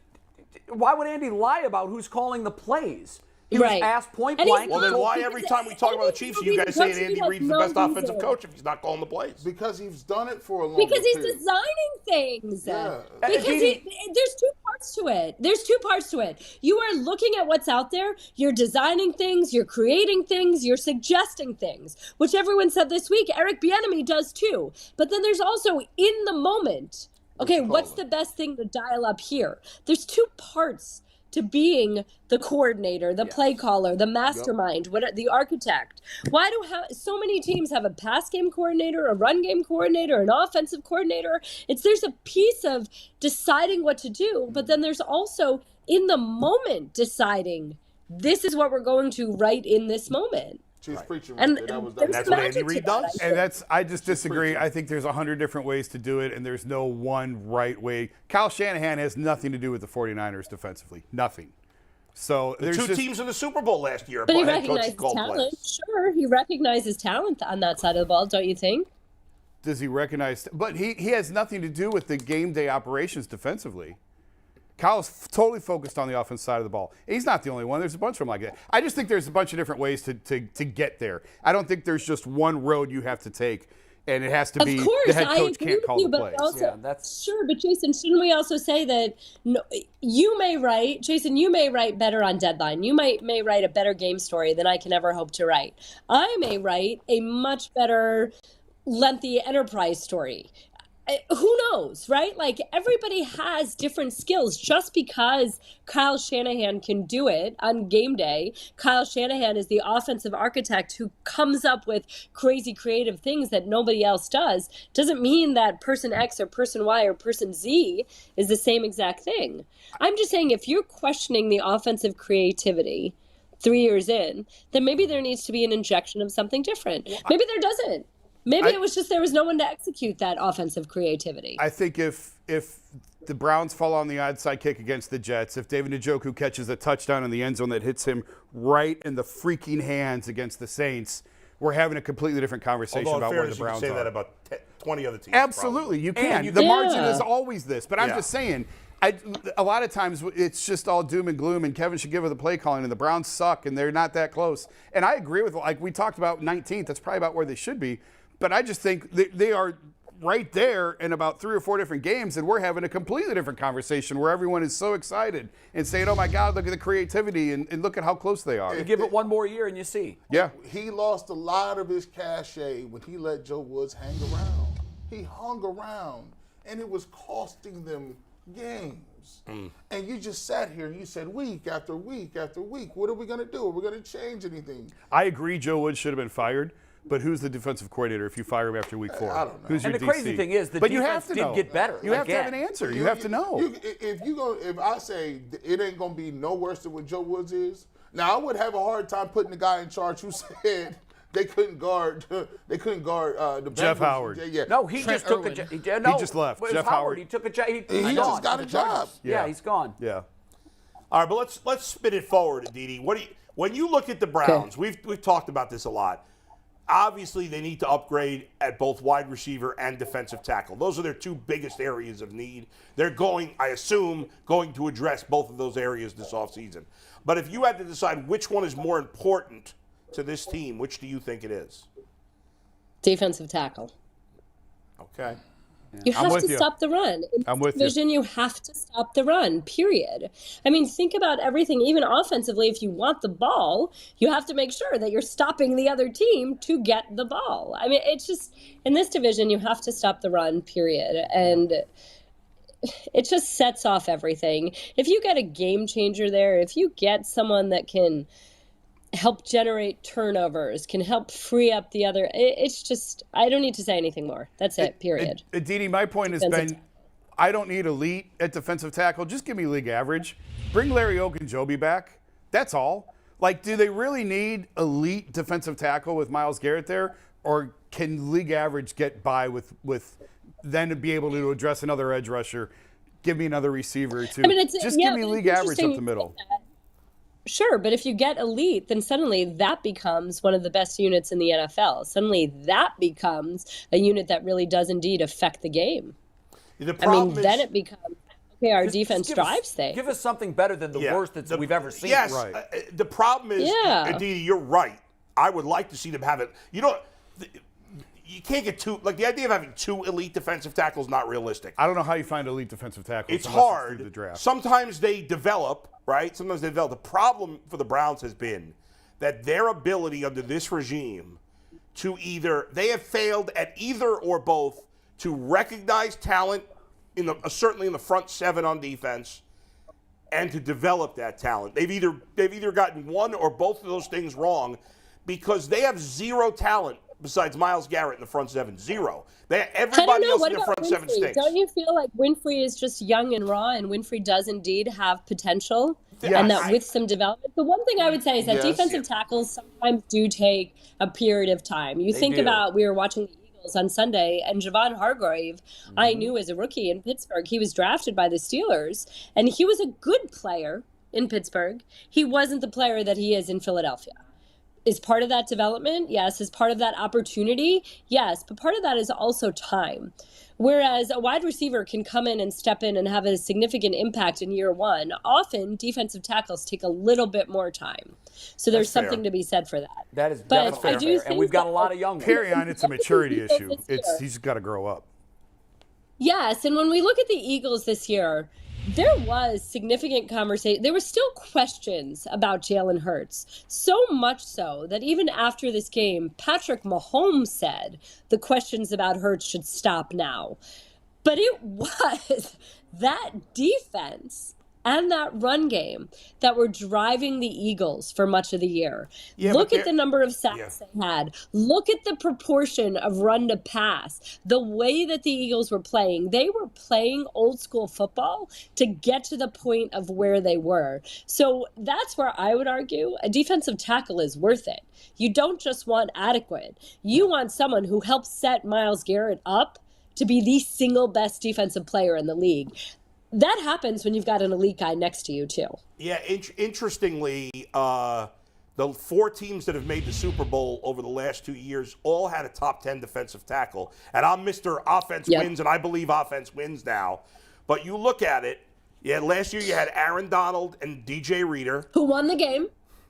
why would Andy lie about who's calling the plays? He was Right. asked point And he's blank. Well, then not, why because every time we talk about the Chiefs, you guys say Andy Reid's the best offensive coach if he's not calling the plays? Because he's done it for a long Because he's period. designing things. Yeah. Because there's 2 parts to it. There's 2 parts to it. You are looking at what's out there. You're designing things. You're creating things. You're suggesting things, which everyone said this week. Eric Bieniemy does too. But then there's also in the moment. Okay, what's the best thing to dial up here? There's 2 parts to being the coordinator, the play caller, the mastermind, the architect. Why do so many teams have a pass game coordinator, a run game coordinator, an offensive coordinator? There's a piece of deciding what to do, but then there's also in the moment deciding this is what we're going to right in this moment. She's preaching. And that's what Andy Reid does. And I just disagree. I think there's 100 different ways to do it, and there's no one right way. Kyle Shanahan has nothing to do with the 49ers defensively. Nothing. So there's two teams in the Super Bowl last year. But he recognizes talent. Sure, he recognizes talent on that side of the ball, don't you think? Does he recognize? But he has nothing to do with the game day operations defensively. Kyle's totally focused on the offense side of the ball. He's not the only one. There's a bunch of them like that. I just think there's a bunch of different ways to get there. I don't think there's just one road you have to take, and it has to be the head coach can't call the plays. Also, sure, but Jason, shouldn't we also say that you may write better on deadline. You may write a better game story than I can ever hope to write. I may write a much better lengthy enterprise story. Who knows, right? Like, everybody has different skills. Just because Kyle Shanahan can do it on game day, Kyle Shanahan is the offensive architect who comes up with crazy creative things that nobody else does, doesn't mean that person X or person Y or person Z is the same exact thing. I'm just saying, if you're questioning the offensive creativity 3 years in, then maybe there needs to be an injection of something different. Maybe there doesn't. Maybe it was just there was no one to execute that offensive creativity. I think if the Browns fall on the onside kick against the Jets, if David Njoku catches a touchdown in the end zone that hits him right in the freaking hands against the Saints, we're having a completely different conversation about where the Browns are. You can say that about 20 other teams. Absolutely, probably. you can. The margin is always this. But I'm just saying, a lot of times it's just all doom and gloom, and Kevin should give her the play calling, and the Browns suck, and they're not that close. And I agree with, like we talked about 19th, that's probably about where they should be. But I just think they are right there in about 3 or 4 different games, and we're having a completely different conversation where everyone is so excited and saying, oh, my God, look at the creativity, and look at how close they are. You give it one more year and you see. Yeah. He lost a lot of his cachet when he let Joe Woods hang around. He hung around, and it was costing them games. And you just sat here and you said week after week after week, what are we going to do? Are we going to change anything? I agree Joe Woods should have been fired. But who's the defensive coordinator if you fire him after week 4? I don't know. Who's your and the DC? crazy thing is, but you have to did get better. You have to have an answer. You have to know. If I say it ain't gonna be no worse than what Joe Woods is, now I would have a hard time putting the guy in charge who said they couldn't guard the Jeff Bengals. Howard. Yeah. No, he Trent just took Irwin. he just left. Jeff Howard. He took a job. He just got a job. Yeah, he's gone. Yeah. All right, but let's spin it forward, Aditi. When you look at the Browns, we've talked about this a lot. Obviously, they need to upgrade at both wide receiver and defensive tackle. Those are their 2 biggest areas of need. They're I assume, going to address both of those areas this offseason. But if you had to decide which one is more important to this team, which do you think it is? Defensive tackle. Okay. You have to stop the run. In this division, you have to stop the run, period. I mean, think about everything, even offensively. If you want the ball, you have to make sure that you're stopping the other team to get the ball. I mean, it's just, in this division, you have to stop the run, period. And it just sets off everything. If you get a game changer there, if you get someone that can help generate turnovers, can help free up the other. It's just, I don't need to say anything more. That's it, period. Aditi, my point has been, I don't need elite at defensive tackle. Just give me league average. Bring Larry Ogunjobi back. That's all. Like, do they really need elite defensive tackle with Myles Garrett there? Or can league average get by with then to be able to address another edge rusher? Give me another receiver or 2. I mean, just give me league average up the middle. Sure, but if you get elite, then suddenly that becomes one of the best units in the NFL. Suddenly that becomes a unit that really does indeed affect the game. Then it becomes, okay, our defense drives things. Give us something better than the worst that we've ever seen. Yes, right. The problem is, Aditi, you're right. I would like to see them have it. You can't get 2, like the idea of having 2 elite defensive tackles is not realistic. I don't know how you find elite defensive tackles. It's hard. The draft. Sometimes they develop, right? Sometimes they develop. The problem for the Browns has been that their ability under this regime to they have failed at either or both to recognize talent, certainly in the front 7 on defense, and to develop that talent. They've either gotten one or both of those things wrong because they have zero talent besides Myles Garrett in the front seven. Zero. Everybody else in the front seven stinks. Don't you feel like Winfrey is just young and raw, and Winfrey does indeed have potential? And that with some development. The one thing I would say is that defensive tackles sometimes do take a period of time. You think about, we were watching the Eagles on Sunday, and Javon Hargrave, I knew as a rookie in Pittsburgh, he was drafted by the Steelers, and he was a good player in Pittsburgh. He wasn't the player that he is in Philadelphia. Is part of that development? Yes. Is part of that opportunity? Yes. But part of that is also time. Whereas a wide receiver can come in and step in and have a significant impact in year one, often defensive tackles take a little bit more time. So there's something to be said for that. That is definitely fair. And we've got a lot of young ones. Carry on, it's a maturity issue. He's got to grow up. Yes, and when we look at the Eagles this year, there was significant conversation. There were still questions about Jalen Hurts, so much so that even after this game, Patrick Mahomes said the questions about Hurts should stop now. But it was that defense and that run game that were driving the Eagles for much of the year. Look at the number of sacks they had. Look at the proportion of run to pass. The way that the Eagles were playing, they were playing old school football to get to the point of where they were. So that's where I would argue a defensive tackle is worth it. You don't just want adequate. You want someone who helps set Myles Garrett up to be the single best defensive player in the league. That happens when you've got an elite guy next to you, too. Yeah, interestingly, the 4 teams that have made the Super Bowl over the last 2 years all had a top 10 defensive tackle. And I'm Mr. Offense wins, and I believe offense wins now. But you look at it, last year you had Aaron Donald and DJ Reader. Who won the game?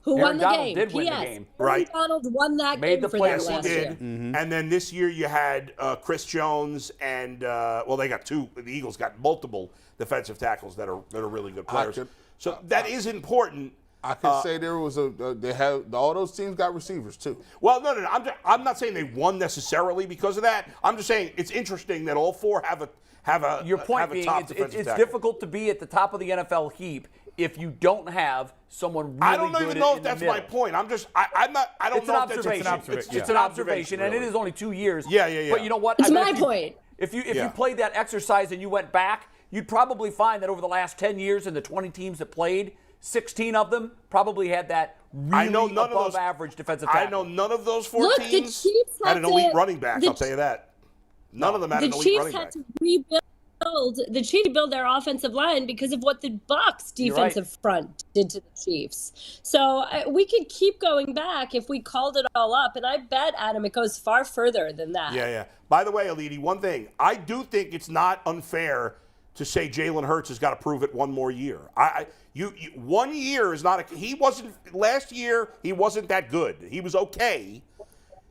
Aaron Donald did win the game. Right. Aaron Donald won that Made game the for playoffs. them last year. And then this year you had Chris Jones and, they got 2. The Eagles got multiple defensive tackles that are really good players. So that is important. I can say there was all those teams got receivers too. Well, no. I'm not saying they won necessarily because of that. I'm just saying it's interesting that all 4 have a Your point have a being, top it's difficult to be at the top of the NFL heap if you don't have someone really good. I don't even know if that's my point. I'm just I don't know if that's it's an observation, and it is only 2 years. Yeah. But you know what? It's my point. If you played that exercise and you went back, you'd probably find that over the last 10 years and the 20 teams that played, 16 of them probably had that really above average defensive tackle. I know none of those 4 teams had an elite running back, I'll tell you that. None of them had an elite running back. The Chiefs had to rebuild their offensive line because of what the Bucs defensive front did to the Chiefs. So we could keep going back if we called it all up, and I bet, Adam, it goes far further than that. Yeah. By the way, Aditi, one thing. I do think it's not unfair to say Jalen Hurts has got to prove it one more year. 1 year is not he wasn't last year. He wasn't that good. He was okay.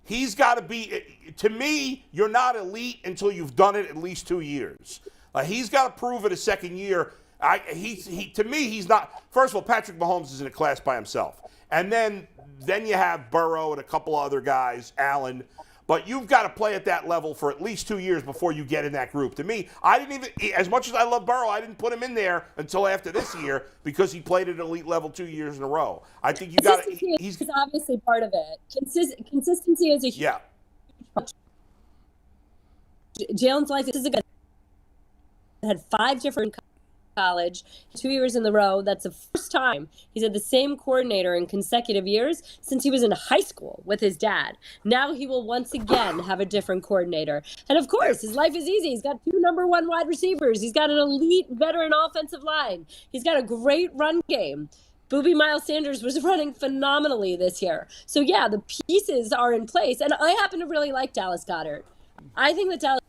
He's got to be. To me, you're not elite until you've done it at least 2 years. He's got to prove it a second year. To me, he's not. First of all, Patrick Mahomes is in a class by himself, and then you have Burrow and a couple other guys, Allen. But you've got to play at that level for at least 2 years before you get in that group. To me, I didn't even, as much as I love Burrow, I didn't put him in there until after this year because he played at elite level 2 years in a row. I think you got to. He's obviously part of it. Consistency is a huge. Yeah. Jalen's life is a good. Had 5 different college, 2 years in a row. That's the first time he's had the same coordinator in consecutive years since he was in high school with his dad. Now he will once again have a different coordinator. And of course, his life is easy. He's got 2 number 1 wide receivers. He's got an elite veteran offensive line. He's got a great run game. Booby Miles Sanders was running phenomenally this year. So yeah, the pieces are in place. And I happen to really like Dallas Goedert. I think that Dallas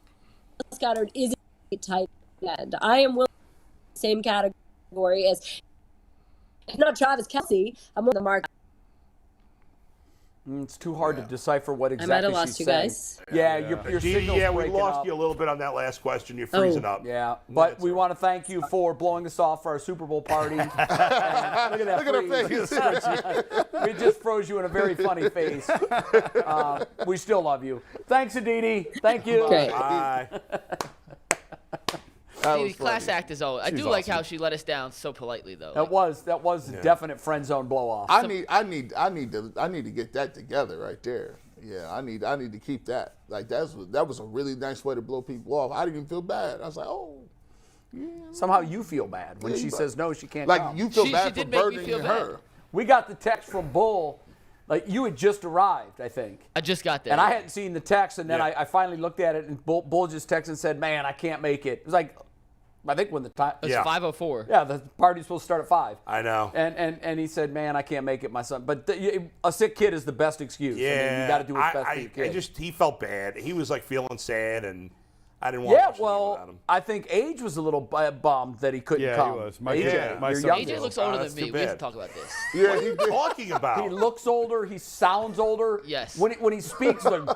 Goedert is a tight end. I am willing the same category as not Travis Kelce. I'm on the mark. It's too hard to decipher what exactly I might have lost you guys. Yeah, your signal's we breaking lost up. you a little bit on that last question. You're freezing up. Yeah, but we want to thank you for blowing us off for our Super Bowl party. Look at that freeze. We just froze you in a very funny face. We still love you. Thanks, Aditi. Thank you. Great. Bye. was class funny. act is always. I She's do like awesome. how she let us down so politely, though. That was a definite friend zone blow off. I need to get that together right there. Yeah, I need to keep that. Like that was a really nice way to blow people off. I didn't even feel bad. I was like, oh. Yeah. Somehow you feel bad when Yeah, she you says no, she can't Like come. you feel She bad for did make me burdening feel her. bad. We got the text from Bull, like you had just arrived, I think. I just got there. And I hadn't seen the text, and then Yeah. I finally looked at it, and Bull just texted and said, "Man, I can't make it." It was like, I think when the time, It's Yeah. 5:04. yeah, the party's supposed to start at 5. I know. And he said, "Man, I can't make it, my son." But a sick kid is the best excuse. Yeah, I mean, you got to do what's best for your kid. he felt bad. He was like feeling sad, and I didn't want to Yeah, watch the game without well, him. I think Age was a little bummed that he couldn't Yeah, he come. was. My AJ, kid- my you're son younger. AJ looks older that's than me. too We have to bad. talk about this. Yeah, What are he you did. talking about? He looks older. He sounds older. Yes. When he speaks, like,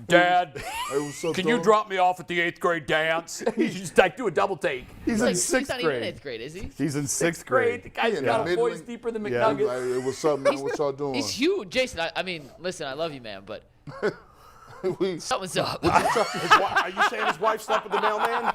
Dad, It was so can you dumb. drop me off at the 8th grade dance? You just like do a double take. He's Like, in he's sixth not even in grade. 8th grade, is he? He's in sixth Great. The grade. guy's Yeah, got a middling. voice deeper than Yeah. McNuggets. Like, it was something, man. What y'all doing? He's huge, Jason. I mean, listen, I love you, man, but We- something's up. Are you saying his wife slept with the mailman?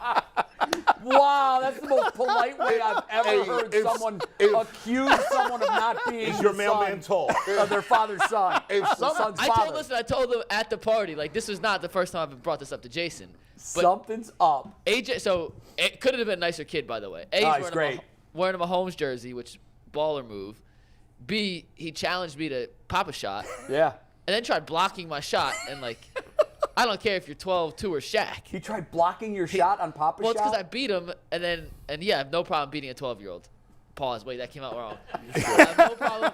Wow, that's the most polite way I've ever Hey, heard if- someone if- accuse someone of not being Is your the mailman son tall? of their father's son. If the some- son's I father. told them at the party, like, this was not the first time I've brought this up to Jason. But Something's up. AJ, so it could have been a nicer kid, by the way. A, Oh, he's he's great. wearing a Mahomes jersey, which baller move. B, he challenged me to pop a shot, Yeah. and then tried blocking my shot. And like, I don't care if you're 12-2 or Shaq. He tried blocking your shot on Papa's Well, it's because I shot. beat him, and yeah, I have no problem beating a 12-year-old. Pause. Wait, that came out wrong. I have no problem.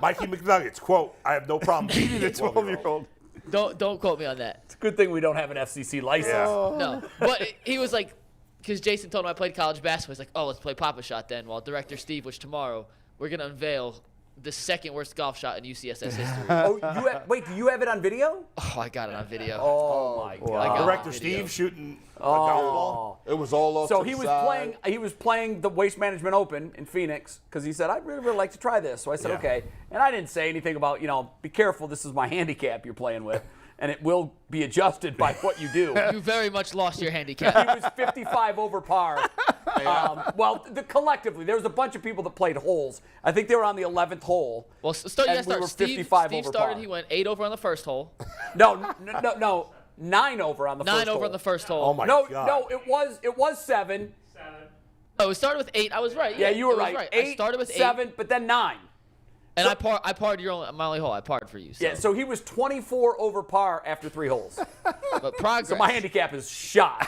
Mikey McNuggets, quote, I have no problem beating a 12-year-old. Don't quote me on that. It's a good thing we don't have an FCC license. Yeah. No, but he was like, because Jason told him I played college basketball. He's like, oh, let's play Papa Shot then. While Director Steve, which tomorrow we're gonna unveil the second worst golf shot in UCSS history. Oh, wait, do you have it on video? Oh, I got it on video. Oh my I God. got it on Director video. Steve shooting a golf ball. It was all off. So to he the was side. playing the Waste Management Open in Phoenix because he said I'd really like to try this. So I said Yeah. okay, and I didn't say anything about be careful. This is my handicap you're playing with, and it will be adjusted by what you do. You very much lost your He handicap. was 55 over par. Collectively, there was a bunch of people that played holes. I think they were on the 11th hole. Well, so you And gotta we start. were Steve 55 over started. par. He went 8 over on the first hole, No, 9 over on the 9 first over hole. on the first hole. Oh my No, God. no, it was 7. Oh, it started with 8. I was right. Yeah, you were it was right. I 8, started with 7, 8, but then 9. and I parred my only hole. I parred for you. So. Yeah, so he was 24 over par after 3 holes. But progress. So my handicap is shot,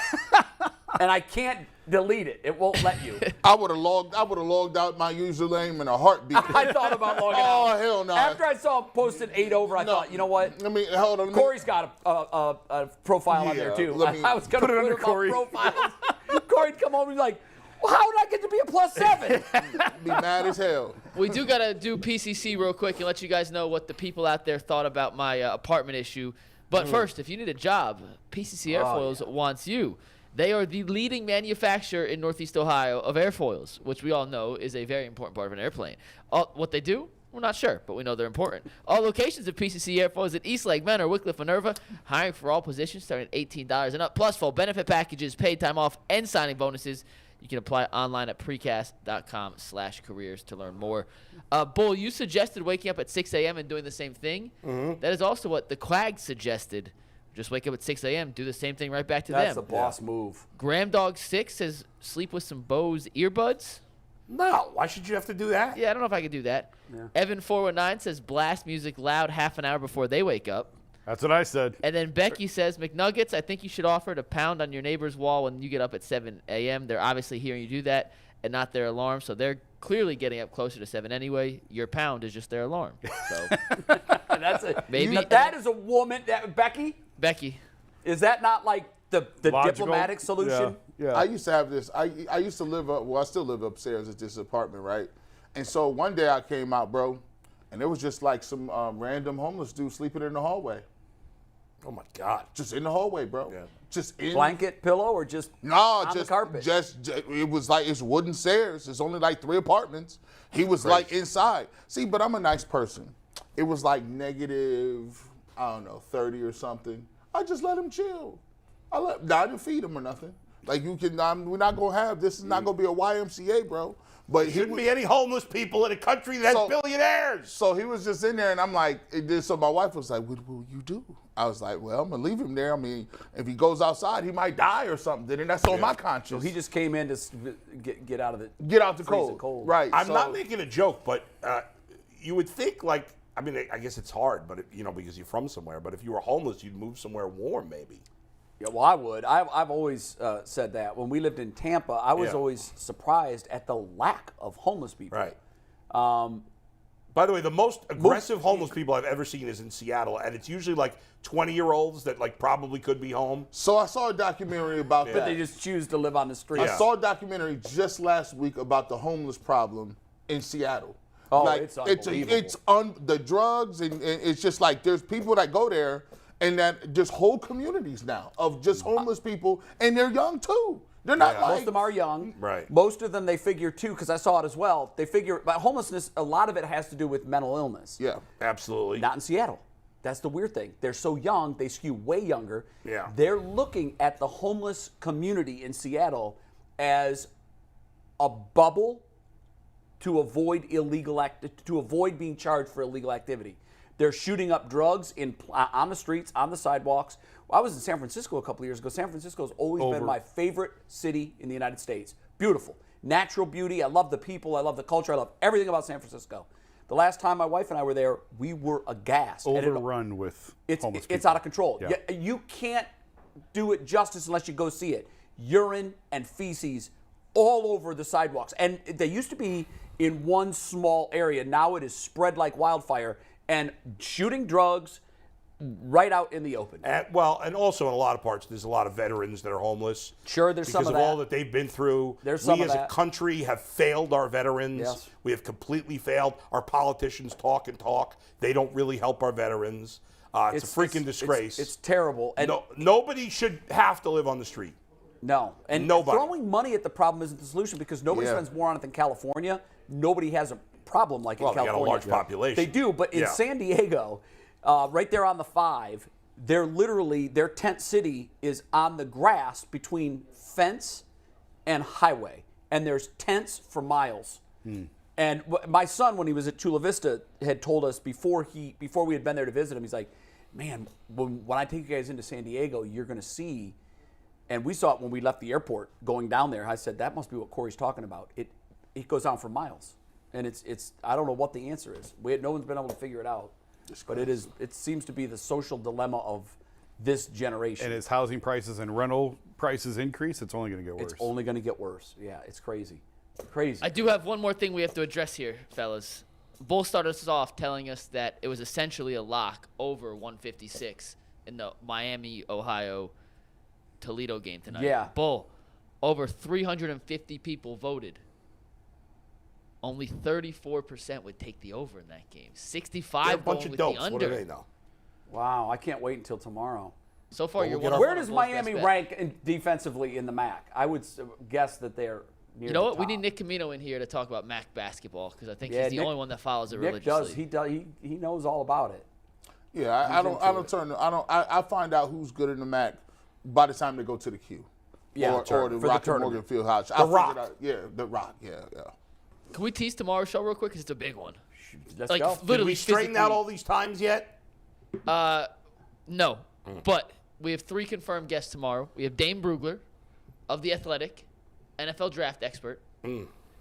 and I can't delete it. It won't let you. I would have logged out my username in a heartbeat. I thought about logging Oh, out. hell no. After I saw him posted 8 over, I thought, you know what? I mean, hold on. Corey's got a profile on there Yeah, too. let me I was going to put it put under him Corey. on profiles. Corey'd come home and be like, well, how did I get to be a +7? Be mad as hell. We do got to do PCC real quick and let you guys know what the people out there thought about my apartment issue. But first, if you need a job, PCC Airfoils wants you. They are the leading manufacturer in Northeast Ohio of airfoils, which we all know is a very important part of an airplane. What they do, we're not sure, but we know they're important. All locations of PCC Airfoils at East Lake, Menor, Wickliffe, Minerva, hiring for all positions starting at $18 and up, plus full benefit packages, paid time off, and signing bonuses. You can apply online at precast.com/careers to learn more. Bull, you suggested waking up at 6 a.m. and doing the same thing. Mm-hmm. That is also what the Quag suggested. Just wake up at 6 a.m., do the same thing right back to That's them. the boss move. Graham Dog 6 says sleep with some Bose earbuds. No, why should you have to do that? Yeah, I don't know if I could do that. Evan 419 says blast music loud half an hour before they wake up. That's what I said. And then Becky says, McNuggets, I think you should offer to pound on your neighbor's wall when you get up at 7 a.m. They're obviously hearing you do that and not their alarm, so they're clearly getting up closer to 7 anyway. Your pound is just their alarm. So That's a Maybe- that is a woman. Becky, Becky, is that not like the Logical. diplomatic solution? Yeah. I used to have this. I used to live up. Well, I still live upstairs at this apartment, right? And so one day I came out, bro, and there was just like some random homeless dude sleeping in the hallway. Oh my God. Just in the hallway, bro. Yeah. Just in. Blanket, pillow, or just No, on just the carpet? Just it was like it's wooden stairs. It's only like 3 apartments. He was like inside. See, but I'm a nice person. It was like negative, I don't know, 30 or something. I just let him chill. I didn't feed him or nothing. Like we're not gonna have this. Is not gonna be a YMCA, bro. But There shouldn't be any homeless people in a country that has billionaires. So he was just in there, and I'm like, so my wife was like, "What will you do?" I was like, "Well, I'm gonna leave him there. I mean, if he goes outside, he might die or something." And that's on my conscience. So he just came in to get out of the cold. Right. I'm not making a joke, but you would think like, I mean, I guess it's hard, but because you're from somewhere. But if you were homeless, you'd move somewhere warm, maybe. Yeah, well, I would. I've always said that. When we lived in Tampa, I was always surprised at the lack of homeless people. Right. By the way, the most aggressive homeless people I've ever seen is in Seattle, and it's usually like 20-year-olds that like probably could be home. So I saw a documentary about that. But they just choose to live on the street. I saw a documentary just last week about the homeless problem in Seattle. Oh, like, it's unbelievable. The drugs, and it's just like there's people that go there, and that just whole communities now of just homeless people, and they're young too. They're not like... Most of them are young. Right. Most of them, they figure too, because I saw it as well, they figure, but homelessness, a lot of it has to do with mental illness. Yeah. Absolutely. Not in Seattle. That's the weird thing. They're so young, they skew way younger. Yeah. They're looking at the homeless community in Seattle as a bubble to avoid being charged for illegal activity. They're shooting up drugs on the streets, on the sidewalks. I was in San Francisco a couple of years ago. San Francisco's always been my favorite city in the United States. Beautiful. Natural beauty. I love the people. I love the culture. I love everything about San Francisco. The last time my wife and I were there, we were aghast. Overrun with homeless people. It's out of control. Yeah. You can't do it justice unless you go see it. Urine and feces all over the sidewalks. And they used to be in one small area. Now it is spread like wildfire. And shooting drugs right out in the open. And also in a lot of parts, there's a lot of veterans that are homeless. Sure, there's some of that. Because of all that they've been through. There's some we of as that. a country have failed our veterans. Yes. We have completely failed. Our politicians talk and talk. They don't really help our veterans. It's a freaking disgrace. It's terrible. And nobody should have to live on the street. No. And nobody. Throwing money at the problem isn't the solution because nobody spends more on it than California. Nobody has a problem like in California. They got a large population. They do, but in San Diego, right there on the 5, their tent city is on the grass between fence and highway, and there's tents for miles. And my son, when he was at Chula Vista, had told us before we had been there to visit him, he's like, man, when I take you guys into San Diego, you're going to see, and we saw it when we left the airport going down there. I said, that must be what Corey's talking about. It goes on for miles. And it's I don't know what the answer is. No one's been able to figure it out. But it seems to be the social dilemma of this generation. And as housing prices and rental prices increase, it's only going to get worse. It's only going to get worse. Yeah, it's crazy. Crazy. I do have one more thing we have to address here, fellas. Bull started us off telling us that it was essentially a lock over 156 in the Miami, Ohio, Toledo game tonight. Yeah. Bull, over 350 people voted. Only 34% would take the over in that game. 65 They're a bunch going of with dopes. the under. What do they know? Wow, I can't wait until tomorrow. So far, you're Where does Miami rank defensively in the MAC? I would guess that they're near You know the what? top. We need Nick Camino in here to talk about MAC basketball because I think he's the only one that follows it Nick religiously. does. He knows all about it. Yeah, I find out who's good in the MAC by the time they go to the Q. Yeah, or the Rocket Morgan Fieldhouse. The Rock. The Rock. Yeah. Can we tease tomorrow's show real quick? Because it's a big one. Let's like, go. Literally Did we straighten physically- out all these times yet? No. But we have 3 confirmed guests tomorrow. We have Dane Brugler of The Athletic, NFL draft expert.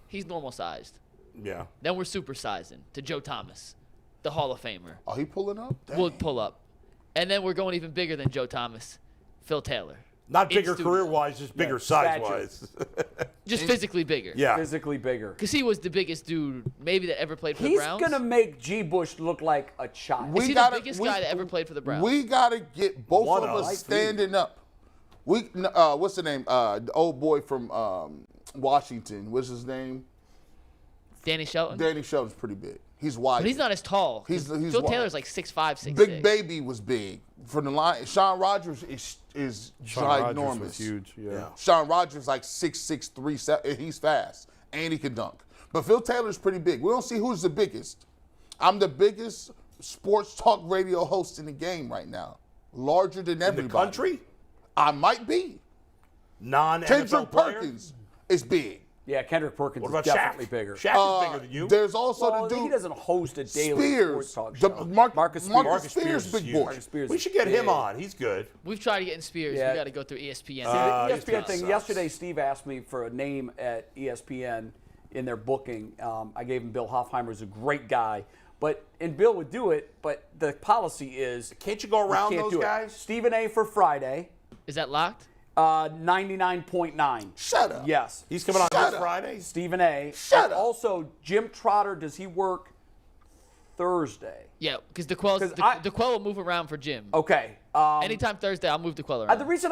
He's normal sized. Yeah. Then we're supersizing to Joe Thomas, the Hall of Famer. Are he pulling up? We'll pull up. And then we're going even bigger than Joe Thomas, Phil Taylor. Not In bigger studio. career-wise, just bigger size-wise. Just physically bigger. Yeah. Physically bigger. Because he was the biggest dude maybe that ever played for the He's Browns. going to make G. Bush look like a child. Is he the biggest guy that ever played for the Browns? We got to get both One of of. us standing up. What's the name? The old boy from Washington. What's his name? Danny Shelton? Danny Shelton's pretty big. He's wide. But he's not as tall. He's Phil wide. Taylor's like 6'5", 6'6". Big Baby was big. From the line, Sean Rogers is Sean ginormous. Rogers was huge. Yeah. Sean Rogers like 6'6", 3'7". He's fast and he can dunk. But Phil Taylor's pretty big. We don't see who's the biggest. I'm the biggest sports talk radio host in the game right now. Larger than everybody. In the country? I might be. Non-NFL Kendrick player? Perkins is big. Yeah, Kendrick Perkins What is about definitely Shaq? bigger. Shaq is bigger than you. There's also Well, the dude he doesn't host a daily Spears, sports talk the show. Marcus Spears, Marcus Spears big is boy. Marcus Spears We is should get him big. on. He's good. We've tried to get in Spears. Yeah. We got to go through ESPN. The ESPN thing. sucks. Yesterday, Steve asked me for a name at ESPN in their booking. I gave him Bill Hoffheimer. He's a great guy. And Bill would do it, but the policy is Can't you go around can't those do it. guys? Stephen A. for Friday, Is that locked? 99.9. Shut up. Yes. He's coming on Shut this up. Friday. Stephen A. Shut And up. also, Jim Trotter, does he work Thursday? Yeah, because Because I- DeQuell will move around for Jim. Okay. Anytime Thursday, I'll move DeQuell around. The reason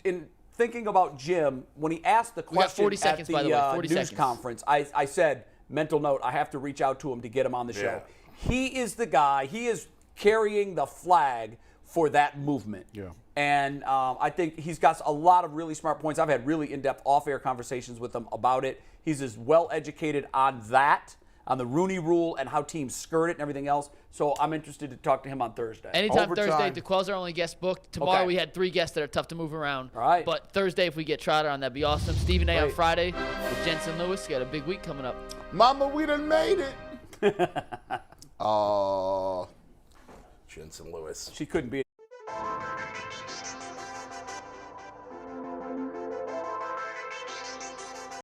in thinking about Jim, when he asked the We got question 40 at seconds, the, by the way, 40 news seconds. conference, I said, mental note, I have to reach out to him to get him on the show. He is the guy, he is carrying the flag for that movement. Yeah. And I think he's got a lot of really smart points. I've had really in-depth off-air conversations with him about it. He's as well-educated on that, on the Rooney Rule and how teams skirt it and everything else. So I'm interested to talk to him on Thursday. Anytime Overtime. Thursday, DeQuell's our only guest booked. Tomorrow Okay. we had 3 guests that are tough to move around. All right. But Thursday, if we get Trotter on, that'd be awesome. Stephen A. on Great. Friday with Jensen Lewis. Got a big week coming up. Mama, we done made it. Oh. Jensen Lewis. She couldn't be